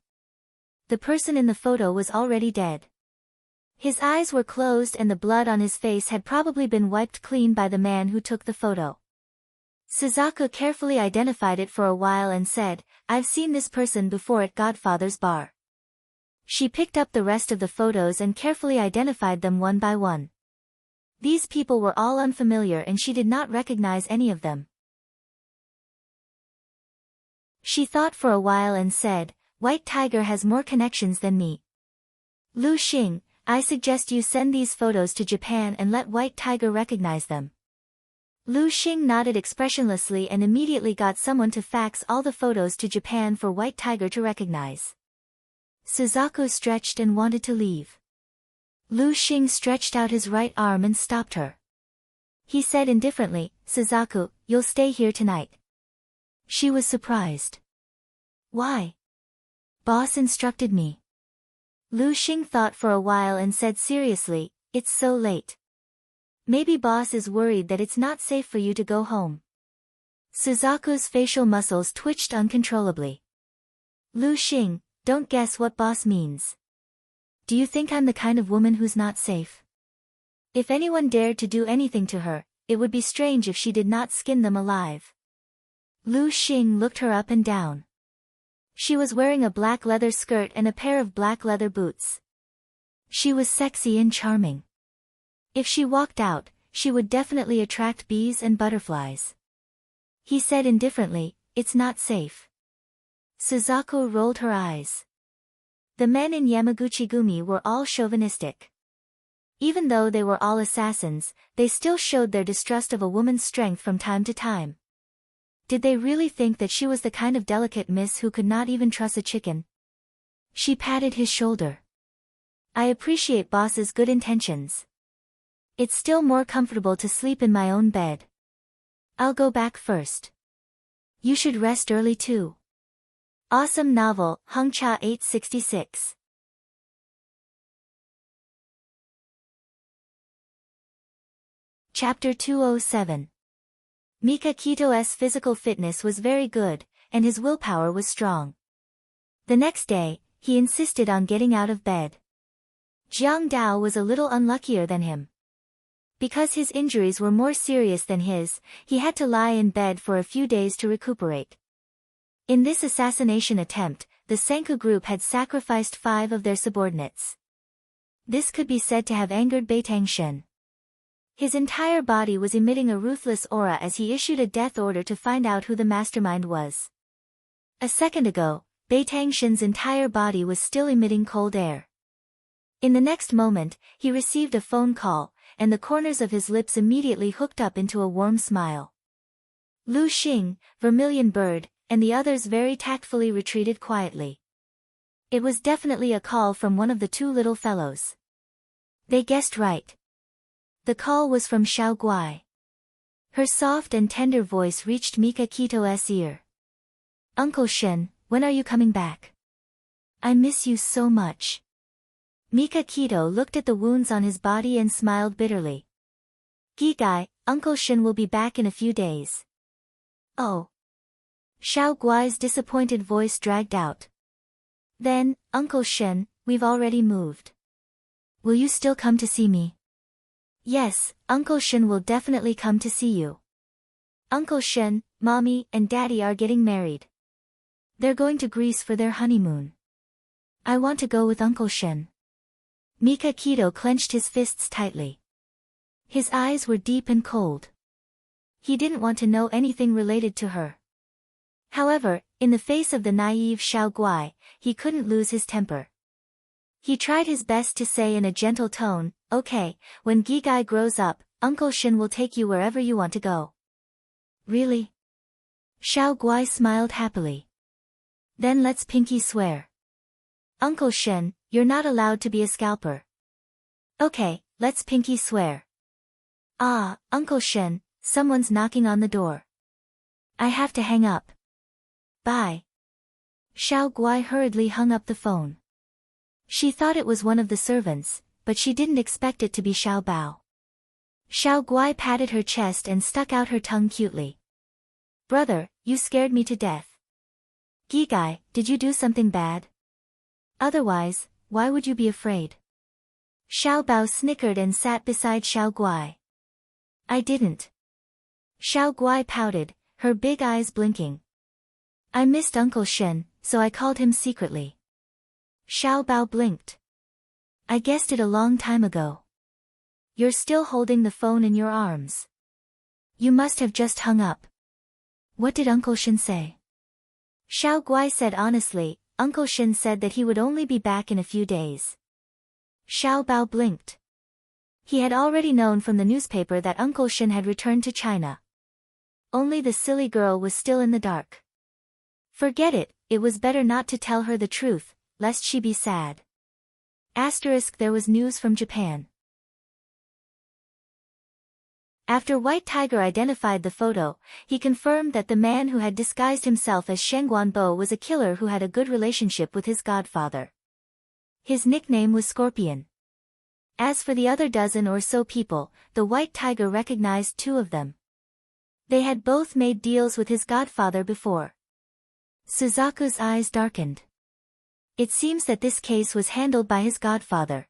Speaker 1: The person in the photo was already dead. His eyes were closed and the blood on his face had probably been wiped clean by the man who took the photo. Suzaku carefully identified it for a while and said, "I've seen this person before at Godfather's bar." She picked up the rest of the photos and carefully identified them one by one. These people were all unfamiliar and she did not recognize any of them. She thought for a while and said, "White Tiger has more connections than me. Lu Xing, I suggest you send these photos to Japan and let White Tiger recognize them." Lu Xing nodded expressionlessly and immediately got someone to fax all the photos to Japan for White Tiger to recognize. Suzaku stretched and wanted to leave. Lu Xing stretched out his right arm and stopped her. He said indifferently, "Suzaku, you'll stay here tonight." She was surprised. "Why?" "Boss instructed me." Lu Xing thought for a while and said seriously, "It's so late. Maybe boss is worried that it's not safe for you to go home." Suzaku's facial muscles twitched uncontrollably. "Lu Xing, don't guess what boss means. Do you think I'm the kind of woman who's not safe? If anyone dared to do anything to her, it would be strange if she did not skin them alive." Lu Xing looked her up and down. She was wearing a black leather skirt and a pair of black leather boots. She was sexy and charming. If she walked out, she would definitely attract bees and butterflies. He said indifferently, "It's not safe." Suzaku rolled her eyes. The men in Yamaguchi-gumi were all chauvinistic. Even though they were all assassins, they still showed their distrust of a woman's strength from time to time. Did they really think that she was the kind of delicate miss who could not even trust a chicken? She patted his shoulder. "I appreciate boss's good intentions. It's still more comfortable to sleep in my own bed. I'll go back first. You should rest early too." Awesome novel, Hongcha 866. Chapter 207. Mika Kito's physical fitness was very good, and his willpower was strong. The next day, he insisted on getting out of bed. Jiang Dao was a little unluckier than him. Because his injuries were more serious than his, he had to lie in bed for a few days to recuperate. In this assassination attempt, the Senku group had sacrificed 5 of their subordinates. This could be said to have angered Beitang Shen. His entire body was emitting a ruthless aura as he issued a death order to find out who the mastermind was. A second ago, Beitang Shen's entire body was still emitting cold air. In the next moment, he received a phone call, and the corners of his lips immediately hooked up into a warm smile. Lu Xing, Vermilion Bird, and the others very tactfully retreated quietly. It was definitely a call from one of the 2 little fellows. They guessed right. The call was from Xiao Guai. Her soft and tender voice reached Mika Kito's ear. Uncle Shen, when are you coming back? I miss you so much. Mika Kito looked at the wounds on his body and smiled bitterly. Gigai, Uncle Shen will be back in a few days. Oh. Xiao Guai's disappointed voice dragged out. Then, Uncle Shen, we've already moved. Will you still come to see me? Yes, Uncle Shen will definitely come to see you. Uncle Shen, Mommy, and Daddy are getting married. They're going to Greece for their honeymoon. I want to go with Uncle Shen. Mika Kito clenched his fists tightly. His eyes were deep and cold. He didn't want to know anything related to her. However, in the face of the naive Xiao Guai, he couldn't lose his temper. He tried his best to say in a gentle tone, okay, when Gigai grows up, Uncle Shen will take you wherever you want to go. Really? Xiao Guai smiled happily. Then let's pinky swear. Uncle Shen, you're not allowed to be a scalper. Okay, let's pinky swear. Ah, Uncle Shen, someone's knocking on the door. I have to hang up. Bye. Xiao Guai hurriedly hung up the phone. She thought it was one of the servants, but she didn't expect it to be Xiao Bao. Xiao Guai patted her chest and stuck out her tongue cutely. Brother, you scared me to death. Gigai, did you do something bad? Otherwise, why would you be afraid? Xiao Bao snickered and sat beside Xiao Guai. I didn't. Xiao Guai pouted, her big eyes blinking. I missed Uncle Shen, so I called him secretly. Xiao Bao blinked. I guessed it a long time ago. You're still holding the phone in your arms. You must have just hung up. What did Uncle Shen say? Xiao Guai said honestly, Uncle Shen said that he would only be back in a few days. Xiao Bao blinked. He had already known from the newspaper that Uncle Shen had returned to China. Only the silly girl was still in the dark. Forget it, it was better not to tell her the truth, lest she be sad. There was news from Japan. After White Tiger identified the photo, he confirmed that the man who had disguised himself as Shen Guanbo was a killer who had a good relationship with his godfather. His nickname was Scorpion. As for the other dozen or so people, the White Tiger recognized two of them. They had both made deals with his godfather before. Suzaku's eyes darkened. It seems that this case was handled by his godfather.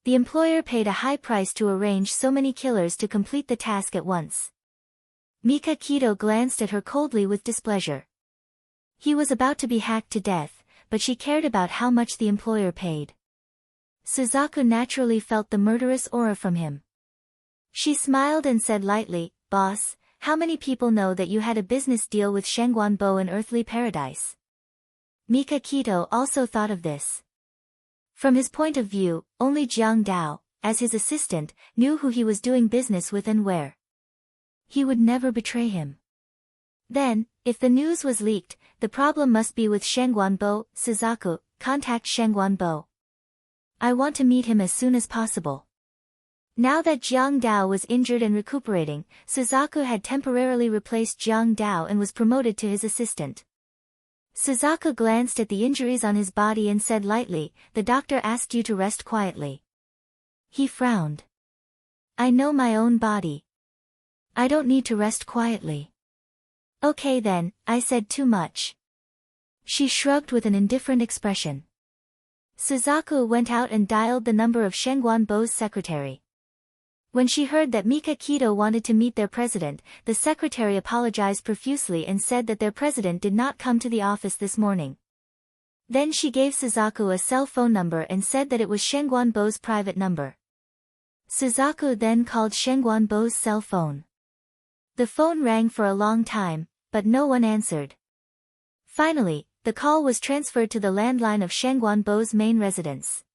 Speaker 1: The employer paid a high price to arrange so many killers to complete the task at once. Mika Kito glanced at her coldly with displeasure. He was about to be hacked to death, but she cared about how much the employer paid. Suzaku naturally felt the murderous aura from him. She smiled and said lightly, Boss, how many people know that you had a business deal with Shen Guanbo in Earthly Paradise? Mika Kito also thought of this. From his point of view, only Jiang Dao, as his assistant, knew who he was doing business with and where. He would never betray him. Then, if the news was leaked, the problem must be with Shen Guanbo. Suzaku, contact Shen Guanbo. I want to meet him as soon as possible. Now that Jiang Dao was injured and recuperating, Suzaku had temporarily replaced Jiang Dao and was promoted to his assistant. Suzaku glanced at the injuries on his body and said lightly, the doctor asked you to rest quietly. He frowned. I know my own body. I don't need to rest quietly. Okay then, I said too much. She shrugged with an indifferent expression. Suzaku went out and dialed the number of Shen Guanbo's secretary. When she heard that Mika Kito wanted to meet their president, the secretary apologized profusely and said that their president did not come to the office this morning. Then she gave Suzaku a cell phone number and said that it was Shen Guanbo's private number. Suzaku then called Shen Guanbo's cell phone. The phone rang for a long time, but no one answered. Finally, the call was transferred to the landline of Shen Guanbo's main residence.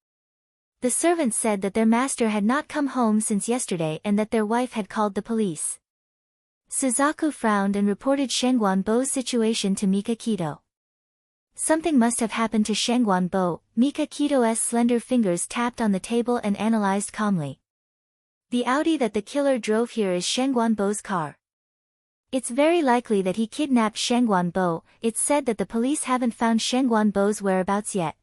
Speaker 1: The servants said that their master had not come home since yesterday and that their wife had called the police. Suzaku frowned and reported Shen Guanbo's situation to Mika Kito. Something must have happened to Shen Guanbo. Mika Kito's slender fingers tapped on the table and analyzed calmly. The Audi that the killer drove here is Sheng Guanbo's car. It's very likely that he kidnapped Sheng Guanbo. It's said that the police haven't found Sheng Guanbo's whereabouts yet.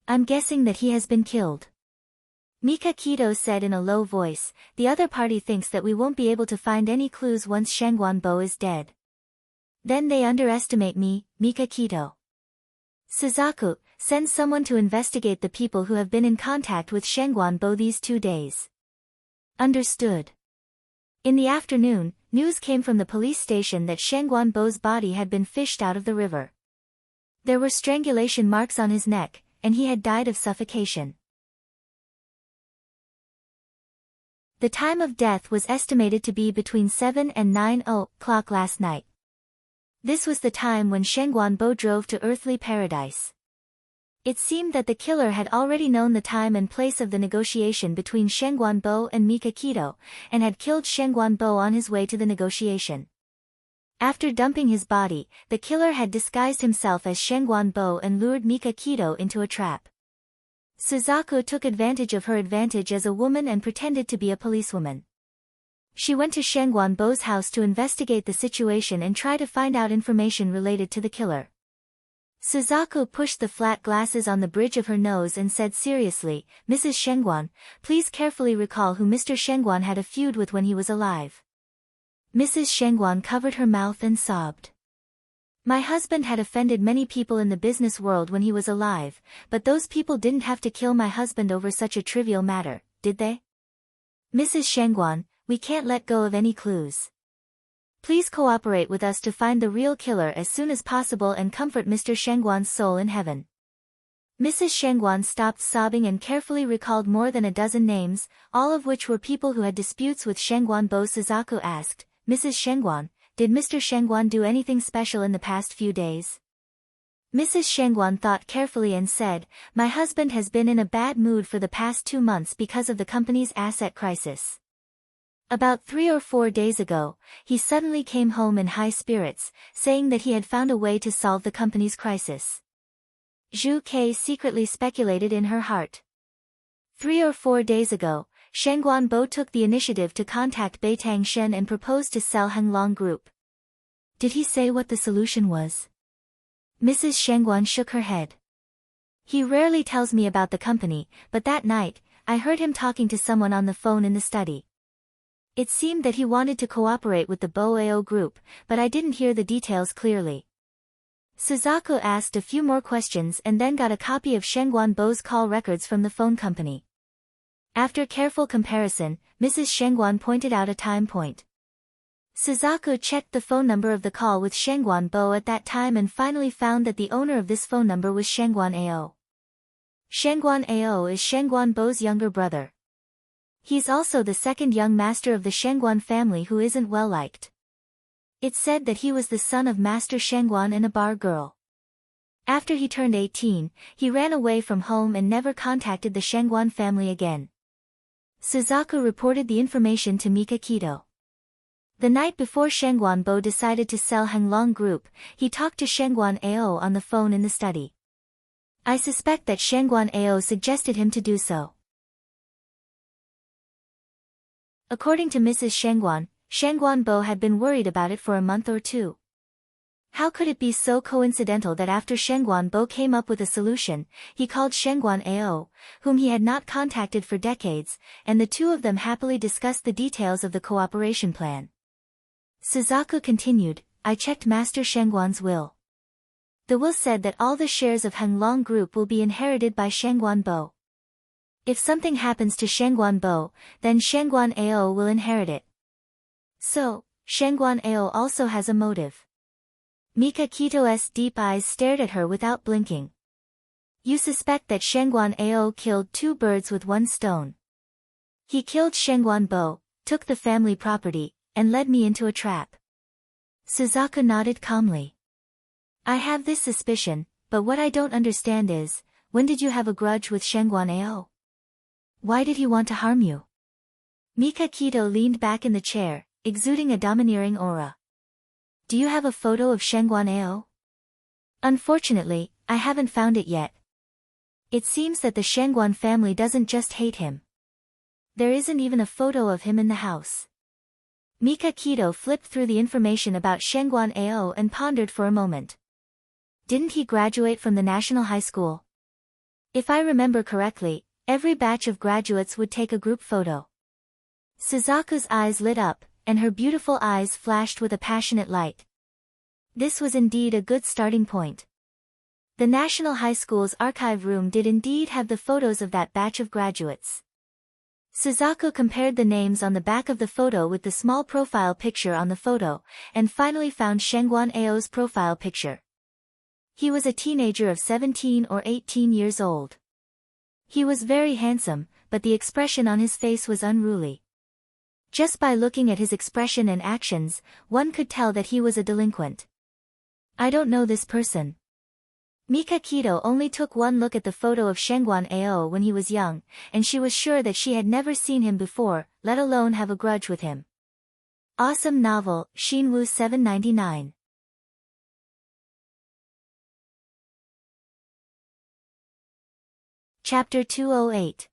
Speaker 1: I'm guessing that he has been killed. Mika Kito said in a low voice. The other party thinks that we won't be able to find any clues once Sheng Guanbo is dead. Then they underestimate me, Mika Kito. Suzaku, send someone to investigate the people who have been in contact with Sheng Guanbo these 2 days. Understood. In the afternoon, news came from the police station that Sheng Guanbo's body had been fished out of the river. There were strangulation marks on his neck, and he had died of suffocation. The time of death was estimated to be between 7 and 9 o'clock last night. This was the time when Sheng Guanbo drove to earthly paradise. It seemed that the killer had already known the time and place of the negotiation between Sheng Guanbo and Mika Kito, and had killed Sheng Guanbo on his way to the negotiation. After dumping his body, the killer had disguised himself as Sheng Guanbo and lured Mika Kito into a trap. Suzaku took advantage of her advantage as a woman and pretended to be a policewoman. She went to Sheng Guanbo's house to investigate the situation and try to find out information related to the killer. Suzaku pushed the flat glasses on the bridge of her nose and said seriously, Mrs. Shengguan, please carefully recall who Mr. Shengguan had a feud with when he was alive. Mrs. Shengguan covered her mouth and sobbed. My husband had offended many people in the business world when he was alive, but those people didn't have to kill my husband over such a trivial matter, did they? Mrs. Shengguan, we can't let go of any clues. Please cooperate with us to find the real killer as soon as possible and comfort Mr. Shengguan's soul in heaven. Mrs. Shengguan stopped sobbing and carefully recalled more than a dozen names, all of which were people who had disputes with Sheng Guanbo. Suzaku asked, Mrs. Shengguan, did Mr. Shengguan do anything special in the past few days? Mrs. Shengguan thought carefully and said, my husband has been in a bad mood for the past 2 months because of the company's asset crisis. About 3 or 4 days ago, he suddenly came home in high spirits, saying that he had found a way to solve the company's crisis. Zhu Kei secretly speculated in her heart. 3 or 4 days ago, Sheng Guanbo took the initiative to contact Beitang Shen and proposed to sell Henglong Group. Did he say what the solution was? Mrs. Shengguan shook her head. He rarely tells me about the company, but that night, I heard him talking to someone on the phone in the study. It seemed that he wanted to cooperate with the Boao group, but I didn't hear the details clearly. Suzaku asked a few more questions and then got a copy of Sheng Guanbo's call records from the phone company. After careful comparison, Mrs. Shengguan pointed out a time point. Suzaku checked the phone number of the call with Sheng Guanbo at that time and finally found that the owner of this phone number was Shengguan Ao. Shengguan Ao is Sheng Guanbo's younger brother. He's also the second young master of the Shengguan family who isn't well liked. It's said that he was the son of Master Shengguan and a bar girl. After he turned 18, he ran away from home and never contacted the Shengguan family again. Suzaku reported the information to Mika Kito. The night before Sheng Guanbo decided to sell Henglong Group, he talked to Shengguan Ao on the phone in the study. I suspect that Shengguan Ao suggested him to do so. According to Mrs. Shengguan, Sheng Guanbo had been worried about it for a month or 2. How could it be so coincidental that after Sheng Guanbo came up with a solution, he called Shengguan Ao, whom he had not contacted for decades, and the two of them happily discussed the details of the cooperation plan. Suzaku continued, I checked Master Shengguan's will. The will said that all the shares of Henglong Group will be inherited by Sheng Guanbo. If something happens to Sheng Guanbo, then Shengguan Ao will inherit it. So, Shengguan Ao also has a motive. Mika Kito's deep eyes stared at her without blinking. You suspect that Shengguan Ao killed 2 birds with 1 stone. He killed Sheng Guanbo, took the family property, and led me into a trap. Suzaku nodded calmly. I have this suspicion, but what I don't understand is, when did you have a grudge with Shengguan Ao? Why did he want to harm you? Mika Kito leaned back in the chair, exuding a domineering aura. Do you have a photo of Shengguan Ao? Unfortunately, I haven't found it yet. It seems that the Shengguan family doesn't just hate him. There isn't even a photo of him in the house. Mika Kito flipped through the information about Shengguan Ao and pondered for a moment. Didn't he graduate from the national high school? If I remember correctly, every batch of graduates would take a group photo. Suzaku's eyes lit up, and her beautiful eyes flashed with a passionate light. This was indeed a good starting point. The National High School's archive room did indeed have the photos of that batch of graduates. Suzaku compared the names on the back of the photo with the small profile picture on the photo, and finally found Shengguan Ao's profile picture. He was a teenager of 17 or 18 years old. He was very handsome, but the expression on his face was unruly. Just by looking at his expression and actions, one could tell that he was a delinquent. I don't know this person. Mika Kito only took one look at the photo of Shengguan Ao when he was young, and she was sure that she had never seen him before, let alone have a grudge with him. Awesome novel, Shinwoo 799. Chapter 208.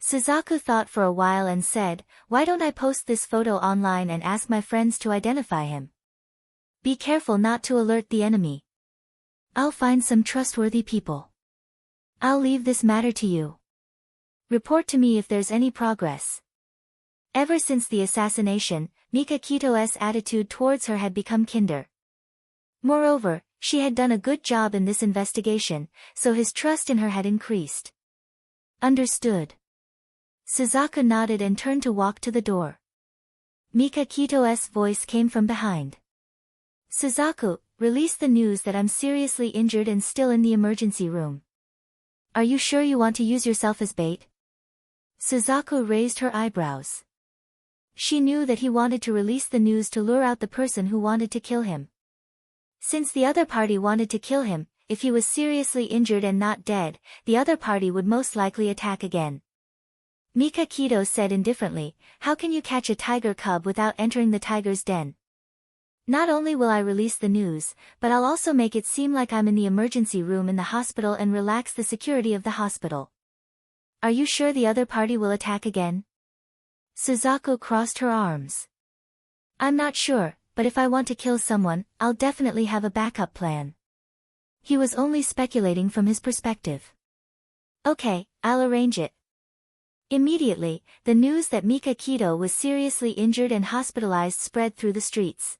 Speaker 1: Suzaku thought for a while and said, why don't I post this photo online and ask my friends to identify him? Be careful not to alert the enemy. I'll find some trustworthy people. I'll leave this matter to you. Report to me if there's any progress. Ever since the assassination, Mika Kito's attitude towards her had become kinder. Moreover, she had done a good job in this investigation, so his trust in her had increased. Understood. Suzaku nodded and turned to walk to the door. Mika Kito's voice came from behind. Suzaku, release the news that I'm seriously injured and still in the emergency room. Are you sure you want to use yourself as bait? Suzaku raised her eyebrows. She knew that he wanted to release the news to lure out the person who wanted to kill him. Since the other party wanted to kill him, if he was seriously injured and not dead, the other party would most likely attack again. Mika Kito said indifferently, how can you catch a tiger cub without entering the tiger's den? Not only will I release the news, but I'll also make it seem like I'm in the emergency room in the hospital and relax the security of the hospital. Are you sure the other party will attack again? Suzaku crossed her arms. I'm not sure, but if I want to kill someone, I'll definitely have a backup plan. He was only speculating from his perspective. Okay, I'll arrange it. Immediately, the news that Mika Kito was seriously injured and hospitalized spread through the streets.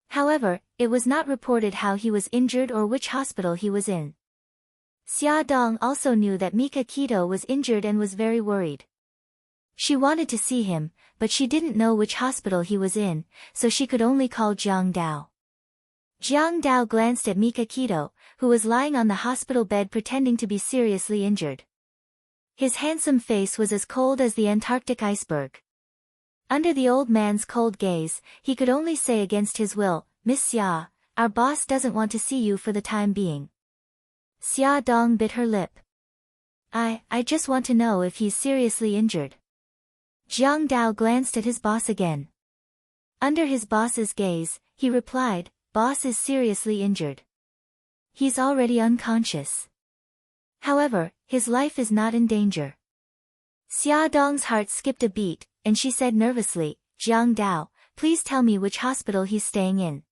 Speaker 1: However, it was not reported how he was injured or which hospital he was in. Xia Dong also knew that Mika Kito was injured and was very worried. She wanted to see him, but she didn't know which hospital he was in, so she could only call Jiang Dao. Jiang Dao glanced at Mika Kito, who was lying on the hospital bed pretending to be seriously injured. His handsome face was as cold as the Antarctic iceberg. Under the old man's cold gaze, he could only say against his will, Miss Xia, our boss doesn't want to see you for the time being. Xia Dong bit her lip. I just want to know if he's seriously injured. Jiang Dao glanced at his boss again. Under his boss's gaze, he replied, boss is seriously injured. He's already unconscious. However, his life is not in danger. Xia Dong's heart skipped a beat, and she said nervously, Jiang Dao, please tell me which hospital he's staying in.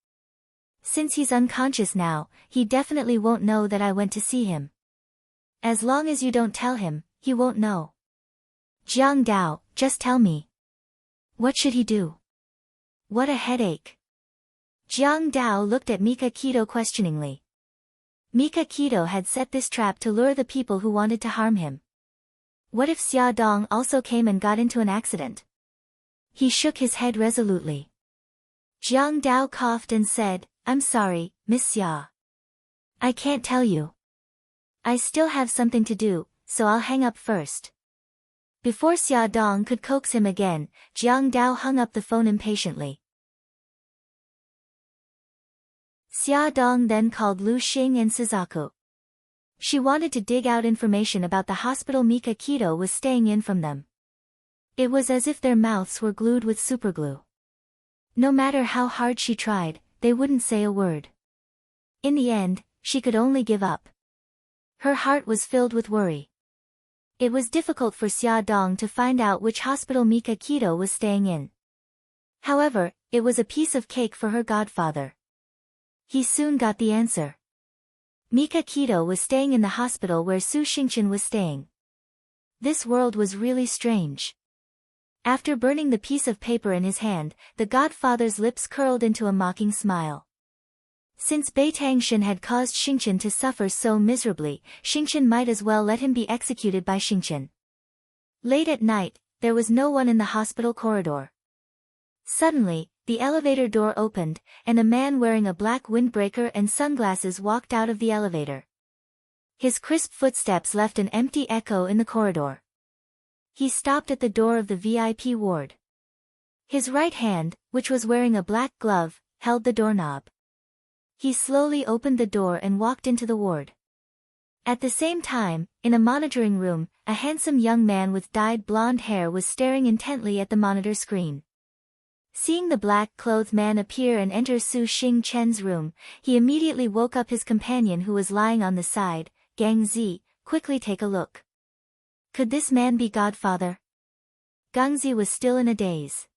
Speaker 1: Since he's unconscious now, he definitely won't know that I went to see him. As long as you don't tell him, he won't know. Jiang Dao, just tell me. What should he do? What a headache. Jiang Dao looked at Mika Kito questioningly. Mika Kito had set this trap to lure the people who wanted to harm him. What if Xia Dong also came and got into an accident? He shook his head resolutely. Jiang Dao coughed and said, I'm sorry, Miss Xia. I can't tell you. I still have something to do, so I'll hang up first. Before Xia Dong could coax him again, Jiang Dao hung up the phone impatiently. Xia Dong then called Lu Xing and Suzaku. She wanted to dig out information about the hospital Mika Kito was staying in from them. It was as if their mouths were glued with superglue. No matter how hard she tried, they wouldn't say a word. In the end, she could only give up. Her heart was filled with worry. It was difficult for Xia Dong to find out which hospital Mika Keto was staying in. However, it was a piece of cake for her godfather. He soon got the answer. Mika Keto was staying in the hospital where Su Xingchen was staying. This world was really strange. After burning the piece of paper in his hand, the godfather's lips curled into a mocking smile. Since Bai Tangshan had caused Xingchen to suffer so miserably, Xingchen might as well let him be executed by Xingchen. Late at night, there was no one in the hospital corridor. Suddenly, the elevator door opened, and a man wearing a black windbreaker and sunglasses walked out of the elevator. His crisp footsteps left an empty echo in the corridor. He stopped at the door of the VIP ward. His right hand, which was wearing a black glove, held the doorknob. He slowly opened the door and walked into the ward. At the same time, in a monitoring room, a handsome young man with dyed blonde hair was staring intently at the monitor screen. Seeing the black-clothed man appear and enter Su Xingchen's room, he immediately woke up his companion who was lying on the side. Gang Zi, quickly take a look. Could this man be Godfather? Gang Zi was still in a daze.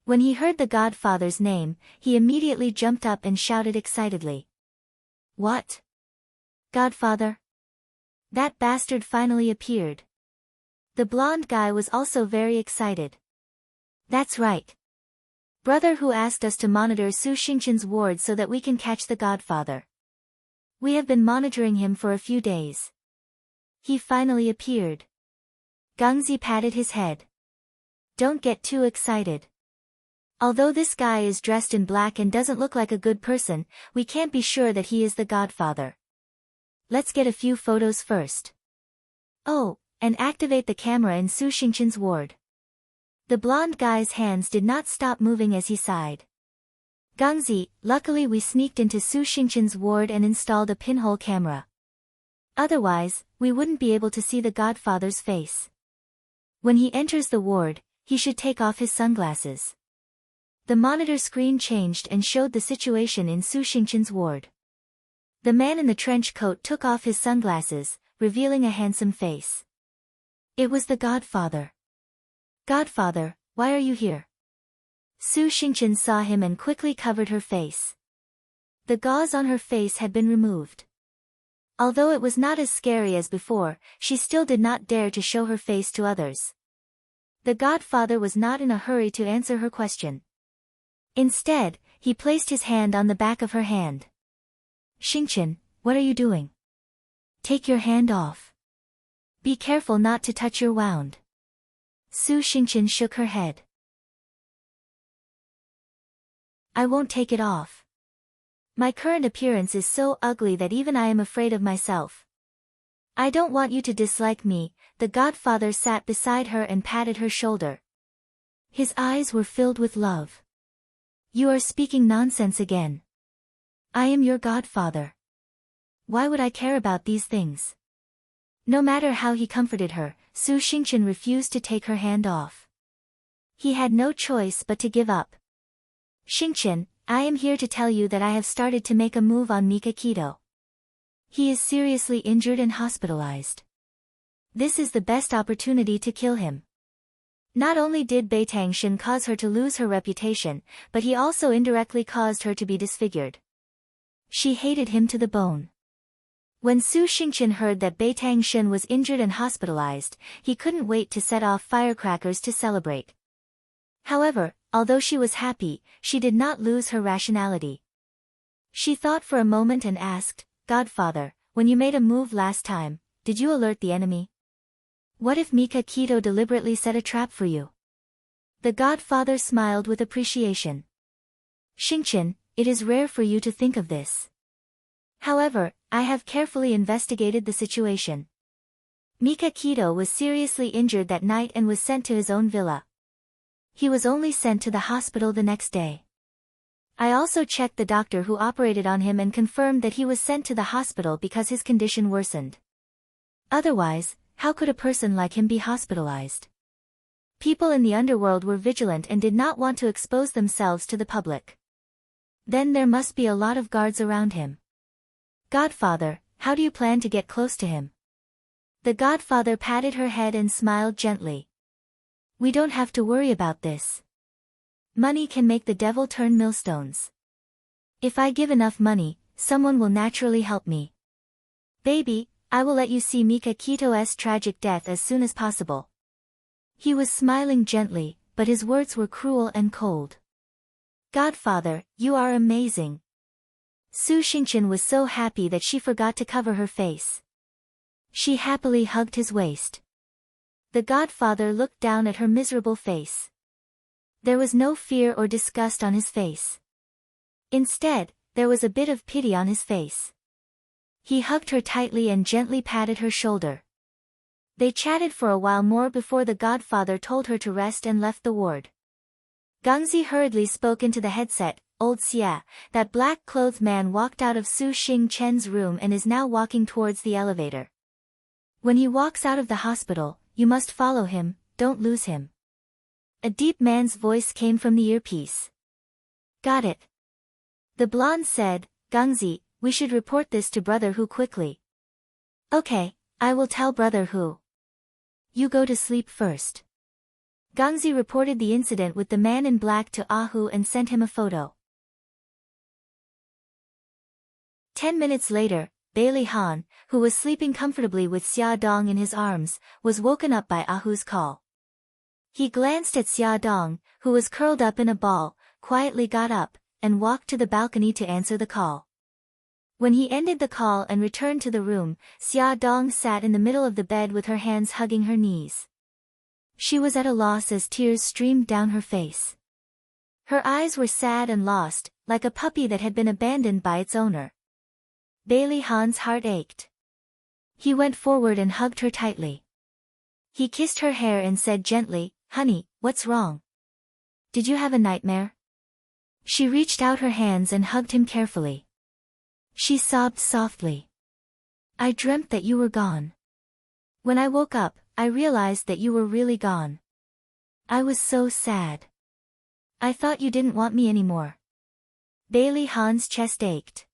Speaker 1: When he heard the Godfather's name, he immediately jumped up and shouted excitedly. What? Godfather? That bastard finally appeared. The blonde guy was also very excited. That's right. Brother who asked us to monitor Su Xingchen's ward so that we can catch the Godfather. We have been monitoring him for a few days. He finally appeared. Gang Zi patted his head. Don't get too excited. Although this guy is dressed in black and doesn't look like a good person, we can't be sure that he is the Godfather. Let's get a few photos first. Oh, and activate the camera in Su Xingchen's ward. The blonde guy's hands did not stop moving as he sighed. Gang Zi, luckily we sneaked into Su Xingchen's ward and installed a pinhole camera. Otherwise, we wouldn't be able to see the Godfather's face. When he enters the ward, he should take off his sunglasses. The monitor screen changed and showed the situation in Su Xingchen's ward. The man in the trench coat took off his sunglasses, revealing a handsome face. It was the Godfather. Godfather, why are you here? Su Xingchen saw him and quickly covered her face. The gauze on her face had been removed. Although it was not as scary as before, she still did not dare to show her face to others. The Godfather was not in a hurry to answer her question. Instead, he placed his hand on the back of her hand. Xingchen, what are you doing? Take your hand off. Be careful not to touch your wound. Su Xingchen shook her head. I won't take it off. My current appearance is so ugly that even I am afraid of myself. I don't want you to dislike me. The Godfather sat beside her and patted her shoulder. His eyes were filled with love. You are speaking nonsense again. I am your Godfather. Why would I care about these things? No matter how he comforted her, Su Xingchen refused to take her hand off. He had no choice but to give up. Xingchen, I am here to tell you that I have started to make a move on Mika Keto. He is seriously injured and hospitalized. This is the best opportunity to kill him. Not only did Bai Tangshan cause her to lose her reputation, but he also indirectly caused her to be disfigured. She hated him to the bone. When Su Xingchen heard that Bai Tangshan was injured and hospitalized, he couldn't wait to set off firecrackers to celebrate. However, although she was happy, she did not lose her rationality. She thought for a moment and asked, Godfather, when you made a move last time, did you alert the enemy? What if Mika Keto deliberately set a trap for you? The Godfather smiled with appreciation. Xingchen, it is rare for you to think of this. However, I have carefully investigated the situation. Mika Keto was seriously injured that night and was sent to his own villa. He was only sent to the hospital the next day. I also checked the doctor who operated on him and confirmed that he was sent to the hospital because his condition worsened. Otherwise, how could a person like him be hospitalized? People in the underworld were vigilant and did not want to expose themselves to the public. Then there must be a lot of guards around him. Godfather, how do you plan to get close to him? The godfather patted her head and smiled gently. We don't have to worry about this. Money can make the devil turn millstones. If I give enough money, someone will naturally help me. Baby, I will let you see Mika Kito's tragic death as soon as possible. He was smiling gently, but his words were cruel and cold. Godfather, you are amazing. Su Xingqian was so happy that she forgot to cover her face. She happily hugged his waist. The godfather looked down at her miserable face. There was no fear or disgust on his face. Instead, there was a bit of pity on his face. He hugged her tightly and gently patted her shoulder. They chatted for a while more before the godfather told her to rest and left the ward. Gangzi hurriedly spoke into the headset, Old Xia, that black-clothed man walked out of Su Xingqian's room and is now walking towards the elevator. When he walks out of the hospital, you must follow him, don't lose him. A deep man's voice came from the earpiece. Got it. The blonde said, Gangzi, we should report this to Brother Hu quickly. Okay, I will tell Brother Hu. You go to sleep first. Gangzi reported the incident with the man in black to Ahu and sent him a photo. 10 minutes later, Bailey Han, who was sleeping comfortably with Xia Dong in his arms, was woken up by Ahu's call. He glanced at Xia Dong, who was curled up in a ball, quietly got up, and walked to the balcony to answer the call. When he ended the call and returned to the room, Xia Dong sat in the middle of the bed with her hands hugging her knees. She was at a loss as tears streamed down her face. Her eyes were sad and lost, like a puppy that had been abandoned by its owner. Bailey Han's heart ached. He went forward and hugged her tightly. He kissed her hair and said gently, Honey, what's wrong? Did you have a nightmare? She reached out her hands and hugged him carefully. She sobbed softly. I dreamt that you were gone. When I woke up, I realized that you were really gone. I was so sad. I thought you didn't want me anymore. Bailey Han's chest ached.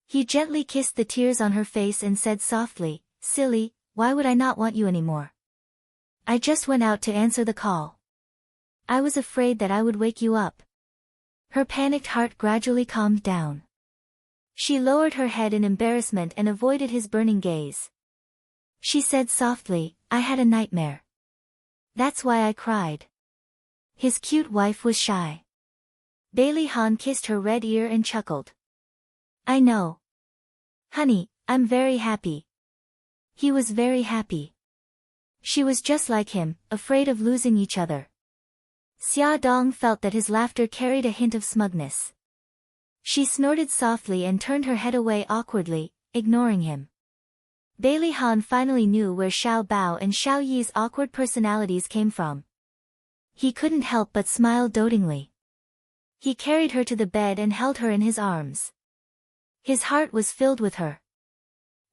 Speaker 1: He gently kissed the tears on her face and said softly, Silly, why would I not want you anymore? I just went out to answer the call. I was afraid that I would wake you up. Her panicked heart gradually calmed down. She lowered her head in embarrassment and avoided his burning gaze. She said softly, I had a nightmare. That's why I cried. His cute wife was shy. Bailey Han kissed her red ear and chuckled. I know. Honey, I'm very happy. He was very happy. She was just like him, afraid of losing each other. Xia Dong felt that his laughter carried a hint of smugness. She snorted softly and turned her head away awkwardly, ignoring him. Bailey Han finally knew where Xiao Bao and Xiao Yi's awkward personalities came from. He couldn't help but smile dotingly. He carried her to the bed and held her in his arms. His heart was filled with her.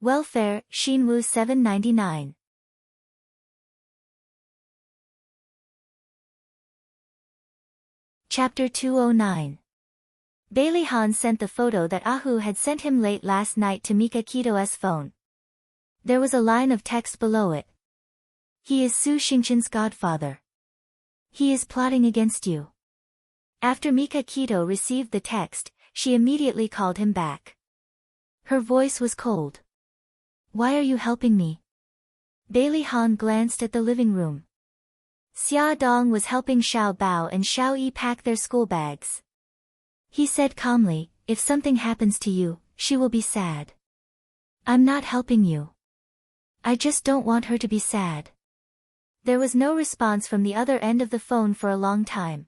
Speaker 1: Welfare, Xinwu 799. Chapter 209. Bailey Han sent the photo that Ahu had sent him late last night to Mika Kito's phone. There was a line of text below it. He is Su Xingqian's godfather. He is plotting against you. After Mika Kito received the text, she immediately called him back. Her voice was cold. Why are you helping me? Bailey Han glanced at the living room. Xia Dong was helping Xiao Bao and Xiao Yi pack their school bags. He said calmly, if something happens to you, she will be sad. I'm not helping you. I just don't want her to be sad. There was no response from the other end of the phone for a long time.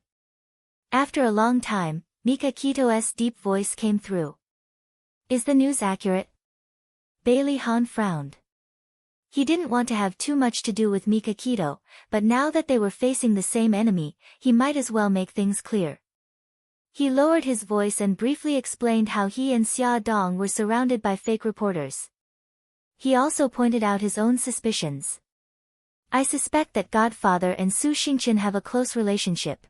Speaker 1: After a long time, Mika Kito's deep voice came through. Is the news accurate? Bailey Han frowned. He didn't want to have too much to do with Mika Kito, but now that they were facing the same enemy, he might as well make things clear. He lowered his voice and briefly explained how he and Xia Dong were surrounded by fake reporters. He also pointed out his own suspicions. I suspect that Godfather and Su Xingqian have a close relationship.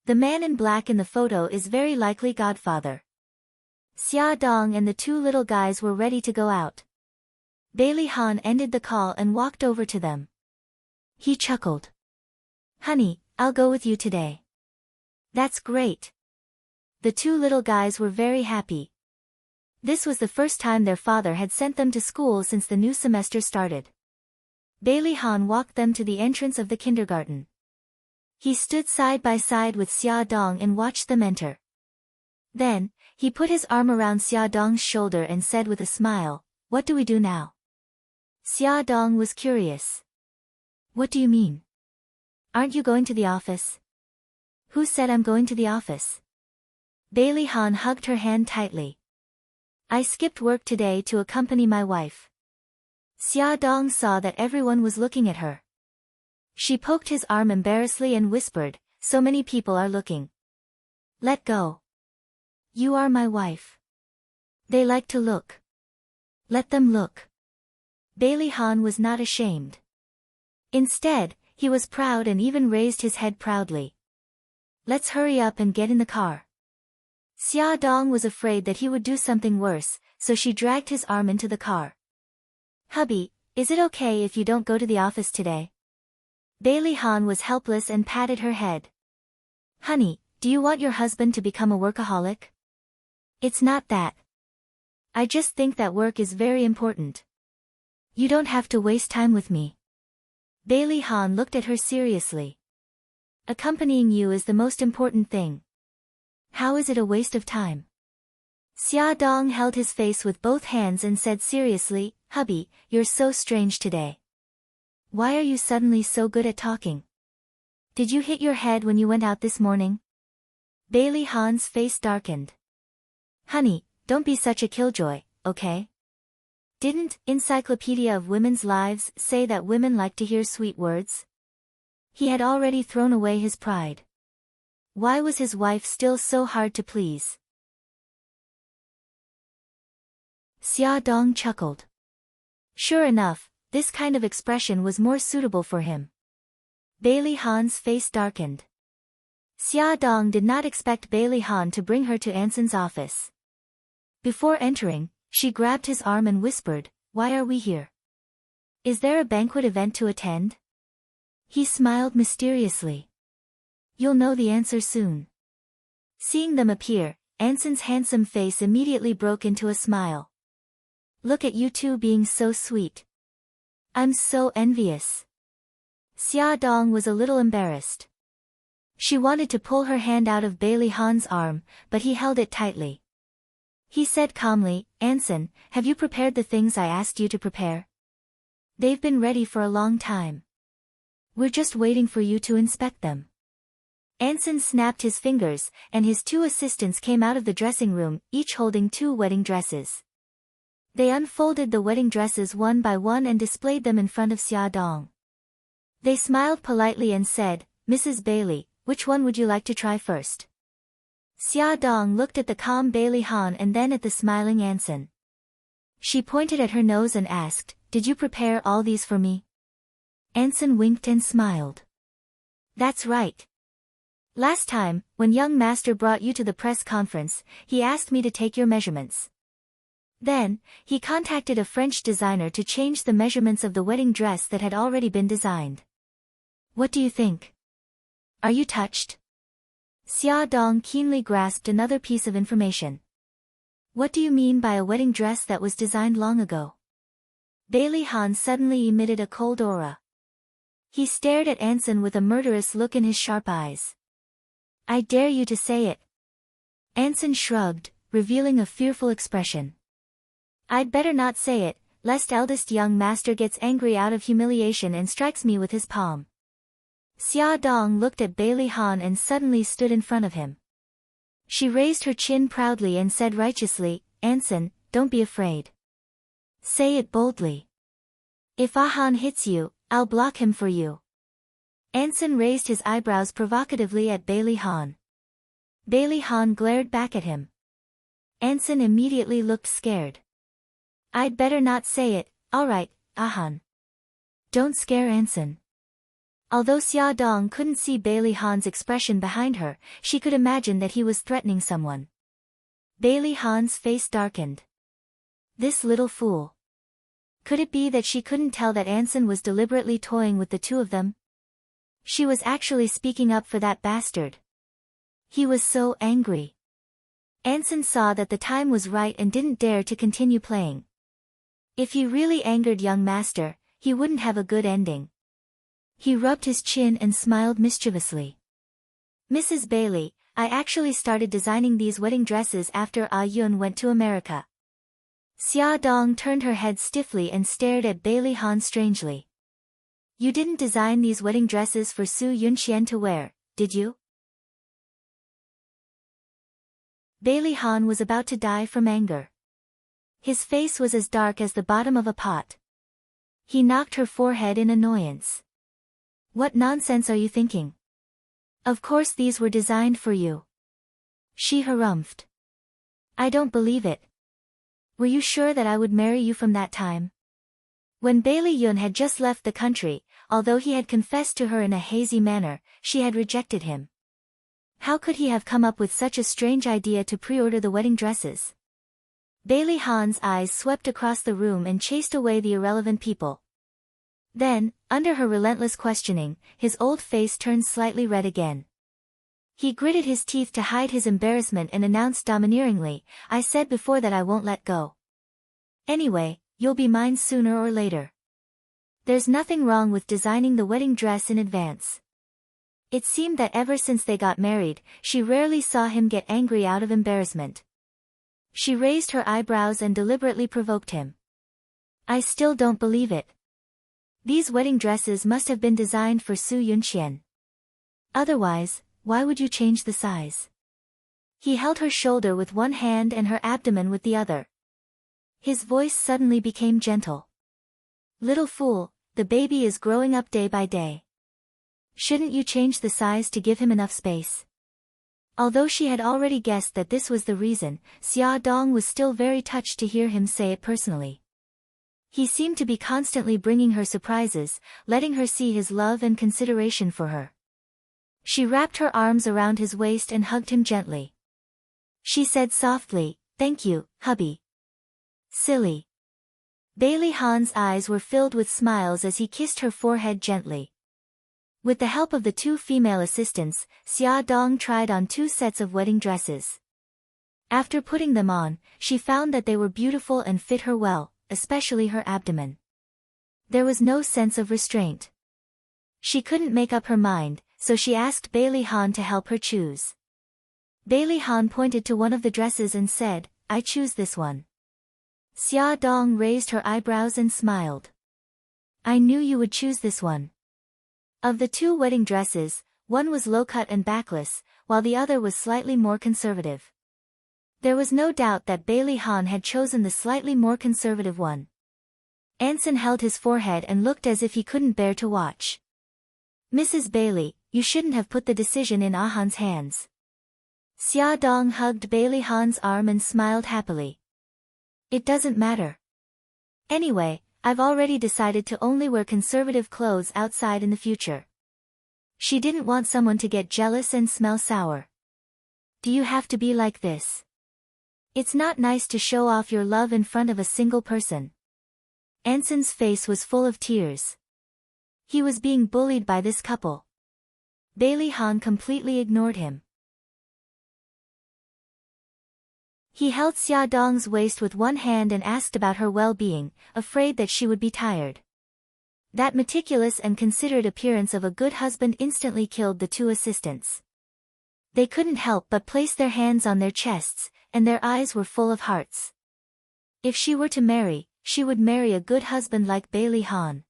Speaker 1: The man in black in the photo is very likely Godfather. Xia Dong and the two little guys were ready to go out. Bailey Han ended the call and walked over to them. He chuckled. Honey, I'll go with you today. That's great. The two little guys were very happy. This was the first time their father had sent them to school since the new semester started. Bailey Han walked them to the entrance of the kindergarten. He stood side by side with Xia Dong and watched them enter. Then, he put his arm around Xia Dong's shoulder and said with a smile, "What do we do now?" Xia Dong was curious. "What do you mean? Aren't you going to the office?" "Who said I'm going to the office?" Bailey Han hugged her hand tightly. "I skipped work today to accompany my wife." Xia Dong saw that everyone was looking at her. She poked his arm embarrassedly and whispered, "So many people are looking." "Let go. You are my wife. They like to look. Let them look." Bailey Han was not ashamed. Instead, he was proud and even raised his head proudly. "Let's hurry up and get in the car." Xia Dong was afraid that he would do something worse, so she dragged his arm into the car. "Hubby, is it okay if you don't go to the office today?" Bailey Han was helpless and patted her head. "Honey, do you want your husband to become a workaholic?" "It's not that. I just think that work is very important. You don't have to waste time with me." Bailey Han looked at her seriously. "Accompanying you is the most important thing. How is it a waste of time?" Xia Dong held his face with both hands and said seriously, "Hubby, you're so strange today. Why are you suddenly so good at talking? Did you hit your head when you went out this morning?" Bailey Han's face darkened. "Honey, don't be such a killjoy, okay? Didn't Encyclopedia of Women's Lives say that women like to hear sweet words?" He had already thrown away his pride. Why was his wife still so hard to please? Xia Dong chuckled. Sure enough, this kind of expression was more suitable for him. Bailey Han's face darkened. Xia Dong did not expect Bailey Han to bring her to Anson's office. Before entering, she grabbed his arm and whispered, "Why are we here? Is there a banquet event to attend?" He smiled mysteriously. "You'll know the answer soon." Seeing them appear, Anson's handsome face immediately broke into a smile. "Look at you two being so sweet. I'm so envious." Xia Dong was a little embarrassed. She wanted to pull her hand out of Bailey Han's arm, but he held it tightly. He said calmly, "Anson, have you prepared the things I asked you to prepare? They've been ready for a long time. We're just waiting for you to inspect them." Anson snapped his fingers, and his two assistants came out of the dressing room, each holding 2 wedding dresses. They unfolded the wedding dresses one by one and displayed them in front of Xia Dong. They smiled politely and said, "Mrs. Bailey, which one would you like to try first?" Xia Dong looked at the calm Bailey Han and then at the smiling Anson. She pointed at her nose and asked, "Did you prepare all these for me?" Anson winked and smiled. "That's right. Last time, when young master brought you to the press conference, he asked me to take your measurements. Then, he contacted a French designer to change the measurements of the wedding dress that had already been designed. What do you think? Are you touched?" Xia Dong keenly grasped another piece of information. "What do you mean by a wedding dress that was designed long ago?" Bailey Han suddenly emitted a cold aura. He stared at Anson with a murderous look in his sharp eyes. "I dare you to say it." Anson shrugged, revealing a fearful expression. "I'd better not say it, lest eldest young master gets angry out of humiliation and strikes me with his palm." Xia Dong looked at Bailey Han and suddenly stood in front of him. She raised her chin proudly and said righteously, "Anson, don't be afraid. Say it boldly. If Ahan hits you, I'll block him for you." Anson raised his eyebrows provocatively at Bailey Han. Bailey Han glared back at him. Anson immediately looked scared. "I'd better not say it, alright, Ahan." Don't scare Anson. Although Xia Dong couldn't see Bailey Han's expression behind her, she could imagine that he was threatening someone. Bailey Han's face darkened. This little fool. Could it be that she couldn't tell that Anson was deliberately toying with the two of them? She was actually speaking up for that bastard. He was so angry. Anson saw that the time was right and didn't dare to continue playing. If he really angered young master, he wouldn't have a good ending. He rubbed his chin and smiled mischievously. Mrs. Bailey, I actually started designing these wedding dresses after Ah Yun went to America. Xia Dong turned her head stiffly and stared at Bailey Han strangely. You didn't design these wedding dresses for Su Yunxian to wear, did you? Bailey Han was about to die from anger. His face was as dark as the bottom of a pot. He knocked her forehead in annoyance. What nonsense are you thinking? Of course these were designed for you. She harumphed. I don't believe it. Were you sure that I would marry you from that time? When Bailey Yun had just left the country, although he had confessed to her in a hazy manner, she had rejected him. How could he have come up with such a strange idea to pre-order the wedding dresses? Bailey Han's eyes swept across the room and chased away the irrelevant people. Then, under her relentless questioning, his old face turned slightly red again. He gritted his teeth to hide his embarrassment and announced domineeringly, I said before that I won't let go. Anyway, you'll be mine sooner or later. There's nothing wrong with designing the wedding dress in advance. It seemed that ever since they got married, she rarely saw him get angry out of embarrassment. She raised her eyebrows and deliberately provoked him. I still don't believe it. These wedding dresses must have been designed for Su Yunxian. Otherwise, why would you change the size? He held her shoulder with one hand and her abdomen with the other. His voice suddenly became gentle. Little fool, the baby is growing up day by day. Shouldn't you change the size to give him enough space? Although she had already guessed that this was the reason, Xia Dong was still very touched to hear him say it personally. He seemed to be constantly bringing her surprises, letting her see his love and consideration for her. She wrapped her arms around his waist and hugged him gently. She said softly, Thank you, hubby. Silly. Bailey Han's eyes were filled with smiles as he kissed her forehead gently. With the help of the two female assistants, Xia Dong tried on 2 sets of wedding dresses. After putting them on, she found that they were beautiful and fit her well, especially her abdomen. There was no sense of restraint. She couldn't make up her mind, so she asked Bailey Han to help her choose. Bailey Han pointed to one of the dresses and said, I choose this one. Xia Dong raised her eyebrows and smiled. I knew you would choose this one. Of the 2 wedding dresses, one was low-cut and backless, while the other was slightly more conservative. There was no doubt that Bailey Han had chosen the slightly more conservative one. Anson held his forehead and looked as if he couldn't bear to watch. Mrs. Bailey, you shouldn't have put the decision in Ah Han's hands. Xia Dong hugged Bailey Han's arm and smiled happily. It doesn't matter. Anyway, I've already decided to only wear conservative clothes outside in the future. She didn't want someone to get jealous and smell sour. Do you have to be like this? It's not nice to show off your love in front of a single person. Anson's face was full of tears. He was being bullied by this couple. Bailey Han completely ignored him. He held Xia Dong's waist with one hand and asked about her well-being, afraid that she would be tired. That meticulous and considerate appearance of a good husband instantly killed the 2 assistants. They couldn't help but place their hands on their chests, and their eyes were full of hearts. If she were to marry, she would marry a good husband like Bailey Han.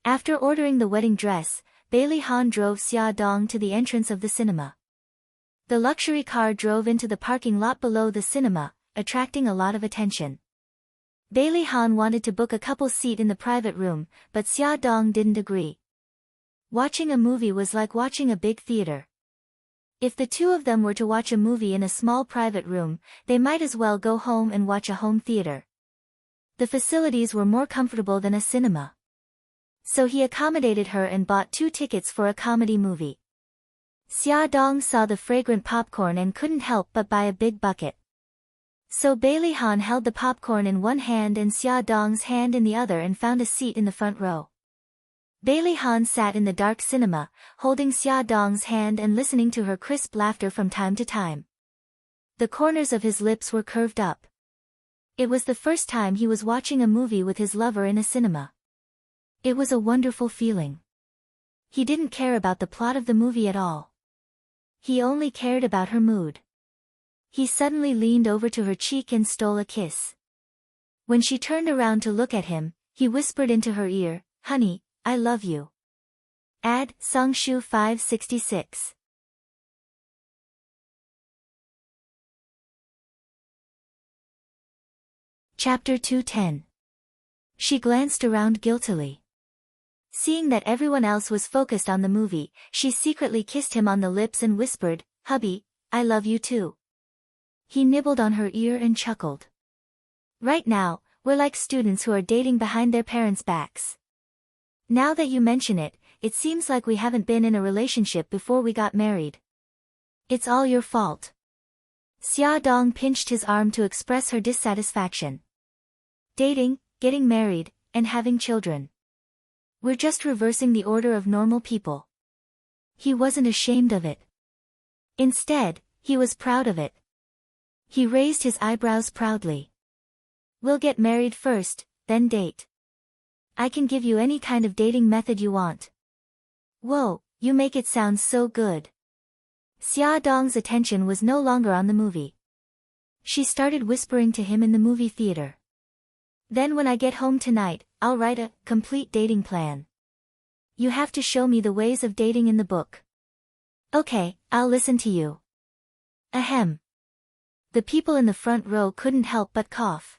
Speaker 1: After ordering the wedding dress, Bailey Han drove Xia Dong to the entrance of the cinema. The luxury car drove into the parking lot below the cinema, attracting a lot of attention. Bailey Han wanted to book a couple seat in the private room, but Xia Dong didn't agree. Watching a movie was like watching a big theater. If the 2 of them were to watch a movie in a small private room, they might as well go home and watch a home theater. The facilities were more comfortable than a cinema. So he accommodated her and bought 2 tickets for a comedy movie. Xia Dong saw the fragrant popcorn and couldn't help but buy a big bucket. So Bailey Han held the popcorn in one hand and Xia Dong's hand in the other and found a seat in the front row. Bailey Han sat in the dark cinema, holding Xia Dong's hand and listening to her crisp laughter from time to time. The corners of his lips were curved up. It was the first time he was watching a movie with his lover in a cinema. It was a wonderful feeling. He didn't care about the plot of the movie at all. He only cared about her mood. He suddenly leaned over to her cheek and stole a kiss. When she turned around to look at him, he whispered into her ear, "Honey, I love you." Ad. Songshu 566. Chapter 210. She glanced around guiltily. Seeing that everyone else was focused on the movie, she secretly kissed him on the lips and whispered, "Hubby, I love you too." He nibbled on her ear and chuckled. "Right now, we're like students who are dating behind their parents' backs. Now that you mention it, it seems like we haven't been in a relationship before we got married. It's all your fault." Xia Dong pinched his arm to express her dissatisfaction. "Dating, getting married, and having children. We're just reversing the order of normal people." He wasn't ashamed of it. Instead, he was proud of it. He raised his eyebrows proudly. "We'll get married first, then date. I can give you any kind of dating method you want." "Whoa, you make it sound so good." Xia Dong's attention was no longer on the movie. She started whispering to him in the movie theater. "Then when I get home tonight, I'll write a complete dating plan. You have to show me the ways of dating in the book." "Okay, I'll listen to you." Ahem. The people in the front row couldn't help but cough.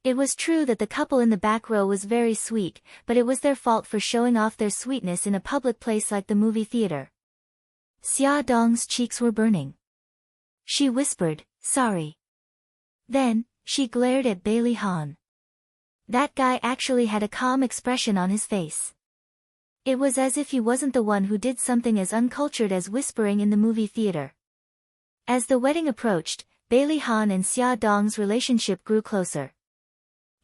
Speaker 1: It was true that the couple in the back row was very sweet, but it was their fault for showing off their sweetness in a public place like the movie theater. Xia Dong's cheeks were burning. She whispered, "Sorry." Then, she glared at Bailey Han. That guy actually had a calm expression on his face. It was as if he wasn't the one who did something as uncultured as whispering in the movie theater. As the wedding approached, Bailey Han and Xia Dong's relationship grew closer.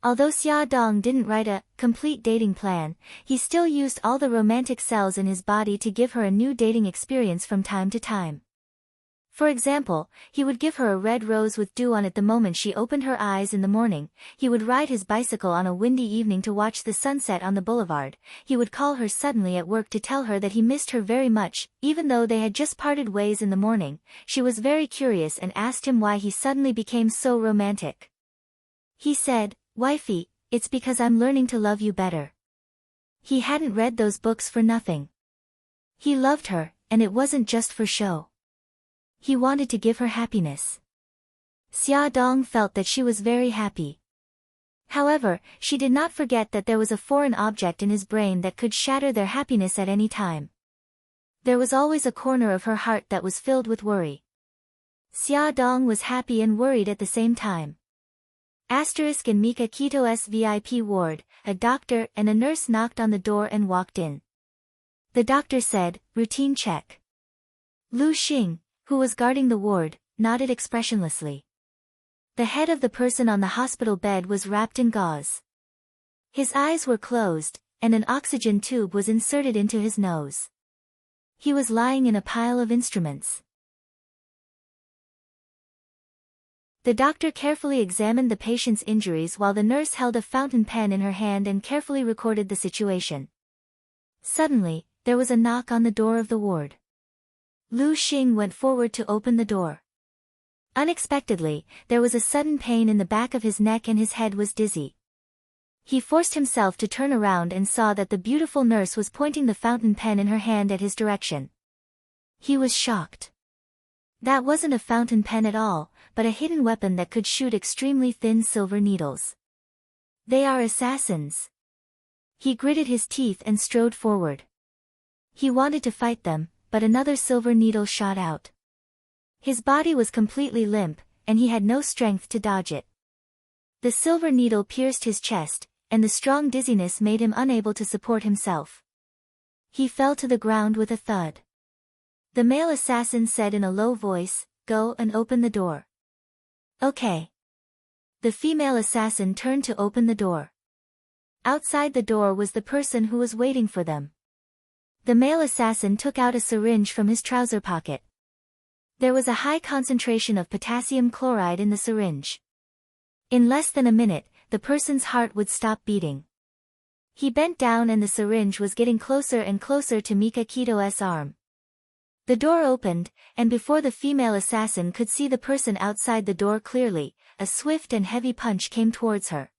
Speaker 1: Although Xia Dong didn't write a complete dating plan, he still used all the romantic cells in his body to give her a new dating experience from time to time. For example, he would give her a red rose with dew on it the moment she opened her eyes in the morning, he would ride his bicycle on a windy evening to watch the sunset on the boulevard, he would call her suddenly at work to tell her that he missed her very much, even though they had just parted ways in the morning. She was very curious and asked him why he suddenly became so romantic. He said, "Wifey, it's because I'm learning to love you better." He hadn't read those books for nothing. He loved her, and it wasn't just for show. He wanted to give her happiness. Xia Dong felt that she was very happy. However, she did not forget that there was a foreign object in his brain that could shatter their happiness at any time. There was always a corner of her heart that was filled with worry. Xia Dong was happy and worried at the same time. Asterisk in Mika Kito's VIP ward, a doctor and a nurse knocked on the door and walked in. The doctor said, "Routine check." Lu Xing, who was guarding the ward, nodded expressionlessly. The head of the person on the hospital bed was wrapped in gauze. His eyes were closed, and an oxygen tube was inserted into his nose. He was lying in a pile of instruments. The doctor carefully examined the patient's injuries while the nurse held a fountain pen in her hand and carefully recorded the situation. Suddenly, there was a knock on the door of the ward. Lu Xing went forward to open the door. Unexpectedly, there was a sudden pain in the back of his neck and his head was dizzy. He forced himself to turn around and saw that the beautiful nurse was pointing the fountain pen in her hand at his direction. He was shocked. That wasn't a fountain pen at all, but a hidden weapon that could shoot extremely thin silver needles. "They are assassins." He gritted his teeth and strode forward. He wanted to fight them, but another silver needle shot out. His body was completely limp, and he had no strength to dodge it. The silver needle pierced his chest, and the strong dizziness made him unable to support himself. He fell to the ground with a thud. The male assassin said in a low voice, "Go and open the door." "Okay." The female assassin turned to open the door. Outside the door was the person who was waiting for them. The male assassin took out a syringe from his trouser pocket. There was a high concentration of potassium chloride in the syringe. In less than a minute, the person's heart would stop beating. He bent down and the syringe was getting closer and closer to Mikakito's arm. The door opened, and before the female assassin could see the person outside the door clearly, a swift and heavy punch came towards her.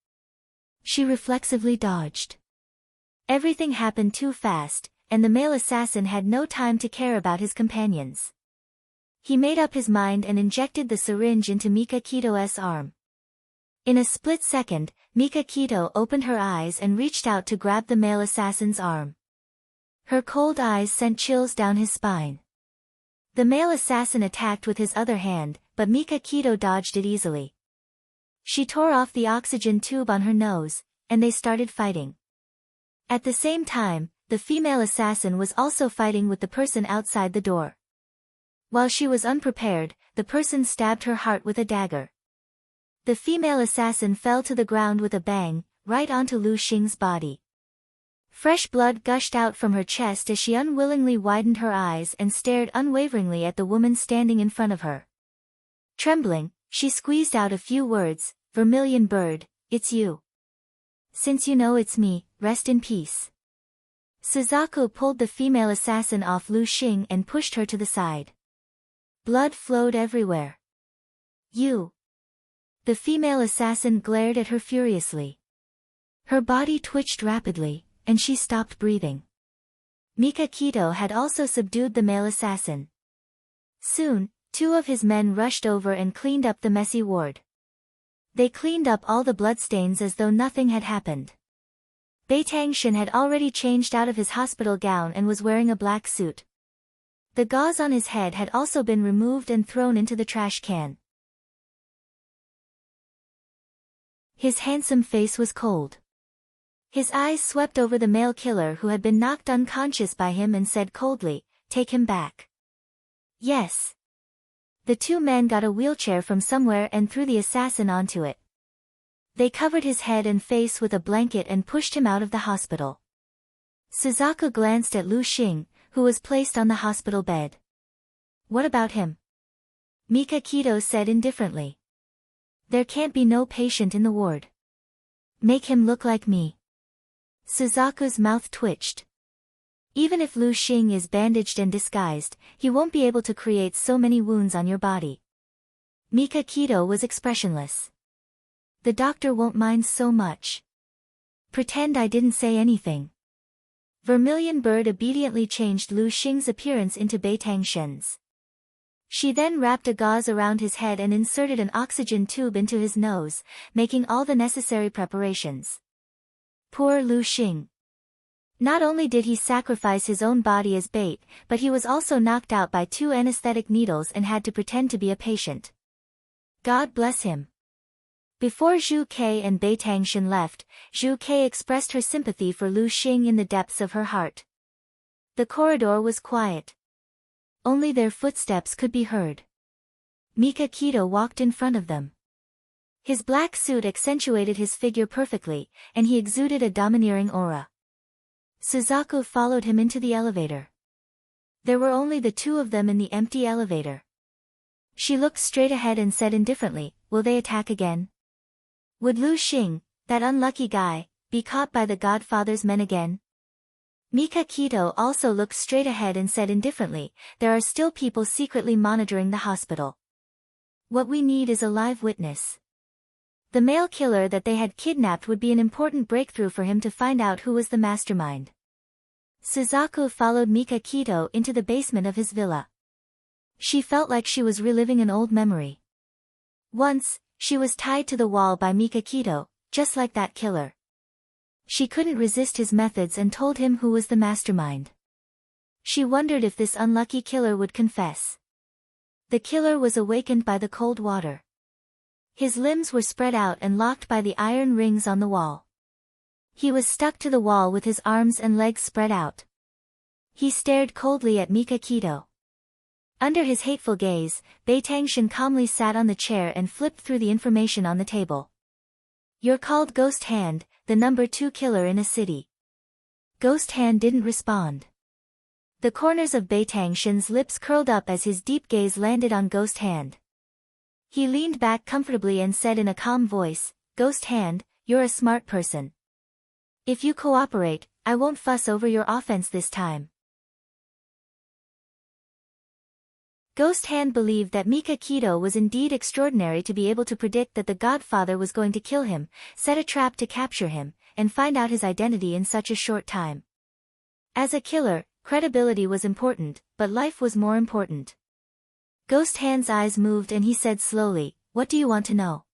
Speaker 1: She reflexively dodged. Everything happened too fast, and the male assassin had no time to care about his companions. He made up his mind and injected the syringe into Mikakito's arm. In a split second, Mikakito opened her eyes and reached out to grab the male assassin's arm. Her cold eyes sent chills down his spine. The male assassin attacked with his other hand, but Mikakito dodged it easily. She tore off the oxygen tube on her nose, and they started fighting. At the same time, the female assassin was also fighting with the person outside the door. While she was unprepared, the person stabbed her heart with a dagger. The female assassin fell to the ground with a bang, right onto Lu Xing's body. Fresh blood gushed out from her chest as she unwillingly widened her eyes and stared unwaveringly at the woman standing in front of her. Trembling, she squeezed out a few words, "Vermilion bird, it's you. Since you know it's me, rest in peace." Suzaku pulled the female assassin off Lu Xing and pushed her to the side. Blood flowed everywhere. "You." The female assassin glared at her furiously. Her body twitched rapidly, and she stopped breathing. Mikakito had also subdued the male assassin. Soon, 2 of his men rushed over and cleaned up the messy ward. They cleaned up all the bloodstains as though nothing had happened. Beitangshan had already changed out of his hospital gown and was wearing a black suit. The gauze on his head had also been removed and thrown into the trash can. His handsome face was cold. His eyes swept over the male killer who had been knocked unconscious by him and said coldly, "Take him back." "Yes." The 2 men got a wheelchair from somewhere and threw the assassin onto it. They covered his head and face with a blanket and pushed him out of the hospital. Suzaku glanced at Lu Xing, who was placed on the hospital bed. "What about him?" Mikakito said indifferently. "There can't be no patient in the ward. Make him look like me." Suzaku's mouth twitched. "Even if Lu Xing is bandaged and disguised, he won't be able to create so many wounds on your body." Mikakito was expressionless. "The doctor won't mind so much. Pretend I didn't say anything." Vermilion Bird obediently changed Lu Xing's appearance into Beitangshan's. She then wrapped a gauze around his head and inserted an oxygen tube into his nose, making all the necessary preparations. Poor Lu Xing. Not only did he sacrifice his own body as bait, but he was also knocked out by 2 anesthetic needles and had to pretend to be a patient. God bless him. Before Zhu Kei and Beitangshan left, Zhu Kei expressed her sympathy for Lu Xing in the depths of her heart. The corridor was quiet. Only their footsteps could be heard. Mikakito walked in front of them. His black suit accentuated his figure perfectly, and he exuded a domineering aura. Suzaku followed him into the elevator. There were only the 2 of them in the empty elevator. She looked straight ahead and said indifferently, "Will they attack again? Would Lu Xing, that unlucky guy, be caught by the Godfather's men again?" Mikakito also looked straight ahead and said indifferently, "There are still people secretly monitoring the hospital. What we need is a live witness." The male killer that they had kidnapped would be an important breakthrough for him to find out who was the mastermind. Suzaku followed Mikakito into the basement of his villa. She felt like she was reliving an old memory. Once, she was tied to the wall by Mikakito, just like that killer. She couldn't resist his methods and told him who was the mastermind. She wondered if this unlucky killer would confess. The killer was awakened by the cold water. His limbs were spread out and locked by the iron rings on the wall. He was stuck to the wall with his arms and legs spread out. He stared coldly at Mikakito. Under his hateful gaze, Beitangshan calmly sat on the chair and flipped through the information on the table. You're called Ghost Hand, the number 2 killer in a city. Ghost Hand didn't respond. The corners of Beitang Shen's lips curled up as his deep gaze landed on Ghost Hand. He leaned back comfortably and said in a calm voice, Ghost Hand, you're a smart person. If you cooperate, I won't fuss over your offense this time. Ghost Hand believed that Mika Kito was indeed extraordinary to be able to predict that the Godfather was going to kill him, set a trap to capture him, and find out his identity in such a short time. As a killer, credibility was important, but life was more important. Ghost Hand's eyes moved and he said slowly, what do you want to know?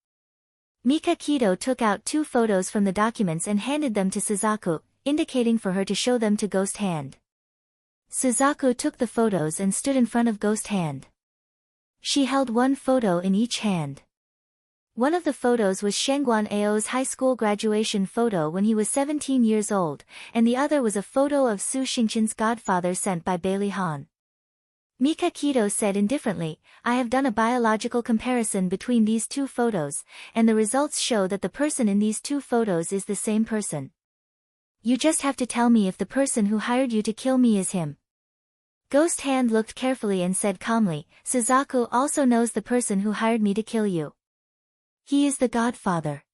Speaker 1: Mika Kito took out 2 photos from the documents and handed them to Suzaku, indicating for her to show them to Ghost Hand. Suzaku took the photos and stood in front of Ghost Hand. She held 1 photo in each hand. One of the photos was Shengguan Ao's high school graduation photo when he was 17 years old, and the other was a photo of Su Xingqian's godfather sent by Bailey Han. Mika Kito said indifferently, I have done a biological comparison between these 2 photos, and the results show that the person in these 2 photos is the same person. You just have to tell me if the person who hired you to kill me is him. Ghost Hand looked carefully and said calmly, Suzaku also knows the person who hired me to kill you. He is the Godfather.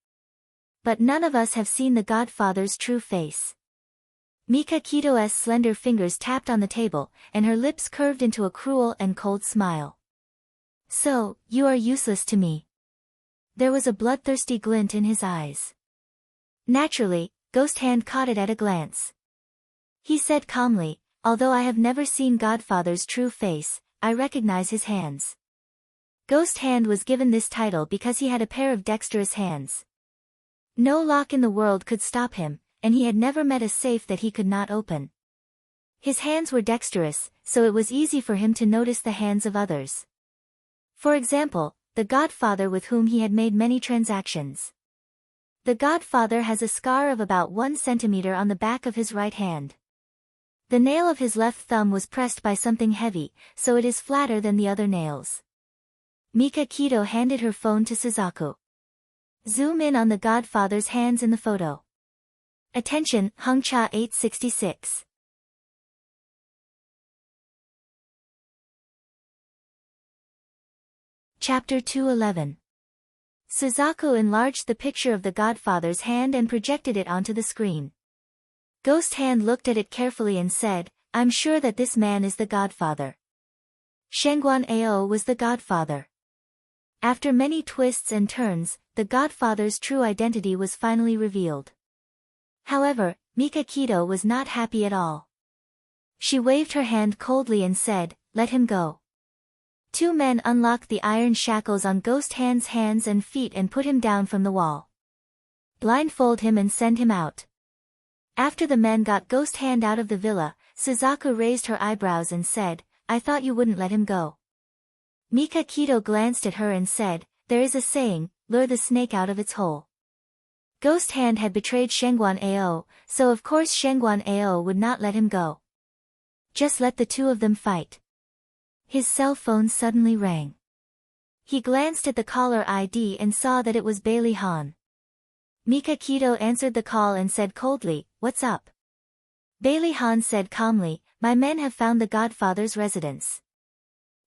Speaker 1: But none of us have seen the Godfather's true face. Mika Kito's slender fingers tapped on the table, and her lips curved into a cruel and cold smile. So, you are useless to me. There was a bloodthirsty glint in his eyes. Naturally, Ghost Hand caught it at a glance. He said calmly, although I have never seen Godfather's true face, I recognize his hands. Ghost Hand was given this title because he had a pair of dexterous hands. No lock in the world could stop him, and he had never met a safe that he could not open. His hands were dexterous, so it was easy for him to notice the hands of others. For example, the Godfather with whom he had made many transactions. The Godfather has a scar of about 1 centimeter on the back of his right hand. The nail of his left thumb was pressed by something heavy, so it is flatter than the other nails. Mika Kito handed her phone to Suzaku. Zoom in on the Godfather's hands in the photo. Attention, Hongcha 866. Chapter 211. Suzaku enlarged the picture of the Godfather's hand and projected it onto the screen. Ghost Hand looked at it carefully and said, I'm sure that this man is the Godfather. Shengguan Ao was the Godfather. After many twists and turns, the Godfather's true identity was finally revealed. However, Mika Kito was not happy at all. She waved her hand coldly and said, let him go. 2 men unlocked the iron shackles on Ghost Hand's hands and feet and put him down from the wall. Blindfold him and send him out. After the men got Ghost Hand out of the villa, Suzaku raised her eyebrows and said, I thought you wouldn't let him go. Mika Kito glanced at her and said, there is a saying, lure the snake out of its hole. Ghost Hand had betrayed Shengguan Ao, so of course Shengguan Ao would not let him go. Just let the 2 of them fight. His cell phone suddenly rang. He glanced at the caller ID and saw that it was Bailey Han. Mika Kito answered the call and said coldly, what's up? Bailey Han said calmly, my men have found the Godfather's residence.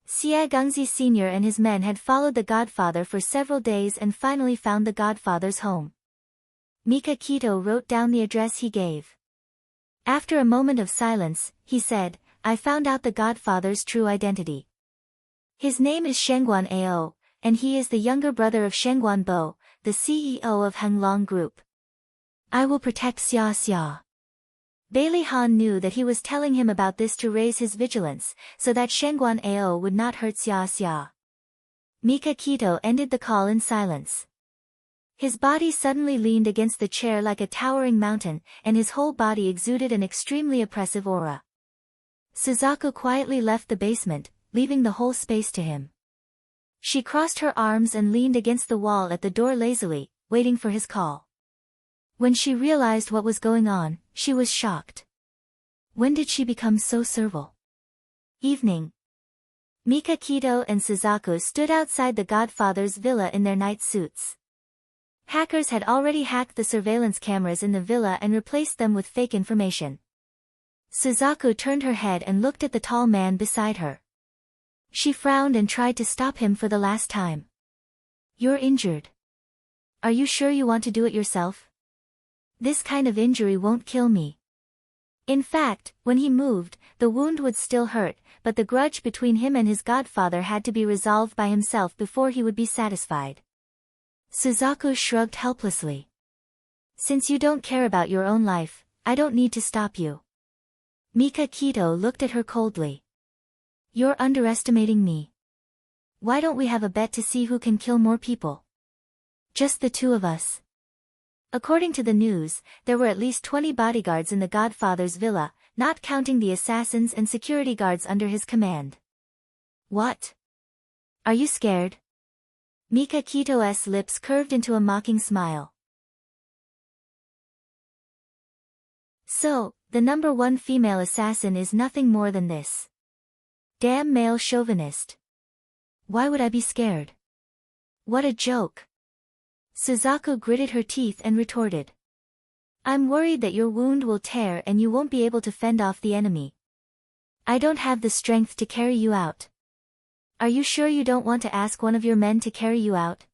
Speaker 1: Xia Gengzi Sr. and his men had followed the Godfather for several days and finally found the Godfather's home. Mika Kito wrote down the address he gave. After a moment of silence, he said, I found out the Godfather's true identity. His name is Shengguan Ao, and he is the younger brother of Shengguan Bo, the CEO of Henglong Group. I will protect Xia Xia. Bailey Han knew that he was telling him about this to raise his vigilance, so that Shengguan Ao would not hurt Xia Xia. Mika Kito ended the call in silence. His body suddenly leaned against the chair like a towering mountain, and his whole body exuded an extremely oppressive aura. Suzaku quietly left the basement, leaving the whole space to him. She crossed her arms and leaned against the wall at the door lazily, waiting for his call. When she realized what was going on, she was shocked. When did she become so servile? Evening. Mika Kito and Suzaku stood outside the Godfather's villa in their night suits. Hackers had already hacked the surveillance cameras in the villa and replaced them with fake information. Suzaku turned her head and looked at the tall man beside her. She frowned and tried to stop him for the last time. "You're injured. Are you sure you want to do it yourself? This kind of injury won't kill me." In fact, when he moved, the wound would still hurt, but the grudge between him and his godfather had to be resolved by himself before he would be satisfied. Suzaku shrugged helplessly. "Since you don't care about your own life, I don't need to stop you." Mika Kito looked at her coldly. "You're underestimating me. Why don't we have a bet to see who can kill more people? Just the two of us." According to the news, there were at least 20 bodyguards in the godfather's villa, not counting the assassins and security guards under his command. "What? Are you scared?" Mika Kito's lips curved into a mocking smile. "So, the number one female assassin is nothing more than this. Damn male chauvinist. Why would I be scared? What a joke." Suzaku gritted her teeth and retorted. "I'm worried that your wound will tear and you won't be able to fend off the enemy. I don't have the strength to carry you out. Are you sure you don't want to ask one of your men to carry you out?"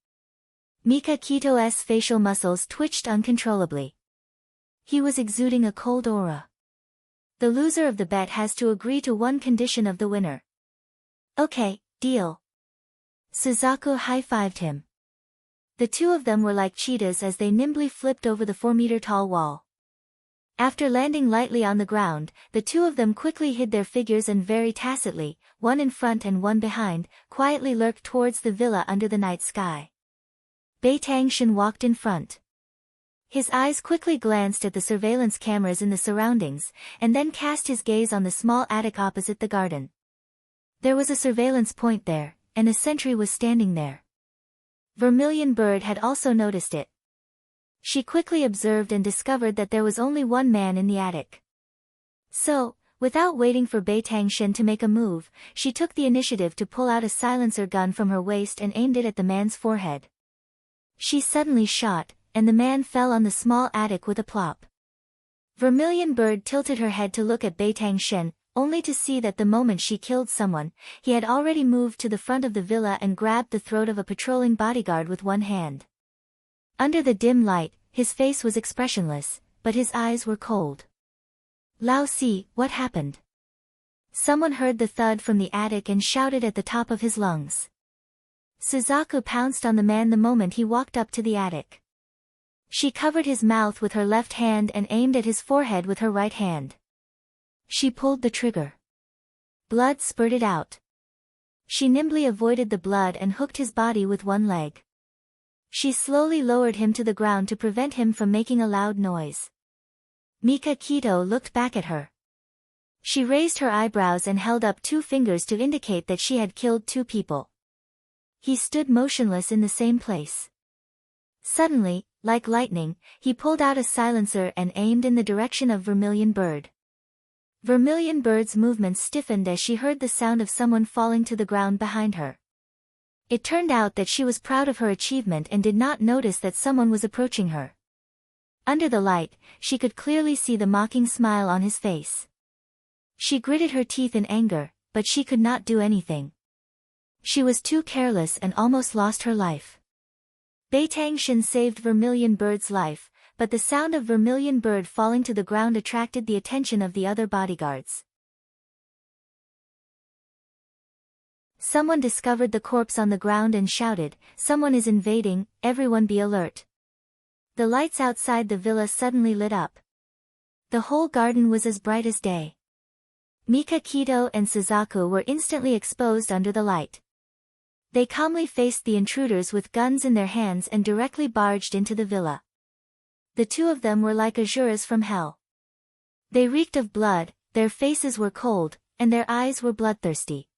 Speaker 1: Mika Kito's facial muscles twitched uncontrollably. He was exuding a cold aura. "The loser of the bet has to agree to one condition of the winner." "Okay, deal." Suzaku high-fived him. The two of them were like cheetahs as they nimbly flipped over the 4-meter-tall wall. After landing lightly on the ground, the two of them quickly hid their figures and very tacitly, one in front and one behind, quietly lurked towards the villa under the night sky. Bei Tangshan walked in front. His eyes quickly glanced at the surveillance cameras in the surroundings, and then cast his gaze on the small attic opposite the garden. There was a surveillance point there, and a sentry was standing there. Vermilion Bird had also noticed it. She quickly observed and discovered that there was only one man in the attic. So, without waiting for Bei Tangshan to make a move, she took the initiative to pull out a silencer gun from her waist and aimed it at the man's forehead. She suddenly shot, and the man fell on the small attic with a plop. Vermilion Bird tilted her head to look at Bei Tangshan, only to see that the moment she killed someone, he had already moved to the front of the villa and grabbed the throat of a patrolling bodyguard with one hand. Under the dim light, his face was expressionless, but his eyes were cold. "Lao Si, what happened?" Someone heard the thud from the attic and shouted at the top of his lungs. Suzaku pounced on the man the moment he walked up to the attic. She covered his mouth with her left hand and aimed at his forehead with her right hand. She pulled the trigger. Blood spurted out. She nimbly avoided the blood and hooked his body with one leg. She slowly lowered him to the ground to prevent him from making a loud noise. Mika Kito looked back at her. She raised her eyebrows and held up 2 fingers to indicate that she had killed 2 people. He stood motionless in the same place. Suddenly, like lightning, he pulled out a silencer and aimed in the direction of Vermilion Bird. Vermilion Bird's movements stiffened as she heard the sound of someone falling to the ground behind her. It turned out that she was proud of her achievement and did not notice that someone was approaching her. Under the light, she could clearly see the mocking smile on his face. She gritted her teeth in anger, but she could not do anything. She was too careless and almost lost her life. Bei Tangshan saved Vermilion Bird's life, but the sound of Vermilion Bird falling to the ground attracted the attention of the other bodyguards. Someone discovered the corpse on the ground and shouted, "Someone is invading, everyone be alert." The lights outside the villa suddenly lit up. The whole garden was as bright as day. Mika Kito and Suzaku were instantly exposed under the light. They calmly faced the intruders with guns in their hands and directly barged into the villa. The two of them were like Azuras from hell. They reeked of blood, their faces were cold, and their eyes were bloodthirsty.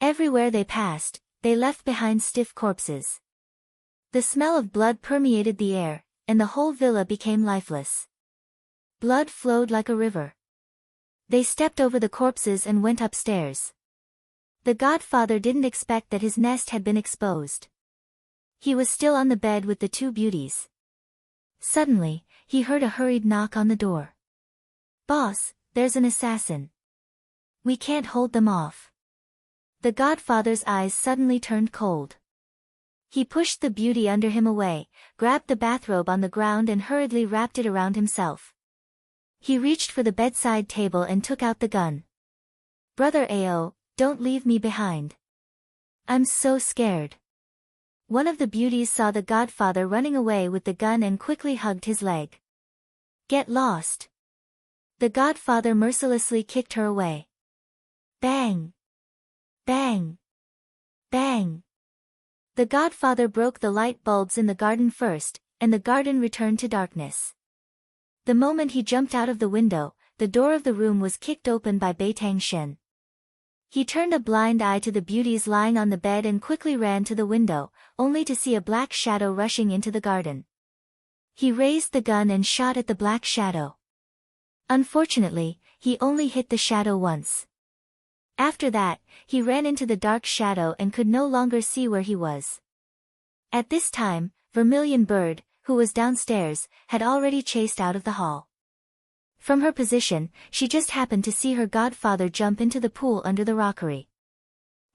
Speaker 1: Everywhere they passed, they left behind stiff corpses. The smell of blood permeated the air, and the whole villa became lifeless. Blood flowed like a river. They stepped over the corpses and went upstairs. The godfather didn't expect that his nest had been exposed. He was still on the bed with the two beauties. Suddenly, he heard a hurried knock on the door. "Boss, there's an assassin. We can't hold them off." The godfather's eyes suddenly turned cold. He pushed the beauty under him away, grabbed the bathrobe on the ground and hurriedly wrapped it around himself. He reached for the bedside table and took out the gun. "Brother Ao, don't leave me behind. I'm so scared." One of the beauties saw the godfather running away with the gun and quickly hugged his leg. "Get lost." The godfather mercilessly kicked her away. Bang! Bang! Bang! The godfather broke the light bulbs in the garden first, and the garden returned to darkness. The moment he jumped out of the window, the door of the room was kicked open by Beitang Shen. He turned a blind eye to the beauties lying on the bed and quickly ran to the window, only to see a black shadow rushing into the garden. He raised the gun and shot at the black shadow. Unfortunately, he only hit the shadow once. After that, he ran into the dark shadow and could no longer see where he was. At this time, Vermilion Bird, who was downstairs, had already chased out of the hall. From her position, she just happened to see her godfather jump into the pool under the rockery.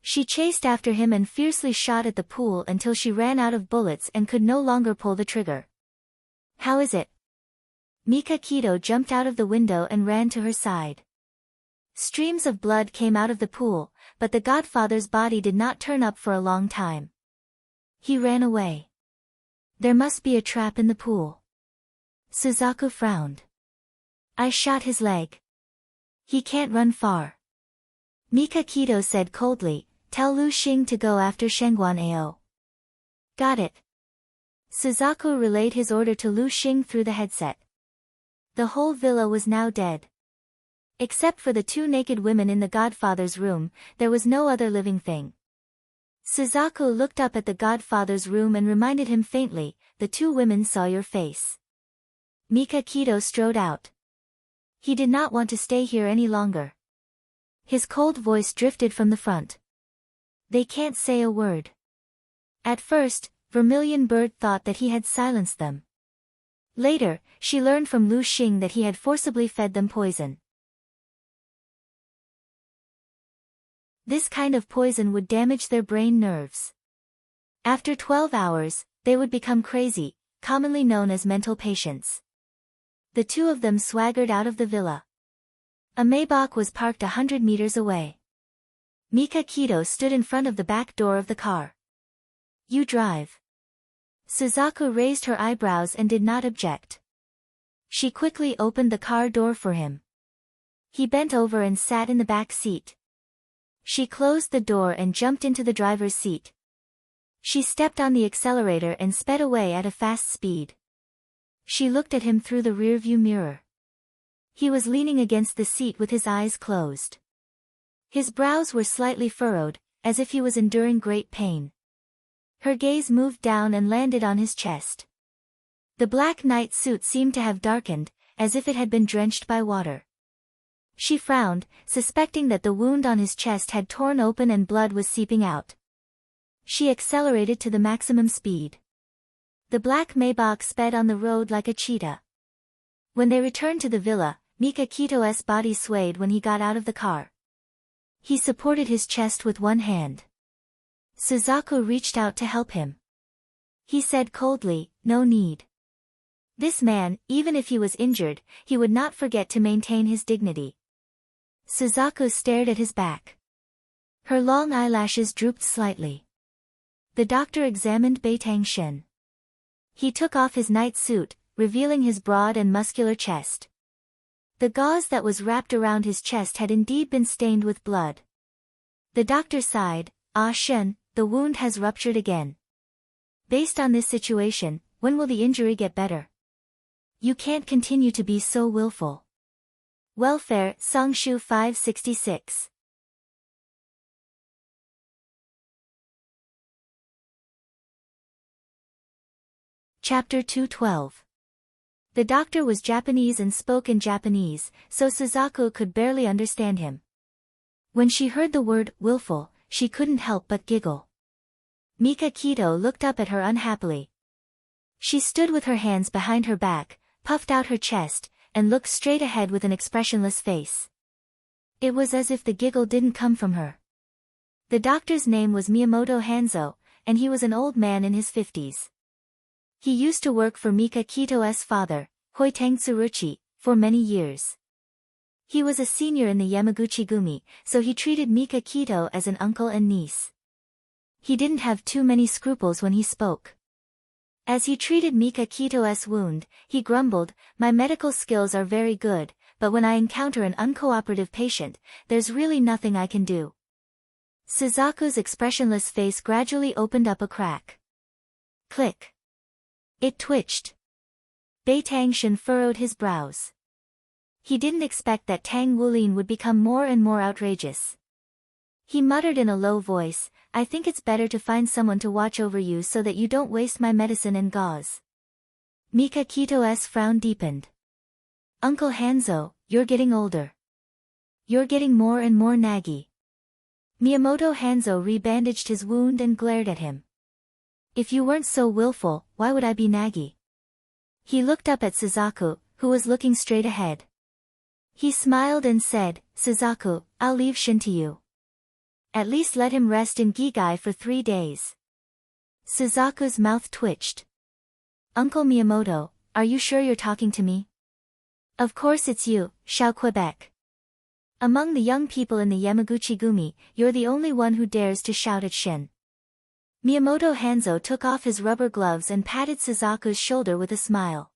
Speaker 1: She chased after him and fiercely shot at the pool until she ran out of bullets and could no longer pull the trigger. "How is it?" Mika Kito jumped out of the window and ran to her side. Streams of blood came out of the pool, but the godfather's body did not turn up for a long time. He ran away. "There must be a trap in the pool." Suzaku frowned. "I shot his leg. He can't run far." Mika Kito said coldly, "Tell Lu Xing to go after Shengguan Ao." "Got it." Suzaku relayed his order to Lu Xing through the headset. The whole villa was now dead. Except for the two naked women in the godfather's room, there was no other living thing. Suzaku looked up at the godfather's room and reminded him faintly, "The two women saw your face." Mika Kito strode out. He did not want to stay here any longer. His cold voice drifted from the front. "They can't say a word." At first, Vermilion Bird thought that he had silenced them. Later, she learned from Lu Xing that he had forcibly fed them poison. This kind of poison would damage their brain nerves. After 12 hours, they would become crazy, commonly known as mental patients. The two of them swaggered out of the villa. A Maybach was parked 100 meters away. Mika Kito stood in front of the back door of the car. "You drive." Suzaku raised her eyebrows and did not object. She quickly opened the car door for him. He bent over and sat in the back seat. She closed the door and jumped into the driver's seat. She stepped on the accelerator and sped away at a fast speed. She looked at him through the rearview mirror. He was leaning against the seat with his eyes closed. His brows were slightly furrowed, as if he was enduring great pain. Her gaze moved down and landed on his chest. The black night suit seemed to have darkened, as if it had been drenched by water. She frowned, suspecting that the wound on his chest had torn open and blood was seeping out. She accelerated to the maximum speed. The black Maybach sped on the road like a cheetah. When they returned to the villa, Mika Kito's body swayed when he got out of the car. He supported his chest with one hand. Suzaku reached out to help him. He said coldly, "No need." This man, even if he was injured, he would not forget to maintain his dignity. Suzaku stared at his back. Her long eyelashes drooped slightly. The doctor examined Beitang Shen. He took off his night suit, revealing his broad and muscular chest. The gauze that was wrapped around his chest had indeed been stained with blood. The doctor sighed, "Ah Shen, the wound has ruptured again. Based on this situation, when will the injury get better? You can't continue to be so willful." Welfare, Songshu 566. Chapter 212. The doctor was Japanese and spoke in Japanese, so Suzaku could barely understand him. When she heard the word willful, she couldn't help but giggle. Mika Kito looked up at her unhappily. She stood with her hands behind her back, puffed out her chest, and looked straight ahead with an expressionless face. It was as if the giggle didn't come from her. The doctor's name was Miyamoto Hanzo, and he was an old man in his 50s. He used to work for Mika Kito's father, Hoitang Tsuruchi, for many years. He was a senior in the Yamaguchi-gumi, so he treated Mika Kito as an uncle and niece. He didn't have too many scruples when he spoke. As he treated Mika Kito's wound, he grumbled, "My medical skills are very good, but when I encounter an uncooperative patient, there's really nothing I can do." Suzaku's expressionless face gradually opened up a crack. Click. It twitched. Beitangshan furrowed his brows. He didn't expect that Tang Wulin would become more and more outrageous. He muttered in a low voice, "I think it's better to find someone to watch over you so that you don't waste my medicine and gauze." Mika Kito's frown deepened. "Uncle Hanzo, you're getting older. You're getting more and more naggy." Miyamoto Hanzo rebandaged his wound and glared at him. "If you weren't so willful, why would I be naggy?" He looked up at Suzaku, who was looking straight ahead. He smiled and said, "Suzaku, I'll leave Shin to you. At least let him rest in Gigai for 3 days." Suzaku's mouth twitched. "Uncle Miyamoto, are you sure you're talking to me?" "Of course it's you, Xiao Quebec. Among the young people in the Yamaguchi-gumi, you're the only one who dares to shout at Shin." Miyamoto Hanzo took off his rubber gloves and patted Suzaku's shoulder with a smile.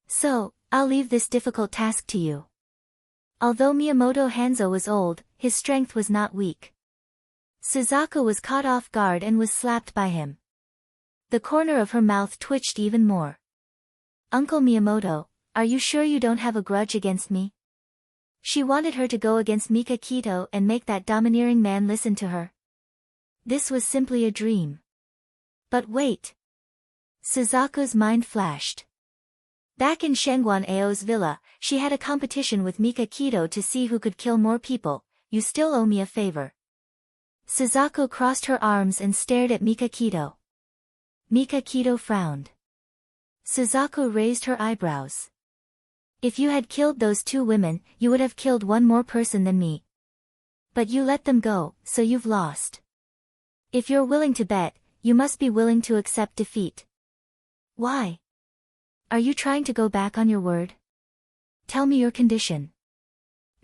Speaker 1: "So, I'll leave this difficult task to you." Although Miyamoto Hanzo was old, his strength was not weak. Suzaku was caught off guard and was slapped by him. The corner of her mouth twitched even more. "Uncle Miyamoto, are you sure you don't have a grudge against me?" She wanted her to go against Mika Kito and make that domineering man listen to her. This was simply a dream. But wait. Suzaku's mind flashed. Back in Shengguan Ao's villa, she had a competition with Mika Kito to see who could kill more people. "You still owe me a favor." Suzaku crossed her arms and stared at Mika Kito. Mika Kito frowned. Suzaku raised her eyebrows. "If you had killed those 2 women, you would have killed one more person than me. But you let them go, so you've lost. If you're willing to bet, you must be willing to accept defeat." "Why? Are you trying to go back on your word? Tell me your condition."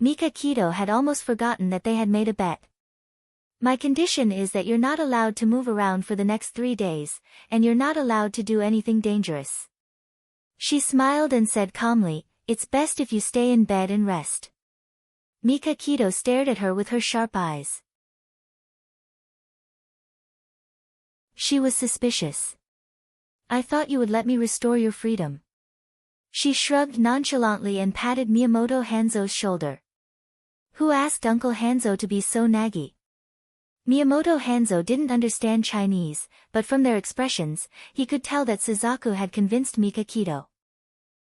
Speaker 1: Mika Kito had almost forgotten that they had made a bet. "My condition is that you're not allowed to move around for the next 3 days, and you're not allowed to do anything dangerous." She smiled and said calmly, "It's best if you stay in bed and rest." Mika Kito stared at her with her sharp eyes. She was suspicious. "I thought you would let me restore your freedom." She shrugged nonchalantly and patted Miyamoto Hanzo's shoulder. "Who asked Uncle Hanzo to be so naggy?" Miyamoto Hanzo didn't understand Chinese, but from their expressions, he could tell that Suzaku had convinced Mika Kito.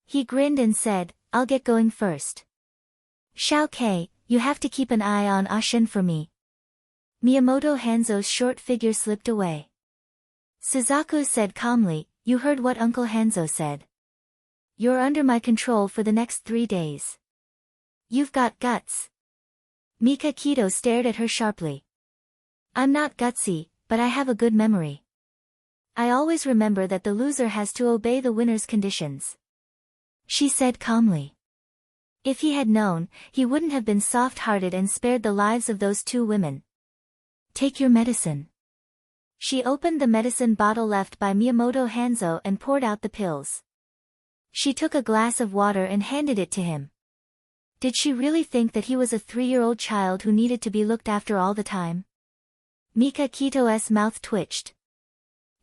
Speaker 1: He grinned and said, "I'll get going first. Xiao Kei, you have to keep an eye on Ashin for me." Miyamoto Hanzo's short figure slipped away. Suzaku said calmly, "You heard what Uncle Hanzo said. You're under my control for the next 3 days. You've got guts." Mika Kito stared at her sharply. "I'm not gutsy, but I have a good memory. I always remember that the loser has to obey the winner's conditions," she said calmly. If he had known, he wouldn't have been soft-hearted and spared the lives of those 2 women. "Take your medicine." She opened the medicine bottle left by Miyamoto Hanzo and poured out the pills. She took a glass of water and handed it to him. Did she really think that he was a 3-year-old child who needed to be looked after all the time? Mika Kito's mouth twitched.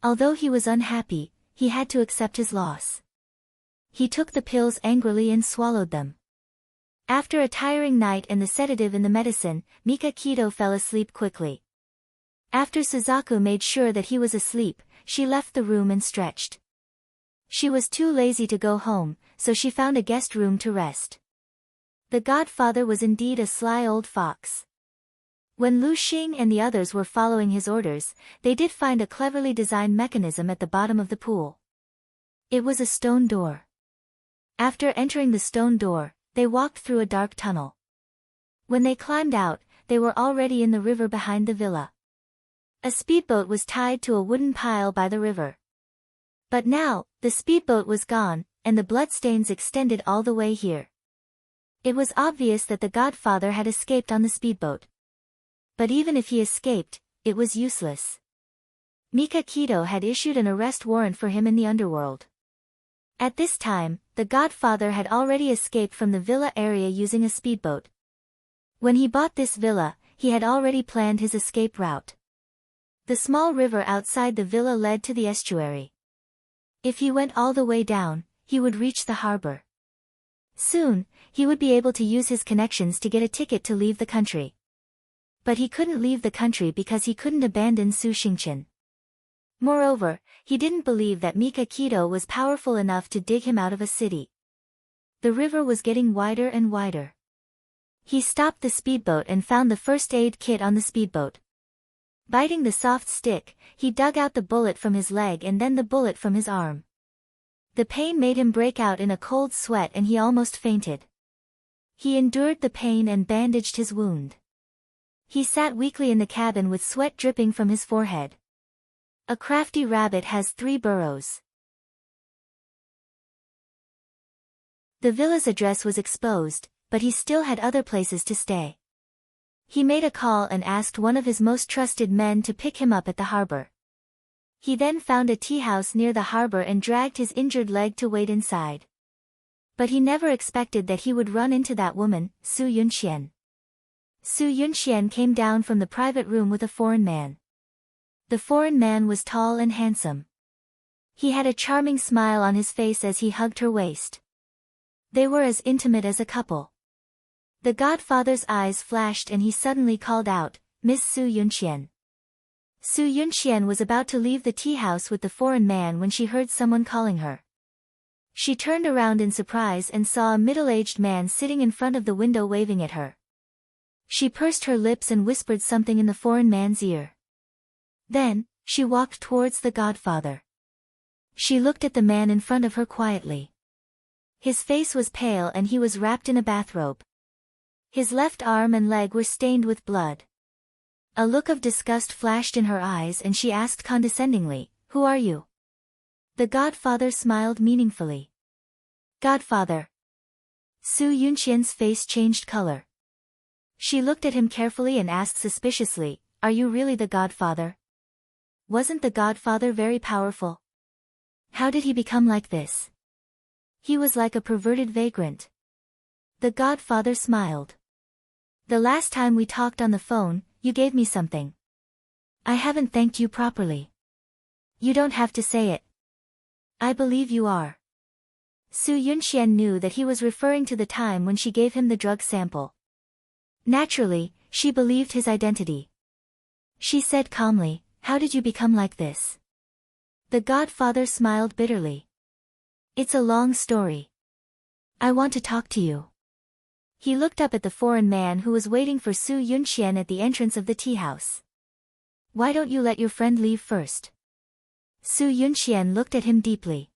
Speaker 1: Although he was unhappy, he had to accept his loss. He took the pills angrily and swallowed them. After a tiring night and the sedative in the medicine, Mika Kito fell asleep quickly. After Suzaku made sure that he was asleep, she left the room and stretched. She was too lazy to go home, so she found a guest room to rest. The godfather was indeed a sly old fox. When Lu Xing and the others were following his orders, they did find a cleverly designed mechanism at the bottom of the pool. It was a stone door. After entering the stone door, they walked through a dark tunnel. When they climbed out, they were already in the river behind the villa. A speedboat was tied to a wooden pile by the river. But now, the speedboat was gone, and the bloodstains extended all the way here. It was obvious that the godfather had escaped on the speedboat. But even if he escaped, it was useless. Mika Kito had issued an arrest warrant for him in the underworld. At this time, the godfather had already escaped from the villa area using a speedboat. When he bought this villa, he had already planned his escape route. The small river outside the villa led to the estuary. If he went all the way down, he would reach the harbor. Soon, he would be able to use his connections to get a ticket to leave the country. But he couldn't leave the country because he couldn't abandon Su Xingqian. Moreover, he didn't believe that Mika Kito was powerful enough to dig him out of a city. The river was getting wider and wider. He stopped the speedboat and found the first aid kit on the speedboat. Biting the soft stick, he dug out the bullet from his leg and then the bullet from his arm. The pain made him break out in a cold sweat and he almost fainted. He endured the pain and bandaged his wound. He sat weakly in the cabin with sweat dripping from his forehead. A crafty rabbit has 3 burrows. The villa's address was exposed, but he still had other places to stay. He made a call and asked one of his most trusted men to pick him up at the harbor. He then found a tea house near the harbor and dragged his injured leg to wait inside. But he never expected that he would run into that woman, Su Yunxian. Su Yunxian came down from the private room with a foreign man. The foreign man was tall and handsome. He had a charming smile on his face as he hugged her waist. They were as intimate as a couple. The godfather's eyes flashed and he suddenly called out, "Miss Su Yunxian." Su Yunxian was about to leave the tea house with the foreign man when she heard someone calling her. She turned around in surprise and saw a middle-aged man sitting in front of the window waving at her. She pursed her lips and whispered something in the foreign man's ear. Then, she walked towards the godfather. She looked at the man in front of her quietly. His face was pale and he was wrapped in a bathrobe. His left arm and leg were stained with blood. A look of disgust flashed in her eyes and she asked condescendingly, "Who are you?" The godfather smiled meaningfully. "Godfather." Su Yunqian's face changed color. She looked at him carefully and asked suspiciously, "Are you really the godfather? Wasn't the godfather very powerful? How did he become like this?" "He was like a perverted vagrant." The godfather smiled. "The last time we talked on the phone, you gave me something. I haven't thanked you properly." "You don't have to say it. I believe you are." Su Yunxian knew that he was referring to the time when she gave him the drug sample. Naturally, she believed his identity. She said calmly, "How did you become like this?" The godfather smiled bitterly. "It's a long story. I want to talk to you." He looked up at the foreign man who was waiting for Su Yunxian at the entrance of the tea house. "Why don't you let your friend leave first?" Su Yunxian looked at him deeply.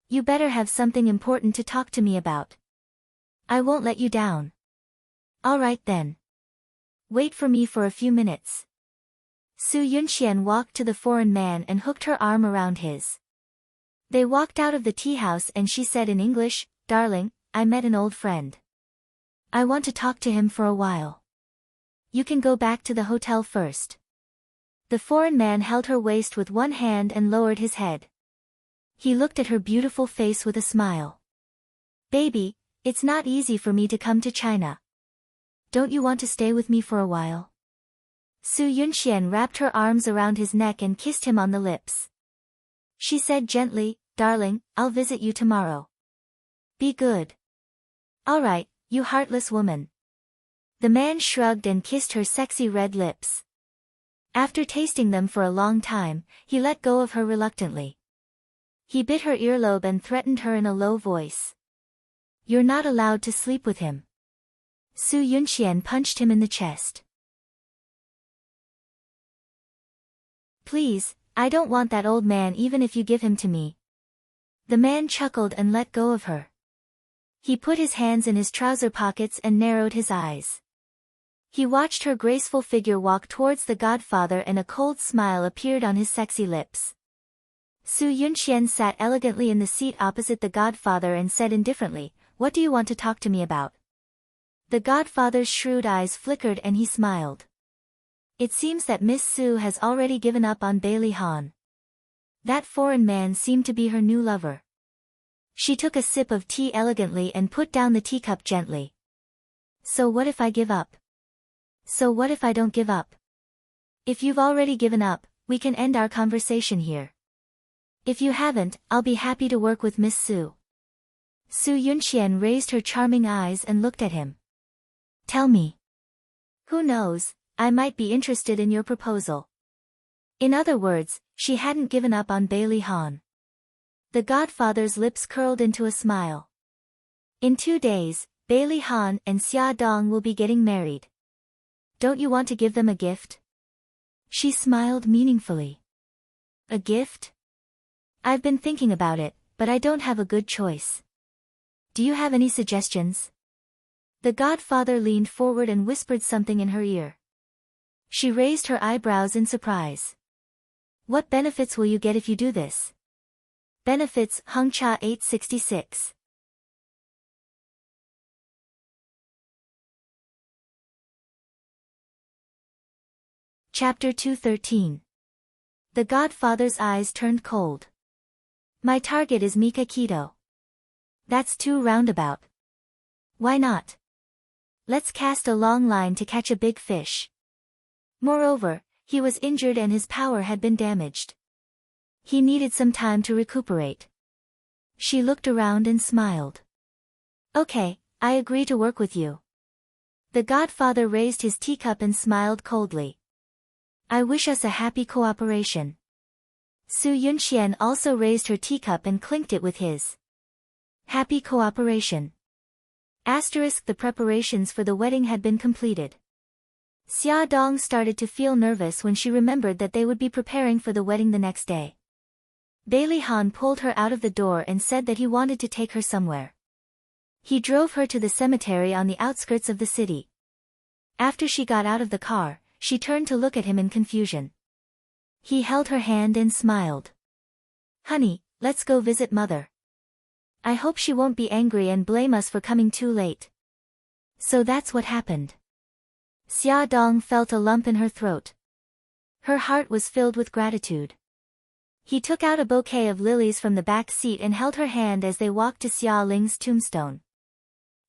Speaker 1: "You better have something important to talk to me about. I won't let you down." "All right then. Wait for me for a few minutes." Su Yunxian walked to the foreign man and hooked her arm around his. They walked out of the tea house and she said in English, "Darling, I met an old friend. I want to talk to him for a while. You can go back to the hotel first." The foreign man held her waist with one hand and lowered his head. He looked at her beautiful face with a smile. "Baby, it's not easy for me to come to China. Don't you want to stay with me for a while?" Su Yunxian wrapped her arms around his neck and kissed him on the lips. She said gently, "Darling, I'll visit you tomorrow. Be good." "All right, you heartless woman." The man shrugged and kissed her sexy red lips. After tasting them for a long time, he let go of her reluctantly. He bit her earlobe and threatened her in a low voice. "You're not allowed to sleep with him." Su Yunxian punched him in the chest. Please, I don't want that old man even if you give him to me. The man chuckled and let go of her. He put his hands in his trouser pockets and narrowed his eyes. He watched her graceful figure walk towards the godfather and a cold smile appeared on his sexy lips. Su Yunxian sat elegantly in the seat opposite the godfather and said indifferently, "What do you want to talk to me about?" The godfather's shrewd eyes flickered and he smiled. It seems that Miss Su has already given up on Bailey Han. That foreign man seemed to be her new lover. She took a sip of tea elegantly and put down the teacup gently. So what if I give up? So what if I don't give up? If you've already given up, we can end our conversation here. If you haven't, I'll be happy to work with Miss Su. Su Yunxian raised her charming eyes and looked at him. Tell me. Who knows, I might be interested in your proposal. In other words, she hadn't given up on Bailey Han. The godfather's lips curled into a smile. In 2 days, Bailey Han and Xia Dong will be getting married. Don't you want to give them a gift? She smiled meaningfully. A gift? I've been thinking about it, but I don't have a good choice. Do you have any suggestions? The godfather leaned forward and whispered something in her ear. She raised her eyebrows in surprise. What benefits will you get if you do this? Benefits, Hongcha 866. Chapter 213. The godfather's eyes turned cold. My target is Mika Keto. That's too roundabout. Why not? Let's cast a long line to catch a big fish. Moreover, he was injured and his power had been damaged. He needed some time to recuperate. She looked around and smiled. Okay, I agree to work with you. The godfather raised his teacup and smiled coldly. I wish us a happy cooperation. Su Yunxian also raised her teacup and clinked it with his. Happy cooperation. The preparations for the wedding had been completed. Xia Dong started to feel nervous when she remembered that they would be preparing for the wedding the next day. Bailey Han pulled her out of the door and said that he wanted to take her somewhere. He drove her to the cemetery on the outskirts of the city. After she got out of the car, she turned to look at him in confusion. He held her hand and smiled. Honey, let's go visit Mother. I hope she won't be angry and blame us for coming too late. So that's what happened. Xia Dong felt a lump in her throat. Her heart was filled with gratitude. He took out a bouquet of lilies from the back seat and held her hand as they walked to Xia Ling's tombstone.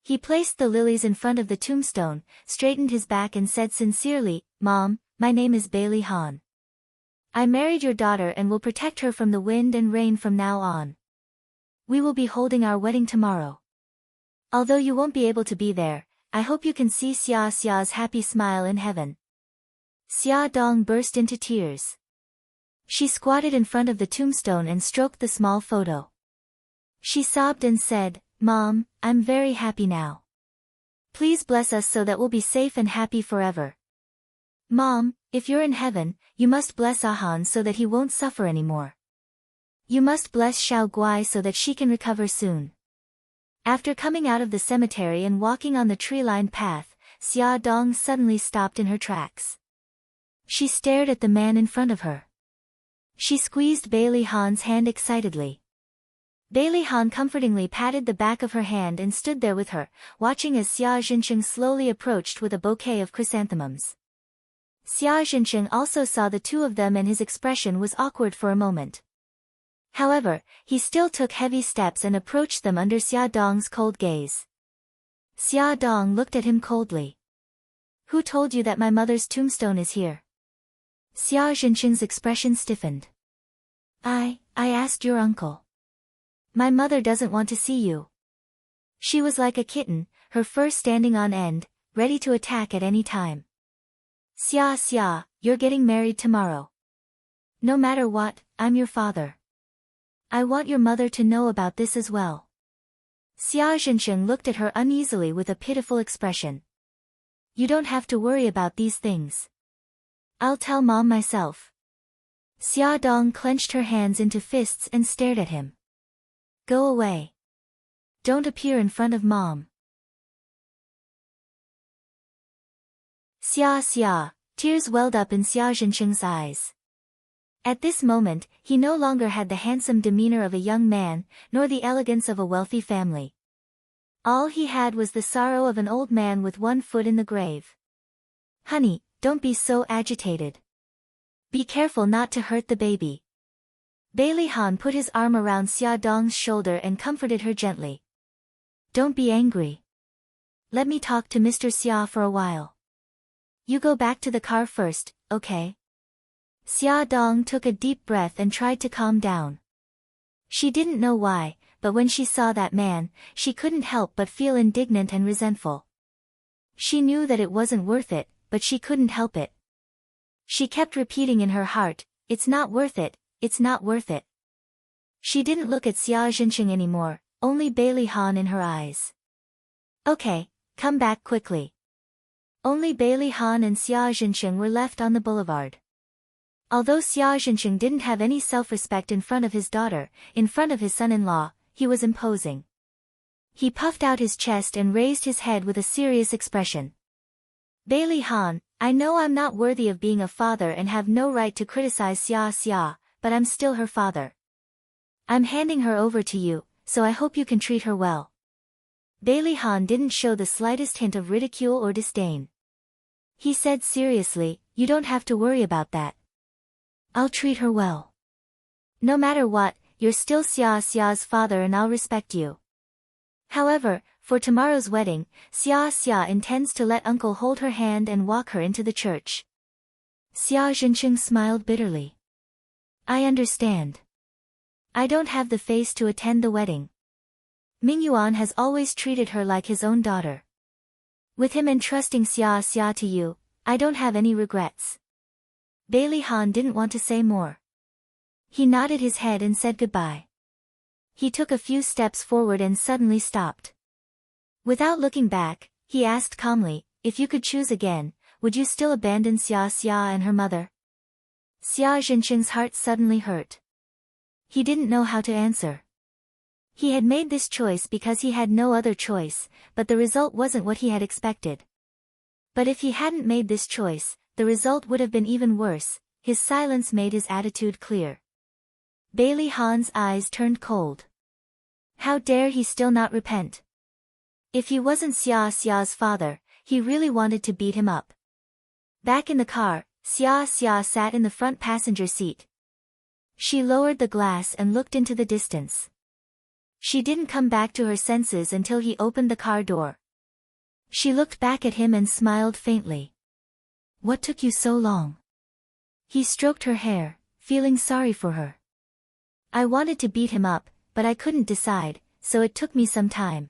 Speaker 1: He placed the lilies in front of the tombstone, straightened his back and said sincerely, Mom, my name is Bailey Han. I married your daughter and will protect her from the wind and rain from now on. We will be holding our wedding tomorrow. Although you won't be able to be there, I hope you can see Xia's happy smile in heaven. Xia Dong burst into tears. She squatted in front of the tombstone and stroked the small photo. She sobbed and said, Mom, I'm very happy now. Please bless us so that we'll be safe and happy forever. Mom, if you're in heaven, you must bless Ahan so that he won't suffer anymore. You must bless Xiao Guai so that she can recover soon. After coming out of the cemetery and walking on the tree-lined path, Xia Dong suddenly stopped in her tracks. She stared at the man in front of her. She squeezed Bailey Han's hand excitedly. Bailey Han comfortingly patted the back of her hand and stood there with her, watching as Xia Zhensheng slowly approached with a bouquet of chrysanthemums. Xia Zhensheng also saw the two of them and his expression was awkward for a moment. However, he still took heavy steps and approached them under Xia Dong's cold gaze. Xia Dong looked at him coldly. Who told you that my mother's tombstone is here? Xia Zhensheng's expression stiffened. I asked your uncle. My mother doesn't want to see you. She was like a kitten, her fur standing on end, ready to attack at any time. Xia, you're getting married tomorrow. No matter what, I'm your father. I want your mother to know about this as well. Xia Zhensheng looked at her uneasily with a pitiful expression. You don't have to worry about these things. I'll tell Mom myself. Xia Dong clenched her hands into fists and stared at him. Go away. Don't appear in front of Mom. Xia. Tears welled up in Xia Zhencheng's eyes. At this moment, he no longer had the handsome demeanor of a young man, nor the elegance of a wealthy family. All he had was the sorrow of an old man with one foot in the grave. Honey, don't be so agitated. Be careful not to hurt the baby. Bailey Han put his arm around Xia Dong's shoulder and comforted her gently. Don't be angry. Let me talk to Mr. Xia for a while. You go back to the car first, okay? Xia Dong took a deep breath and tried to calm down. She didn't know why, but when she saw that man, she couldn't help but feel indignant and resentful. She knew that it wasn't worth it, but she couldn't help it. She kept repeating in her heart, it's not worth it, it's not worth it. She didn't look at Xia Zhencheng anymore, only Bailey Han in her eyes. Okay, come back quickly. Only Bailey Han and Xia Zhencheng were left on the boulevard. Although Xia Zhencheng didn't have any self-respect in front of his daughter, in front of his son-in-law, he was imposing. He puffed out his chest and raised his head with a serious expression. Bailey Han, I know I'm not worthy of being a father and have no right to criticize Xia, but I'm still her father. I'm handing her over to you, so I hope you can treat her well. Bailey Han didn't show the slightest hint of ridicule or disdain. He said seriously, you don't have to worry about that. I'll treat her well. No matter what, you're still Xia's father and I'll respect you. However, for tomorrow's wedding, Xia intends to let uncle hold her hand and walk her into the church. Xia Zhencheng smiled bitterly. I understand. I don't have the face to attend the wedding. Mingyuan has always treated her like his own daughter. With him entrusting Xia to you, I don't have any regrets. Bailey Han didn't want to say more. He nodded his head and said goodbye. He took a few steps forward and suddenly stopped. Without looking back, he asked calmly, if you could choose again, would you still abandon Xia and her mother? Xia Zhencheng's heart suddenly hurt. He didn't know how to answer. He had made this choice because he had no other choice, but the result wasn't what he had expected. But if he hadn't made this choice, the result would have been even worse. His silence made his attitude clear. Bailey Han's eyes turned cold. How dare he still not repent? If he wasn't Xia's father, he really wanted to beat him up. Back in the car, Xia sat in the front passenger seat. She lowered the glass and looked into the distance. She didn't come back to her senses until he opened the car door. She looked back at him and smiled faintly. What took you so long? He stroked her hair, feeling sorry for her. I wanted to beat him up, but I couldn't decide, so it took me some time.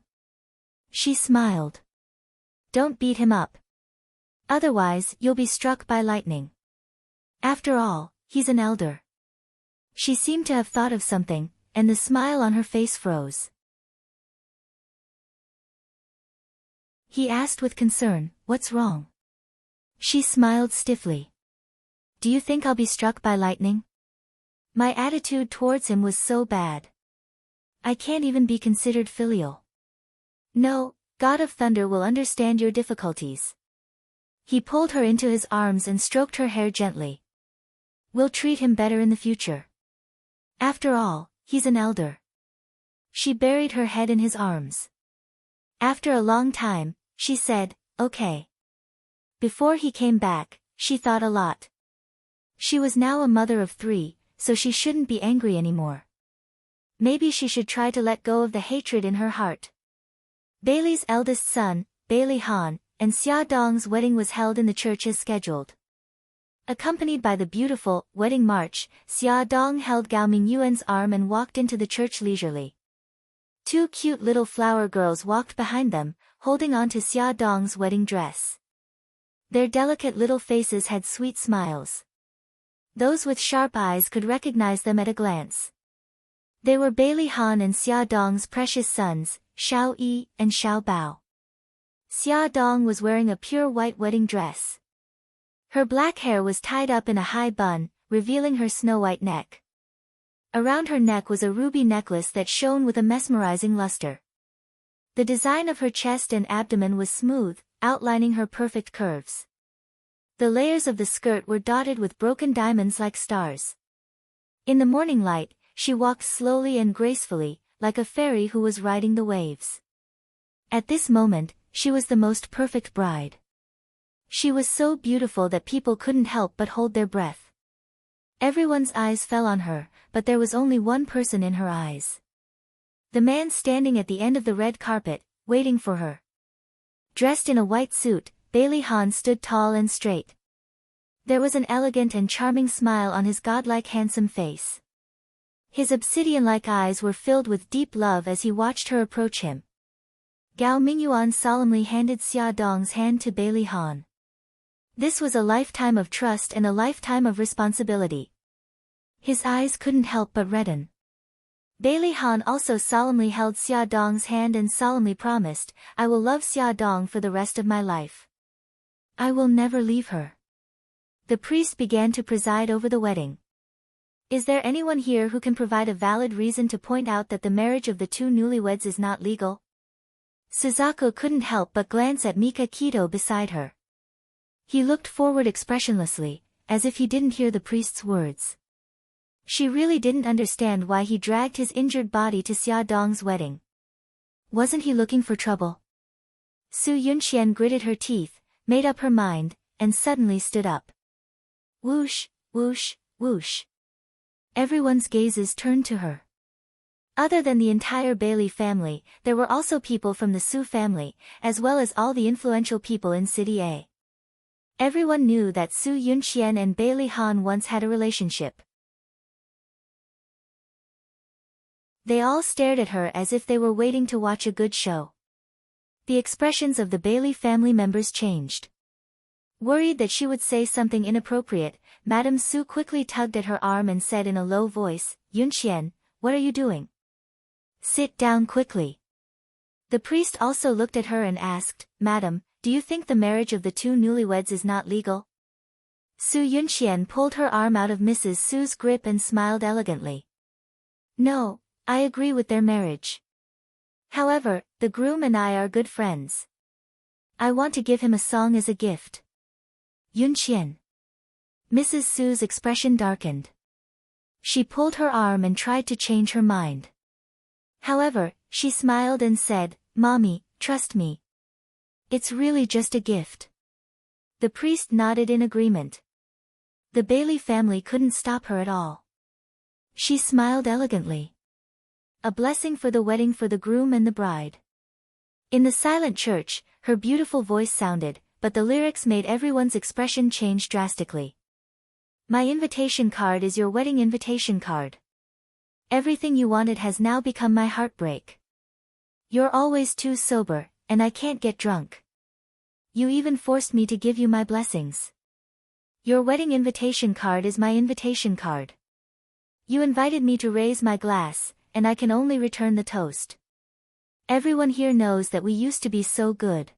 Speaker 1: She smiled. Don't beat him up. Otherwise, you'll be struck by lightning. After all, he's an elder. She seemed to have thought of something, and the smile on her face froze. He asked with concern, what's wrong? She smiled stiffly. Do you think I'll be struck by lightning? My attitude towards him was so bad. I can't even be considered filial. No, God of Thunder will understand your difficulties. He pulled her into his arms and stroked her hair gently. We'll treat him better in the future. After all, he's an elder. She buried her head in his arms. After a long time, she said, okay. Before he came back, she thought a lot. She was now a mother of 3, so she shouldn't be angry anymore. Maybe she should try to let go of the hatred in her heart. Bailey's eldest son, Bailey Han, and Xia Dong's wedding was held in the church as scheduled. Accompanied by the beautiful wedding march, Xia Dong held Gao Mingyuan's arm and walked into the church leisurely. 2 cute little flower girls walked behind them, holding on to Xia Dong's wedding dress. Their delicate little faces had sweet smiles. Those with sharp eyes could recognize them at a glance. They were Bailey Han and Xia Dong's precious sons, Xiao Yi and Xiao Bao. Xia Dong was wearing a pure white wedding dress. Her black hair was tied up in a high bun, revealing her snow-white neck. Around her neck was a ruby necklace that shone with a mesmerizing luster. The design of her chest and abdomen was smooth, outlining her perfect curves. The layers of the skirt were dotted with broken diamonds like stars. In the morning light, she walked slowly and gracefully, like a fairy who was riding the waves. At this moment, she was the most perfect bride. She was so beautiful that people couldn't help but hold their breath. Everyone's eyes fell on her, but there was only one person in her eyes. The man standing at the end of the red carpet, waiting for her. Dressed in a white suit, Bailey Han stood tall and straight. There was an elegant and charming smile on his godlike handsome face. His obsidian-like eyes were filled with deep love as he watched her approach him. Gao Mingyuan solemnly handed Xia Dong's hand to Bailey Han. This was a lifetime of trust and a lifetime of responsibility. His eyes couldn't help but redden. Bailey Han also solemnly held Xia Dong's hand and solemnly promised, "I will love Xia Dong for the rest of my life. I will never leave her." The priest began to preside over the wedding. Is there anyone here who can provide a valid reason to point out that the marriage of the two newlyweds is not legal? Suzaku couldn't help but glance at Mika Kito beside her. He looked forward expressionlessly, as if he didn't hear the priest's words. She really didn't understand why he dragged his injured body to Xia Dong's wedding. Wasn't he looking for trouble? Su Yunxian gritted her teeth, made up her mind, and suddenly stood up. Whoosh, whoosh, whoosh. Everyone's gazes turned to her. Other than the entire Bailey family, there were also people from the Su family, as well as all the influential people in City A. Everyone knew that Su Yunxian and Bailey Han once had a relationship. They all stared at her as if they were waiting to watch a good show. The expressions of the Bailey family members changed. Worried that she would say something inappropriate, Madame Su quickly tugged at her arm and said in a low voice, "Yunxian, what are you doing? Sit down quickly." The priest also looked at her and asked, "Madam, do you think the marriage of the two newlyweds is not legal?" Su Yunxian pulled her arm out of Mrs. Su's grip and smiled elegantly. "No, I agree with their marriage. However, the groom and I are good friends. I want to give him a song as a gift." Yunxian. Mrs. Su's expression darkened. She pulled her arm and tried to change her mind. However, she smiled and said, "Mommy, trust me. It's really just a gift." The priest nodded in agreement. The Bailey family couldn't stop her at all. She smiled elegantly. A blessing for the wedding for the groom and the bride. In the silent church, her beautiful voice sounded, but the lyrics made everyone's expression change drastically. My invitation card is your wedding invitation card. Everything you wanted has now become my heartbreak. You're always too sober, and I can't get drunk. You even forced me to give you my blessings. Your wedding invitation card is my invitation card. You invited me to raise my glass, and I can only return the toast. Everyone here knows that we used to be so good.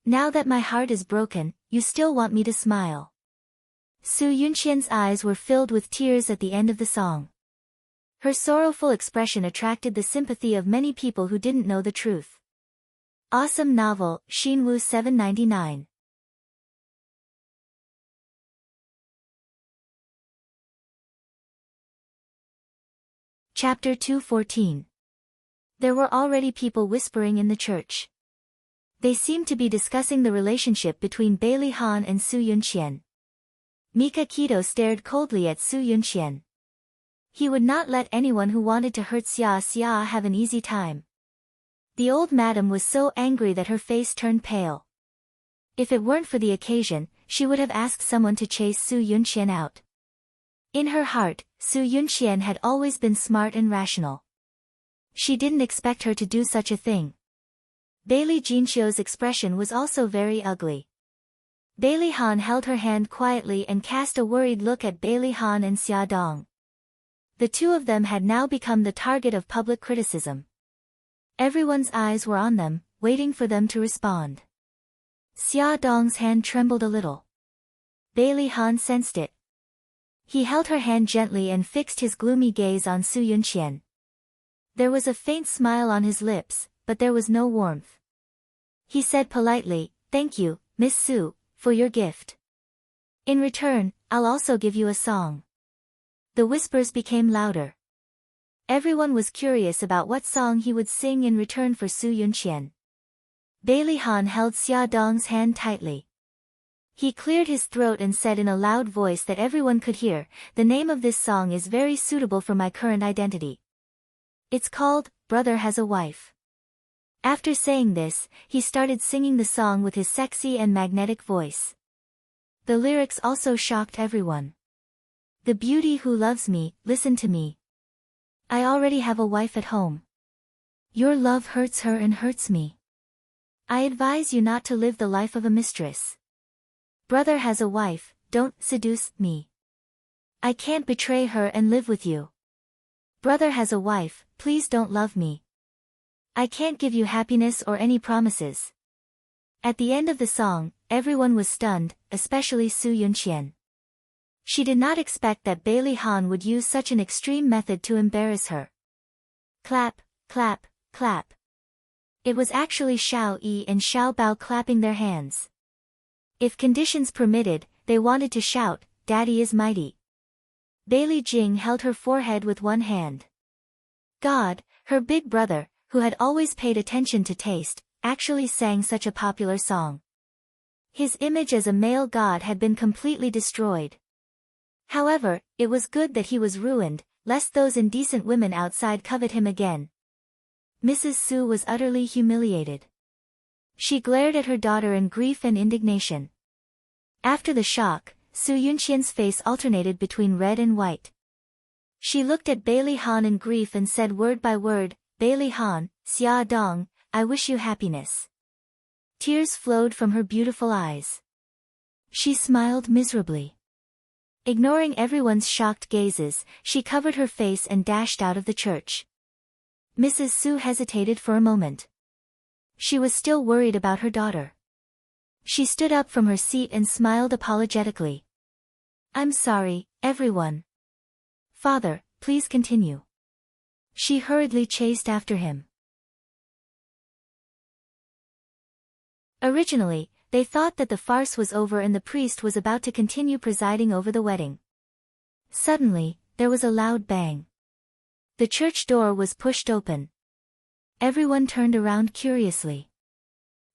Speaker 1: Now that my heart is broken, you still want me to smile. Su Yunxian's eyes were filled with tears at the end of the song. Her sorrowful expression attracted the sympathy of many people who didn't know the truth. Awesome novel, Xinwu 799. Chapter 214. There were already people whispering in the church. They seemed to be discussing the relationship between Bailey Han and Su Yunxian. Mika Kito stared coldly at Su Yunxian. He would not let anyone who wanted to hurt Xia have an easy time. The old madam was so angry that her face turned pale. If it weren't for the occasion, she would have asked someone to chase Su Yunxian out. In her heart, Su Yunxian had always been smart and rational. She didn't expect her to do such a thing. Bailey Jinxiu's expression was also very ugly. Bailey Han held her hand quietly and cast a worried look at Bailey Han and Xia Dong. The two of them had now become the target of public criticism. Everyone's eyes were on them, waiting for them to respond. Xia Dong's hand trembled a little. Bailey Han sensed it. He held her hand gently and fixed his gloomy gaze on Su Yunqian. There was a faint smile on his lips, but there was no warmth. He said politely, "Thank you, Miss Su, for your gift. In return, I'll also give you a song." The whispers became louder. Everyone was curious about what song he would sing in return for Su Yunqian. Bailey Han held Xia Dong's hand tightly. He cleared his throat and said in a loud voice that everyone could hear, "The name of this song is very suitable for my current identity. It's called, Brother Has a Wife." After saying this, he started singing the song with his sexy and magnetic voice. The lyrics also shocked everyone. "The beauty who loves me, listen to me. I already have a wife at home. Your love hurts her and hurts me. I advise you not to live the life of a mistress. Brother has a wife, don't seduce me. I can't betray her and live with you. Brother has a wife, please don't love me. I can't give you happiness or any promises." At the end of the song, everyone was stunned, especially Su Yunqian. She did not expect that Bailey Han would use such an extreme method to embarrass her. Clap, clap, clap. It was actually Xiao Yi and Xiao Bao clapping their hands. If conditions permitted, they wanted to shout, "Daddy is mighty." Bailey Jing held her forehead with one hand. God, her big brother, who had always paid attention to taste, actually sang such a popular song. His image as a male god had been completely destroyed. However, it was good that he was ruined, lest those indecent women outside covet him again. Mrs. Su was utterly humiliated. She glared at her daughter in grief and indignation. After the shock, Su Yunqian's face alternated between red and white. She looked at Bailey Han in grief and said word by word, "Bailey Han, Xia Dong, I wish you happiness." Tears flowed from her beautiful eyes. She smiled miserably. Ignoring everyone's shocked gazes, she covered her face and dashed out of the church. Mrs. Su hesitated for a moment. She was still worried about her daughter. She stood up from her seat and smiled apologetically. "I'm sorry, everyone. Father, please continue." She hurriedly chased after him. Originally, they thought that the farce was over and the priest was about to continue presiding over the wedding. Suddenly, there was a loud bang. The church door was pushed open. Everyone turned around curiously.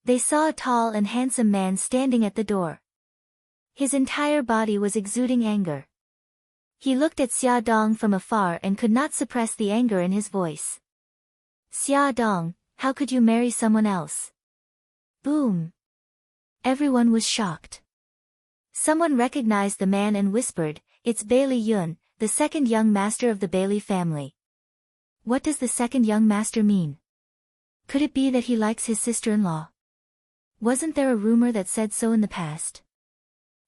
Speaker 1: They saw a tall and handsome man standing at the door. His entire body was exuding anger. He looked at Xia Dong from afar and could not suppress the anger in his voice. "Xia Dong, how could you marry someone else?" Boom! Everyone was shocked. Someone recognized the man and whispered, "It's Bailey Yun, the second young master of the Bailey family." What does the second young master mean? Could it be that he likes his sister-in-law? Wasn't there a rumor that said so in the past?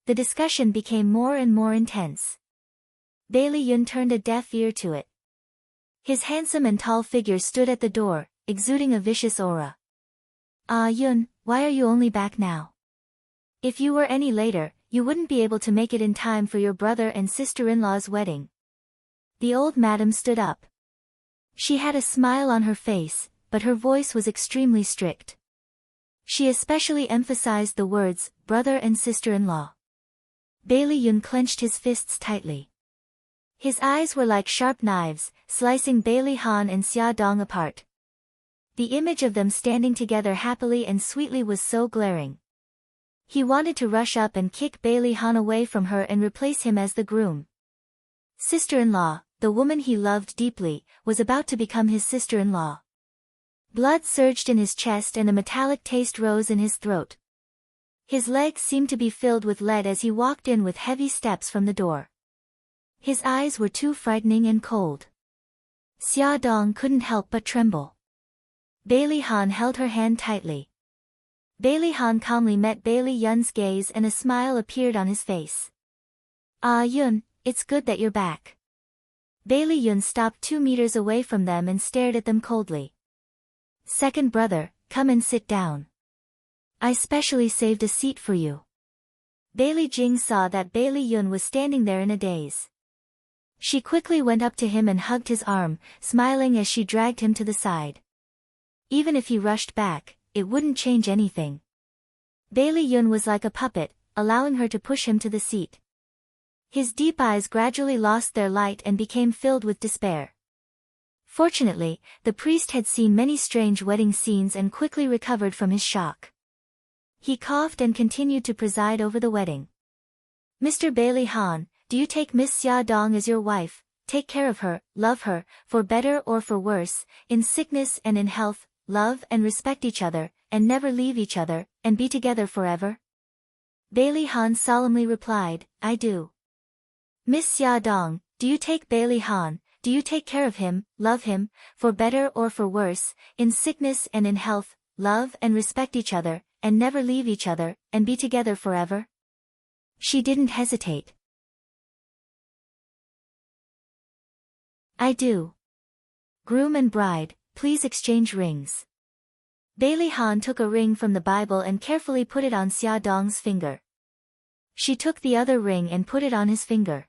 Speaker 1: The discussion became more and more intense. Bailey Yun turned a deaf ear to it. His handsome and tall figure stood at the door, exuding a vicious aura. "Ah Yun, why are you only back now? If you were any later, you wouldn't be able to make it in time for your brother and sister-in-law's wedding." The old madam stood up. She had a smile on her face, but her voice was extremely strict. She especially emphasized the words, brother and sister-in-law. Bailey Yun clenched his fists tightly. His eyes were like sharp knives, slicing Bailey Han and Xia Dong apart. The image of them standing together happily and sweetly was so glaring. He wanted to rush up and kick Bailey Han away from her and replace him as the groom. Sister-in-law, the woman he loved deeply, was about to become his sister-in-law. Blood surged in his chest and a metallic taste rose in his throat. His legs seemed to be filled with lead as he walked in with heavy steps from the door. His eyes were too frightening and cold. Xia Dong couldn't help but tremble. Bailey Han held her hand tightly. Bailey Han calmly met Bailey Yun's gaze and a smile appeared on his face. "Ah Yun, it's good that you're back." Bailey Yun stopped 2 meters away from them and stared at them coldly. "Second brother, come and sit down. I specially saved a seat for you." Bailey Jing saw that Bailey Yun was standing there in a daze. She quickly went up to him and hugged his arm, smiling as she dragged him to the side. Even if he rushed back, it wouldn't change anything. Bailey Yun was like a puppet, allowing her to push him to the seat. His deep eyes gradually lost their light and became filled with despair. Fortunately, the priest had seen many strange wedding scenes and quickly recovered from his shock. He coughed and continued to preside over the wedding. Mr. Bailey Han, do you take Miss Xia Dong as your wife, take care of her, love her, for better or for worse, in sickness and in health, love and respect each other, and never leave each other, and be together forever? Bailey Han solemnly replied, I do. Miss Xia Dong, do you take Bailey Han, do you take care of him, love him, for better or for worse, in sickness and in health, love and respect each other, and never leave each other, and be together forever? She didn't hesitate. I do. Groom and bride, please exchange rings. Bailey Han took a ring from the Bible and carefully put it on Xia Dong's finger. She took the other ring and put it on his finger.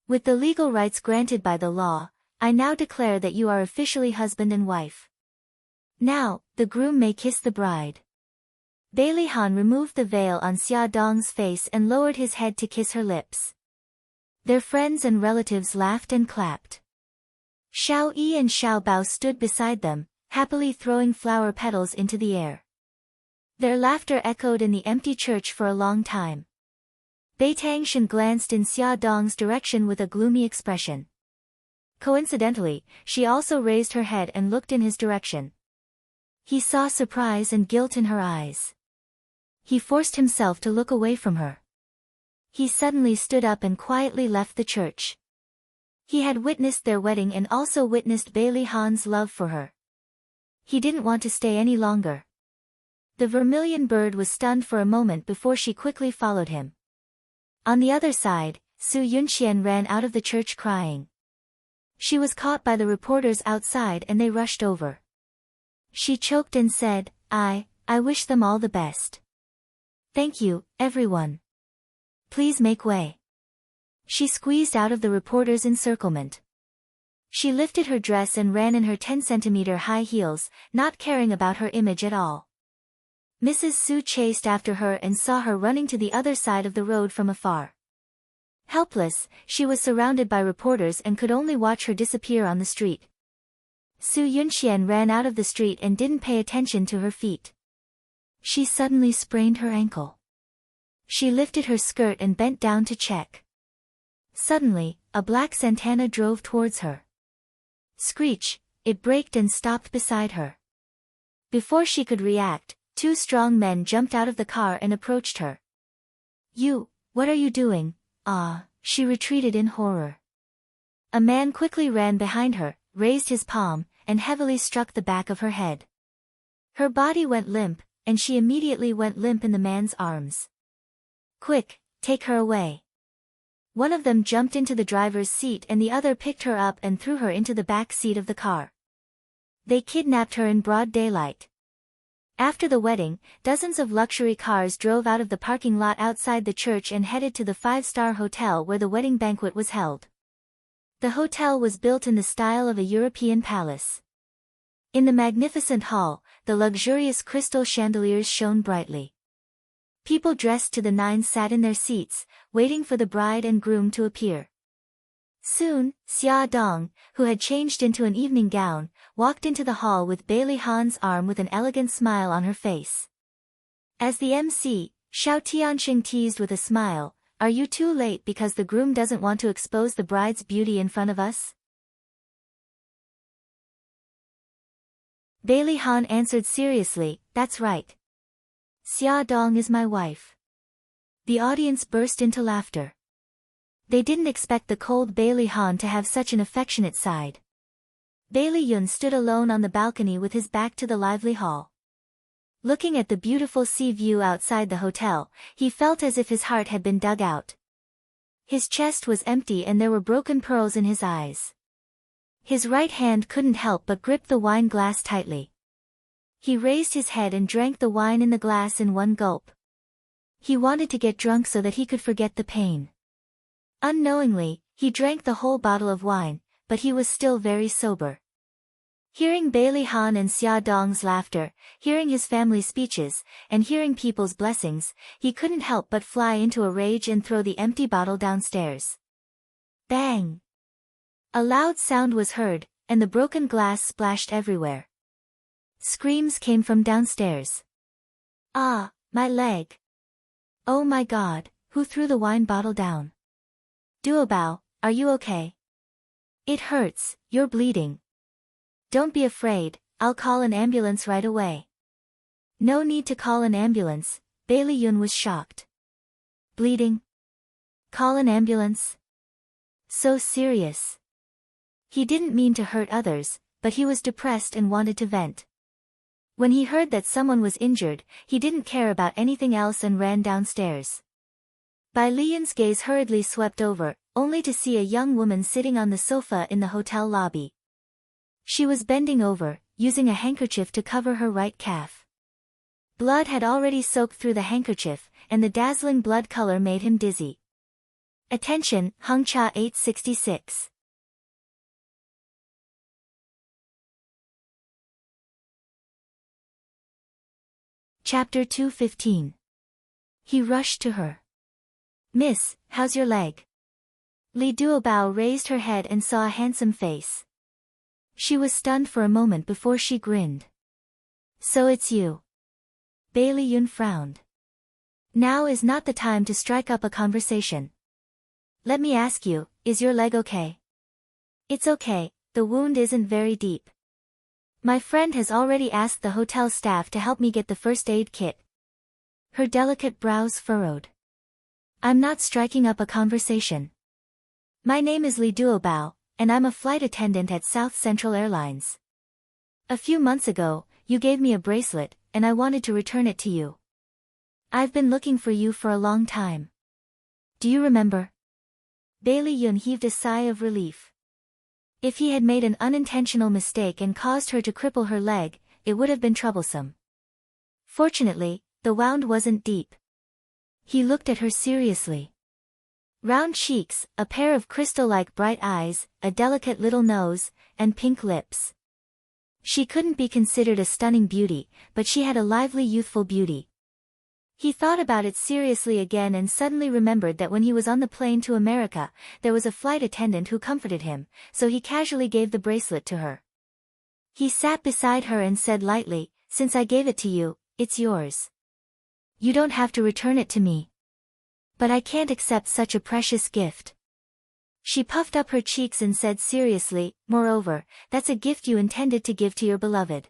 Speaker 1: With the legal rights granted by the law, I now declare that you are officially husband and wife. Now, the groom may kiss the bride. Bailey Han removed the veil on Xia Dong's face and lowered his head to kiss her lips. Their friends and relatives laughed and clapped. Xiao Yi and Xiao Bao stood beside them, happily throwing flower petals into the air. Their laughter echoed in the empty church for a long time. Bai Tangshan glanced in Xia Dong's direction with a gloomy expression. Coincidentally, she also raised her head and looked in his direction. He saw surprise and guilt in her eyes. He forced himself to look away from her. He suddenly stood up and quietly left the church. He had witnessed their wedding and also witnessed Bailey Han's love for her. He didn't want to stay any longer. The vermilion bird was stunned for a moment before she quickly followed him. On the other side, Su Yunxian ran out of the church crying. She was caught by the reporters outside and they rushed over. She choked and said, I wish them all the best. Thank you, everyone. Please make way. She squeezed out of the reporters' encirclement. She lifted her dress and ran in her 10-centimeter high heels, not caring about her image at all. Mrs. Su chased after her and saw her running to the other side of the road from afar. Helpless, she was surrounded by reporters and could only watch her disappear on the street. Su Yunxian ran out of the street and didn't pay attention to her feet. She suddenly sprained her ankle. She lifted her skirt and bent down to check. Suddenly, a black Santana drove towards her. Screech, it braked and stopped beside her. Before she could react, two strong men jumped out of the car and approached her. You, what are you doing? She retreated in horror. A man quickly ran behind her, raised his palm, and heavily struck the back of her head. Her body went limp, and she immediately went limp in the man's arms. Quick, take her away. One of them jumped into the driver's seat and the other picked her up and threw her into the back seat of the car. They kidnapped her in broad daylight. After the wedding, dozens of luxury cars drove out of the parking lot outside the church and headed to the 5-star hotel where the wedding banquet was held. The hotel was built in the style of a European palace. In the magnificent hall, the luxurious crystal chandeliers shone brightly. People dressed to the nines sat in their seats, waiting for the bride and groom to appear. Soon, Xia Dong, who had changed into an evening gown, walked into the hall with Bailey Han's arm with an elegant smile on her face. As the MC, Xiao Tianxing teased with a smile, "Are you too late because the groom doesn't want to expose the bride's beauty in front of us?" Bailey Han answered seriously, "That's right. Xia Dong is my wife." The audience burst into laughter. They didn't expect the cold Bailey Han to have such an affectionate side. Bailey Yun stood alone on the balcony with his back to the lively hall. Looking at the beautiful sea view outside the hotel, he felt as if his heart had been dug out. His chest was empty and there were broken pearls in his eyes. His right hand couldn't help but grip the wine glass tightly. He raised his head and drank the wine in the glass in one gulp. He wanted to get drunk so that he could forget the pain. Unknowingly, He drank the whole bottle of wine, but he was still very sober. Hearing Bailey Han and Xia Dong's laughter, hearing his family speeches, and hearing people's blessings, he couldn't help but fly into a rage and throw the empty bottle downstairs. Bang! A loud sound was heard, and the broken glass splashed everywhere. Screams came from downstairs. Ah, my leg! Oh my God, who threw the wine bottle down? Duobao, are you okay? It hurts, you're bleeding. Don't be afraid, I'll call an ambulance right away. No need to call an ambulance, Bailey Yun was shocked. Bleeding? Call an ambulance? So serious. He didn't mean to hurt others, but he was depressed and wanted to vent. When he heard that someone was injured, he didn't care about anything else and ran downstairs. Bai Liyun's gaze hurriedly swept over, only to see a young woman sitting on the sofa in the hotel lobby. She was bending over, using a handkerchief to cover her right calf. Blood had already soaked through the handkerchief, and the dazzling blood color made him dizzy. Attention, Hengcha 866. Chapter 215. He rushed to her. Miss, how's your leg? Li Duobao raised her head and saw a handsome face. She was stunned for a moment before she grinned. So it's you. Bailey Yun frowned. Now is not the time to strike up a conversation. Let me ask you, is your leg okay? It's okay, the wound isn't very deep. My friend has already asked the hotel staff to help me get the first aid kit. Her delicate brows furrowed. I'm not striking up a conversation. My name is Li Duobao, and I'm a flight attendant at South Central Airlines. A few months ago, you gave me a bracelet, and I wanted to return it to you. I've been looking for you for a long time. Do you remember? Bailey Yun heaved a sigh of relief. If he had made an unintentional mistake and caused her to cripple her leg, it would have been troublesome. Fortunately, the wound wasn't deep. He looked at her seriously. Round cheeks, a pair of crystal-like bright eyes, a delicate little nose, and pink lips. She couldn't be considered a stunning beauty, but she had a lively youthful beauty. He thought about it seriously again and suddenly remembered that when he was on the plane to America, there was a flight attendant who comforted him, so he casually gave the bracelet to her. He sat beside her and said lightly, "Since I gave it to you, it's yours. You don't have to return it to me. But I can't accept such a precious gift." She puffed up her cheeks and said seriously, "Moreover, that's a gift you intended to give to your beloved.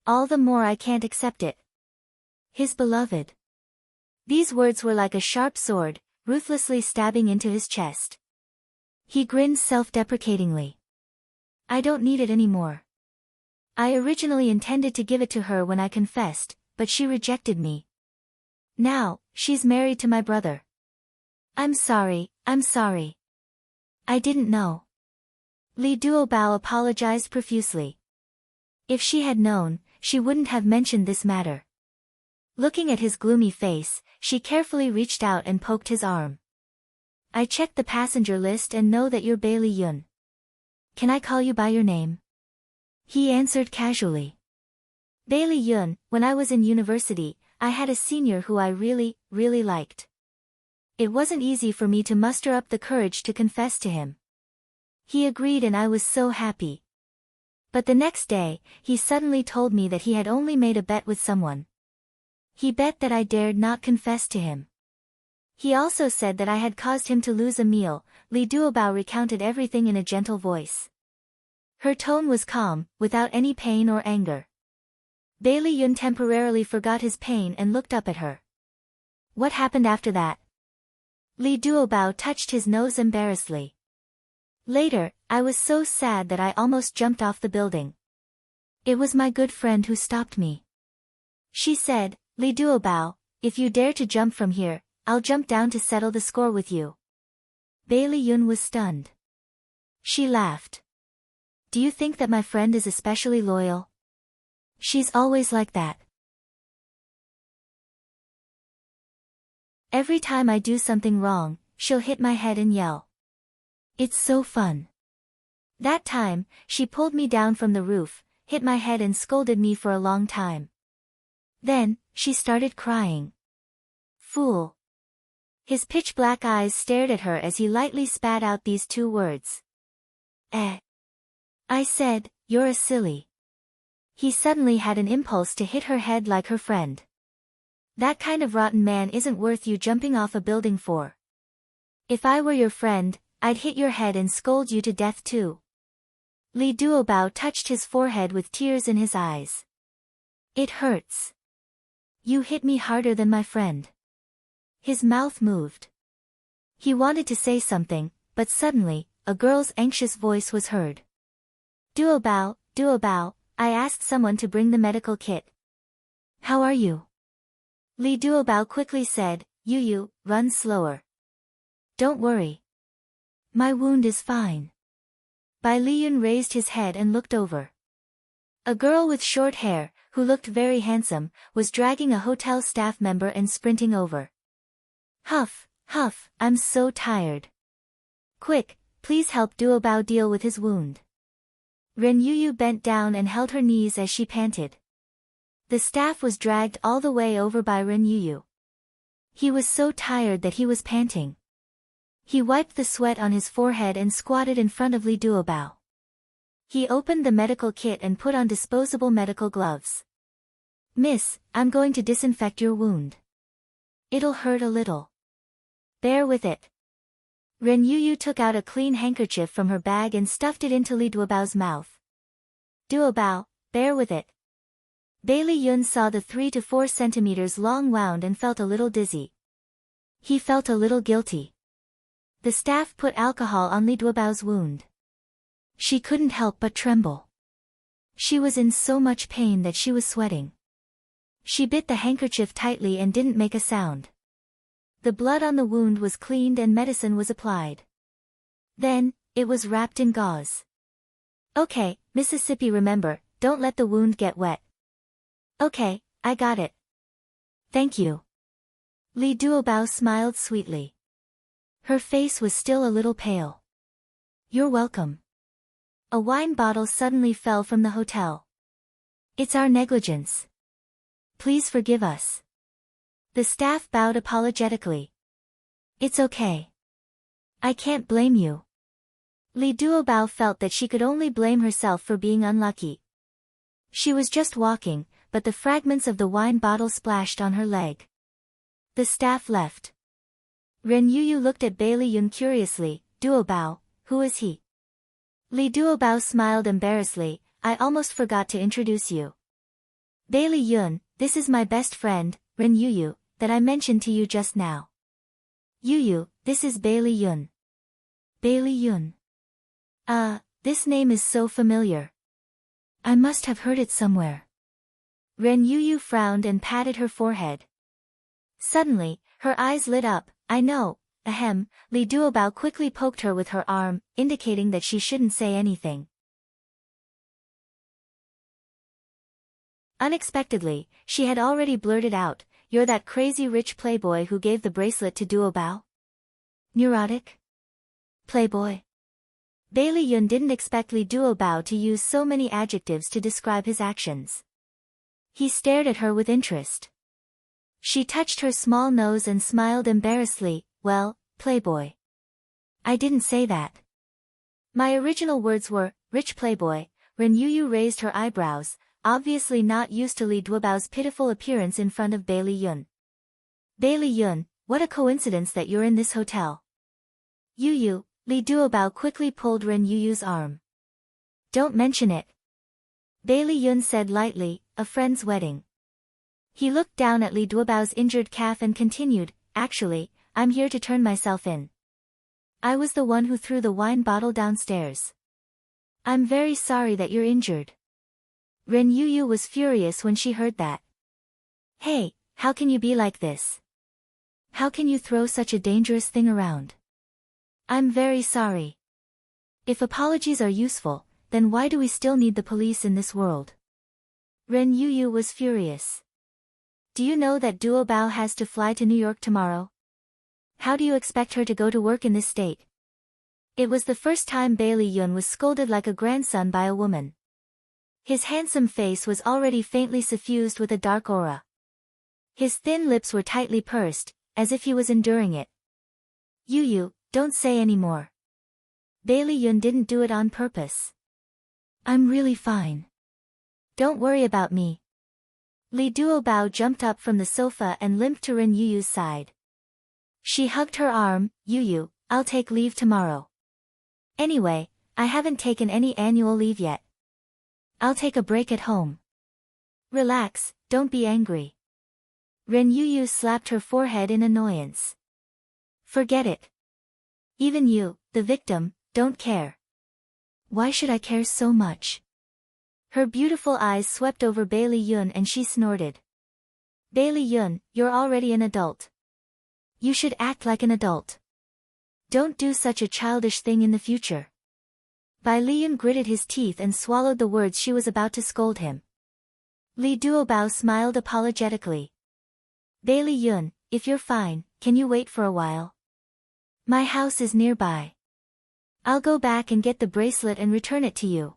Speaker 1: All the more I can't accept it." His beloved. These words were like a sharp sword, ruthlessly stabbing into his chest. He grinned self-deprecatingly. "I don't need it anymore. I originally intended to give it to her when I confessed, but she rejected me. Now, she's married to my brother. I'm sorry. I didn't know." Li Duobao apologized profusely. If she had known, she wouldn't have mentioned this matter. Looking at his gloomy face, she carefully reached out and poked his arm. "I checked the passenger list and know that you're Bailey Yun. Can I call you by your name?" He answered casually. "Bailey Yun, when I was in university, I had a senior who I really liked. It wasn't easy for me to muster up the courage to confess to him. He agreed and I was so happy. But the next day, he suddenly told me that he had only made a bet with someone. He bet that I dared not confess to him. He also said that I had caused him to lose a meal." Li Duobao recounted everything in a gentle voice. Her tone was calm, without any pain or anger. Bailey Yun temporarily forgot his pain and looked up at her. "What happened after that?" Li Duobao touched his nose embarrassedly. "Later, I was so sad that I almost jumped off the building. It was my good friend who stopped me. She said, 'Li Duobao, if you dare to jump from here, I'll jump down to settle the score with you.'" Bailey Yun was stunned. She laughed. "Do you think that my friend is especially loyal? She's always like that. Every time I do something wrong, she'll hit my head and yell. It's so fun. That time, she pulled me down from the roof, hit my head and scolded me for a long time. Then, she started crying. Fool. His pitch-black eyes stared at her as he lightly spat out these two words. Eh. I said, you're a silly. He suddenly had an impulse to hit her head like her friend. That kind of rotten man isn't worth you jumping off a building for. If I were your friend, I'd hit your head and scold you to death too. Li Duobao touched his forehead with tears in his eyes. It hurts. You hit me harder than my friend. His mouth moved. He wanted to say something, but suddenly, a girl's anxious voice was heard. Duobao, Duobao, I asked someone to bring the medical kit. How are you? Li Duobao quickly said, Yu, run slower. Don't worry. My wound is fine. Bai Liyun raised his head and looked over. A girl with short hair, who looked very handsome, was dragging a hotel staff member and sprinting over. Huff, huff, I'm so tired. Quick, please help Duobao deal with his wound. Ren Yuyu bent down and held her knees as she panted. The staff was dragged all the way over by Ren Yuyu. He was so tired that he was panting. He wiped the sweat on his forehead and squatted in front of Li Duobao. He opened the medical kit and put on disposable medical gloves. Miss, I'm going to disinfect your wound. It'll hurt a little. Bear with it. Ren Yuyu took out a clean handkerchief from her bag and stuffed it into Li Duobao's mouth. Duobao, bear with it. Bai Liyun saw the 3 to 4 centimeters long wound and felt a little dizzy. He felt a little guilty. The staff put alcohol on Li Duobao's wound. She couldn't help but tremble. She was in so much pain that she was sweating. She bit the handkerchief tightly and didn't make a sound. The blood on the wound was cleaned and medicine was applied. Then, it was wrapped in gauze. Okay, Mississippi, remember, don't let the wound get wet. Okay, I got it. Thank you. Li Duobao smiled sweetly. Her face was still a little pale. You're welcome. A wine bottle suddenly fell from the hotel. It's our negligence. Please forgive us. The staff bowed apologetically. It's okay. I can't blame you. Li Duobao felt that she could only blame herself for being unlucky. She was just walking, but the fragments of the wine bottle splashed on her leg. The staff left. Ren Yuyu looked at Bai Liyun curiously. Duobao, who is he? Li Duobao smiled embarrassedly. I almost forgot to introduce you. Bai Liyun, this is my best friend, Ren Yuyu, that I mentioned to you just now. Yuyu, this is Bai Liyun. Bai Liyun. This name is so familiar. I must have heard it somewhere. Ren Yuyu frowned and patted her forehead. Suddenly, her eyes lit up. I know, ahem. Li Duobao quickly poked her with her arm, indicating that she shouldn't say anything. Unexpectedly, she had already blurted out, You're that crazy rich playboy who gave the bracelet to Duobao? Neurotic? Playboy? Bai Liyun didn't expect Li Duobao to use so many adjectives to describe his actions. He stared at her with interest. She touched her small nose and smiled embarrassedly. Well, playboy. I didn't say that. My original words were, rich playboy. Ren Yuyu raised her eyebrows, obviously not used to Li Duobao's pitiful appearance in front of Bai Liyun. Bai Liyun, what a coincidence that you're in this hotel. Yuyu, Li Duobao quickly pulled Ren Yuyu's arm. Don't mention it. Bai Liyun said lightly, a friend's wedding. He looked down at Li Duobao's injured calf and continued, Actually, I'm here to turn myself in. I was the one who threw the wine bottle downstairs. I'm very sorry that you're injured. Ren Yuyu was furious when she heard that. Hey, how can you be like this? How can you throw such a dangerous thing around? I'm very sorry. If apologies are useful, then why do we still need the police in this world? Ren Yuyu was furious. Do you know that Duobao has to fly to New York tomorrow? How do you expect her to go to work in this state? It was the first time Bailey Yun was scolded like a grandson by a woman. His handsome face was already faintly suffused with a dark aura. His thin lips were tightly pursed, as if he was enduring it. Yu, don't say any more. Bailey Yun didn't do it on purpose. I'm really fine. Don't worry about me. Li Duobao jumped up from the sofa and limped to Ren Yuyu's side. She hugged her arm. Yu, I'll take leave tomorrow. Anyway, I haven't taken any annual leave yet. I'll take a break at home. Relax, don't be angry. Ren Yuyu slapped her forehead in annoyance. Forget it. Even you, the victim, don't care. Why should I care so much? Her beautiful eyes swept over Bailey Yun and she snorted. Bailey Yun, you're already an adult. You should act like an adult. Don't do such a childish thing in the future. Bai Liyun gritted his teeth and swallowed the words she was about to scold him. Li Duobao smiled apologetically. Bailey Yun, if you're fine, can you wait for a while? My house is nearby. I'll go back and get the bracelet and return it to you.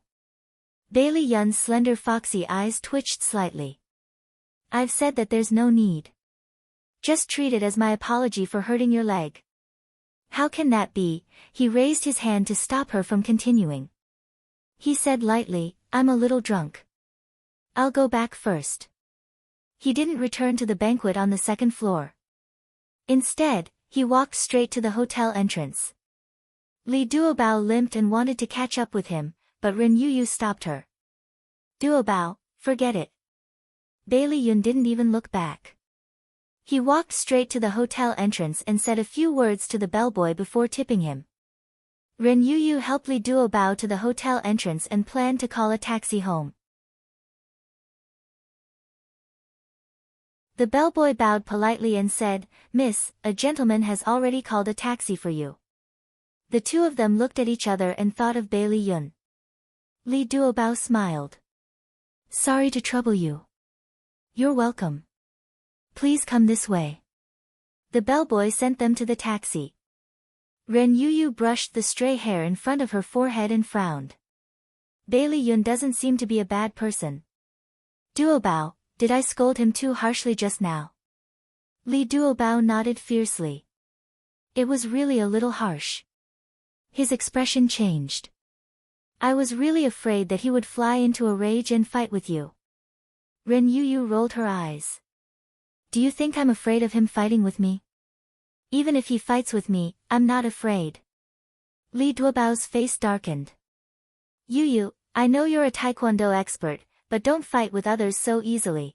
Speaker 1: Bailey Yun's slender foxy eyes twitched slightly. I've said that there's no need. Just treat it as my apology for hurting your leg. How can that be? He raised his hand to stop her from continuing. He said lightly, I'm a little drunk. I'll go back first. He didn't return to the banquet on the second floor. Instead, he walked straight to the hotel entrance. Li Duobao limped and wanted to catch up with him, but Ren Yuyu stopped her. Duobao, forget it. Bailey Yun didn't even look back. He walked straight to the hotel entrance and said a few words to the bellboy before tipping him. Ren Yuyu helped Li Duobao to the hotel entrance and planned to call a taxi home. The bellboy bowed politely and said, Miss, a gentleman has already called a taxi for you. The two of them looked at each other and thought of Bailey Yun. Li Duobao smiled. Sorry to trouble you. You're welcome. Please come this way. The bellboy sent them to the taxi. Ren Yuyu brushed the stray hair in front of her forehead and frowned. Bailey Yun doesn't seem to be a bad person. Duobao, did I scold him too harshly just now? Li Duobao nodded fiercely. It was really a little harsh. His expression changed. I was really afraid that he would fly into a rage and fight with you. Ren Yuyu rolled her eyes. Do you think I'm afraid of him fighting with me? Even if he fights with me, I'm not afraid. Li Duobao's face darkened. Yuyu, I know you're a taekwondo expert, but don't fight with others so easily.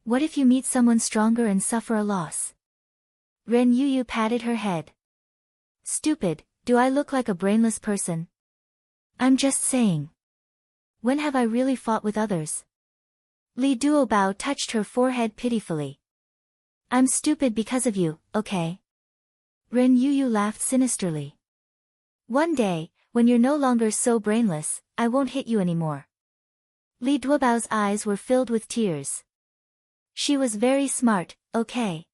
Speaker 1: What if you meet someone stronger and suffer a loss? Ren Yuyu patted her head. Stupid, do I look like a brainless person? I'm just saying. When have I really fought with others? Li Duobao touched her forehead pitifully. I'm stupid because of you, okay? Ren Yuyu laughed sinisterly. One day, when you're no longer so brainless, I won't hit you anymore. Li Duobao's eyes were filled with tears. She was very smart, okay?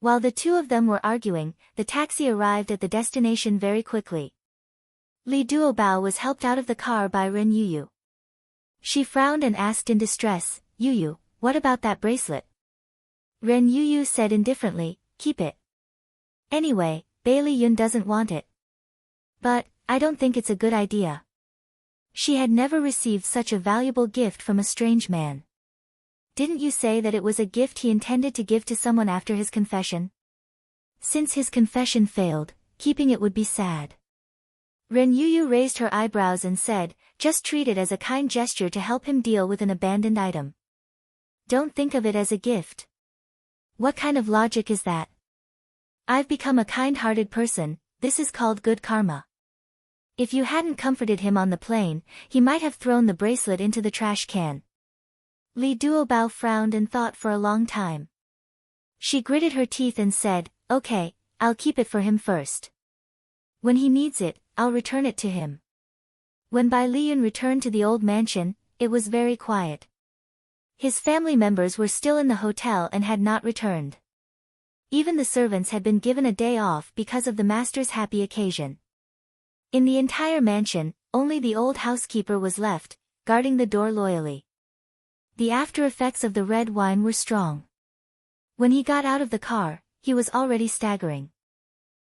Speaker 1: While the two of them were arguing, the taxi arrived at the destination very quickly. Li Duobao was helped out of the car by Ren Yuyu. She frowned and asked in distress, Yuyu, what about that bracelet? Ren Yuyu said indifferently, keep it. Anyway, Bailey Yun doesn't want it. But, I don't think it's a good idea. She had never received such a valuable gift from a strange man. Didn't you say that it was a gift he intended to give to someone after his confession? Since his confession failed, keeping it would be sad. Ren Yuyu raised her eyebrows and said, just treat it as a kind gesture to help him deal with an abandoned item. Don't think of it as a gift. What kind of logic is that? I've become a kind-hearted person, this is called good karma. If you hadn't comforted him on the plane, he might have thrown the bracelet into the trash can. Li Duobao frowned and thought for a long time. She gritted her teeth and said, okay, I'll keep it for him first. When he needs it, I'll return it to him. When Bai Liyun returned to the old mansion, it was very quiet. His family members were still in the hotel and had not returned. Even the servants had been given a day off because of the master's happy occasion. In the entire mansion, only the old housekeeper was left, guarding the door loyally. The after effects of the red wine were strong. When he got out of the car, he was already staggering.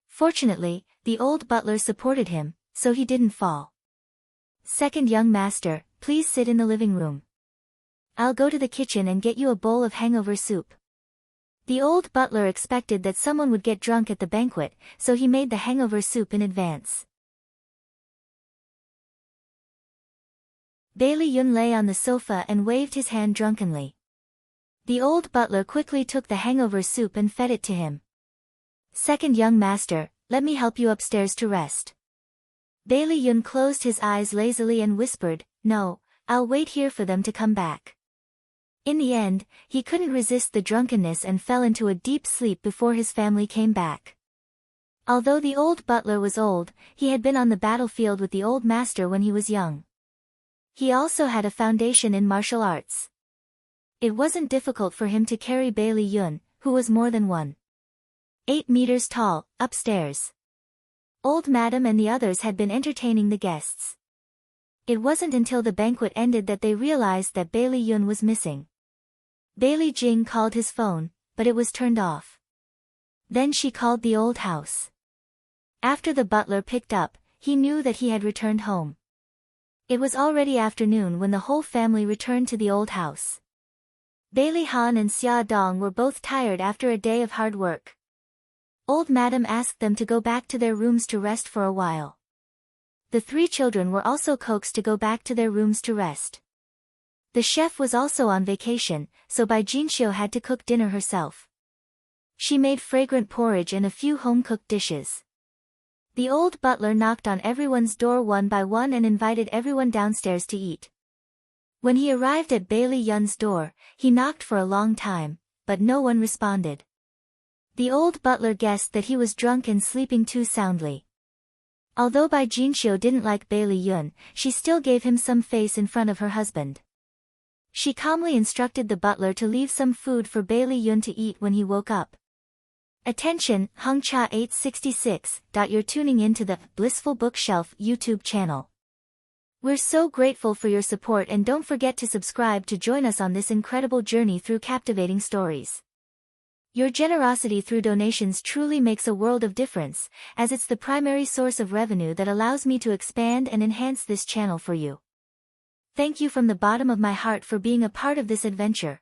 Speaker 1: Fortunately, the old butler supported him, so he didn't fall. "Second young master, please sit in the living room. I'll go to the kitchen and get you a bowl of hangover soup." The old butler expected that someone would get drunk at the banquet, so he made the hangover soup in advance. Bailey Yun lay on the sofa and waved his hand drunkenly. The old butler quickly took the hangover soup and fed it to him. "Second young master, let me help you upstairs to rest." Bailey Yun closed his eyes lazily and whispered, "No, I'll wait here for them to come back." In the end, he couldn't resist the drunkenness and fell into a deep sleep before his family came back. Although the old butler was old, he had been on the battlefield with the old master when he was young. He also had a foundation in martial arts. It wasn't difficult for him to carry Bailey Yun, who was more than 1.8 meters tall, upstairs. Old Madam and the others had been entertaining the guests. It wasn't until the banquet ended that they realized that Bailey Yun was missing. Bailey Jing called his phone, but it was turned off. Then she called the old house. After the butler picked up, he knew that he had returned home. It was already afternoon when the whole family returned to the old house. Bailey Han and Xia Dong were both tired after a day of hard work. Old Madam asked them to go back to their rooms to rest for a while. The 3 children were also coaxed to go back to their rooms to rest. The chef was also on vacation, so Bai Jinxiu had to cook dinner herself. She made fragrant porridge and a few home-cooked dishes. The old butler knocked on everyone's door one by one and invited everyone downstairs to eat. When he arrived at Bailey Yun's door, he knocked for a long time, but no one responded. The old butler guessed that he was drunk and sleeping too soundly. Although Bai Jinxiu didn't like Bailey Yun, she still gave him some face in front of her husband. She calmly instructed the butler to leave some food for Bailey Yun to eat when he woke up. Attention, Hongcha 866. You're tuning in to the Blissful Bookshelf YouTube channel. We're so grateful for your support, and don't forget to subscribe to join us on this incredible journey through captivating stories. Your generosity through donations truly makes a world of difference, as it's the primary source of revenue that allows me to expand and enhance this channel for you. Thank you from the bottom of my heart for being a part of this adventure.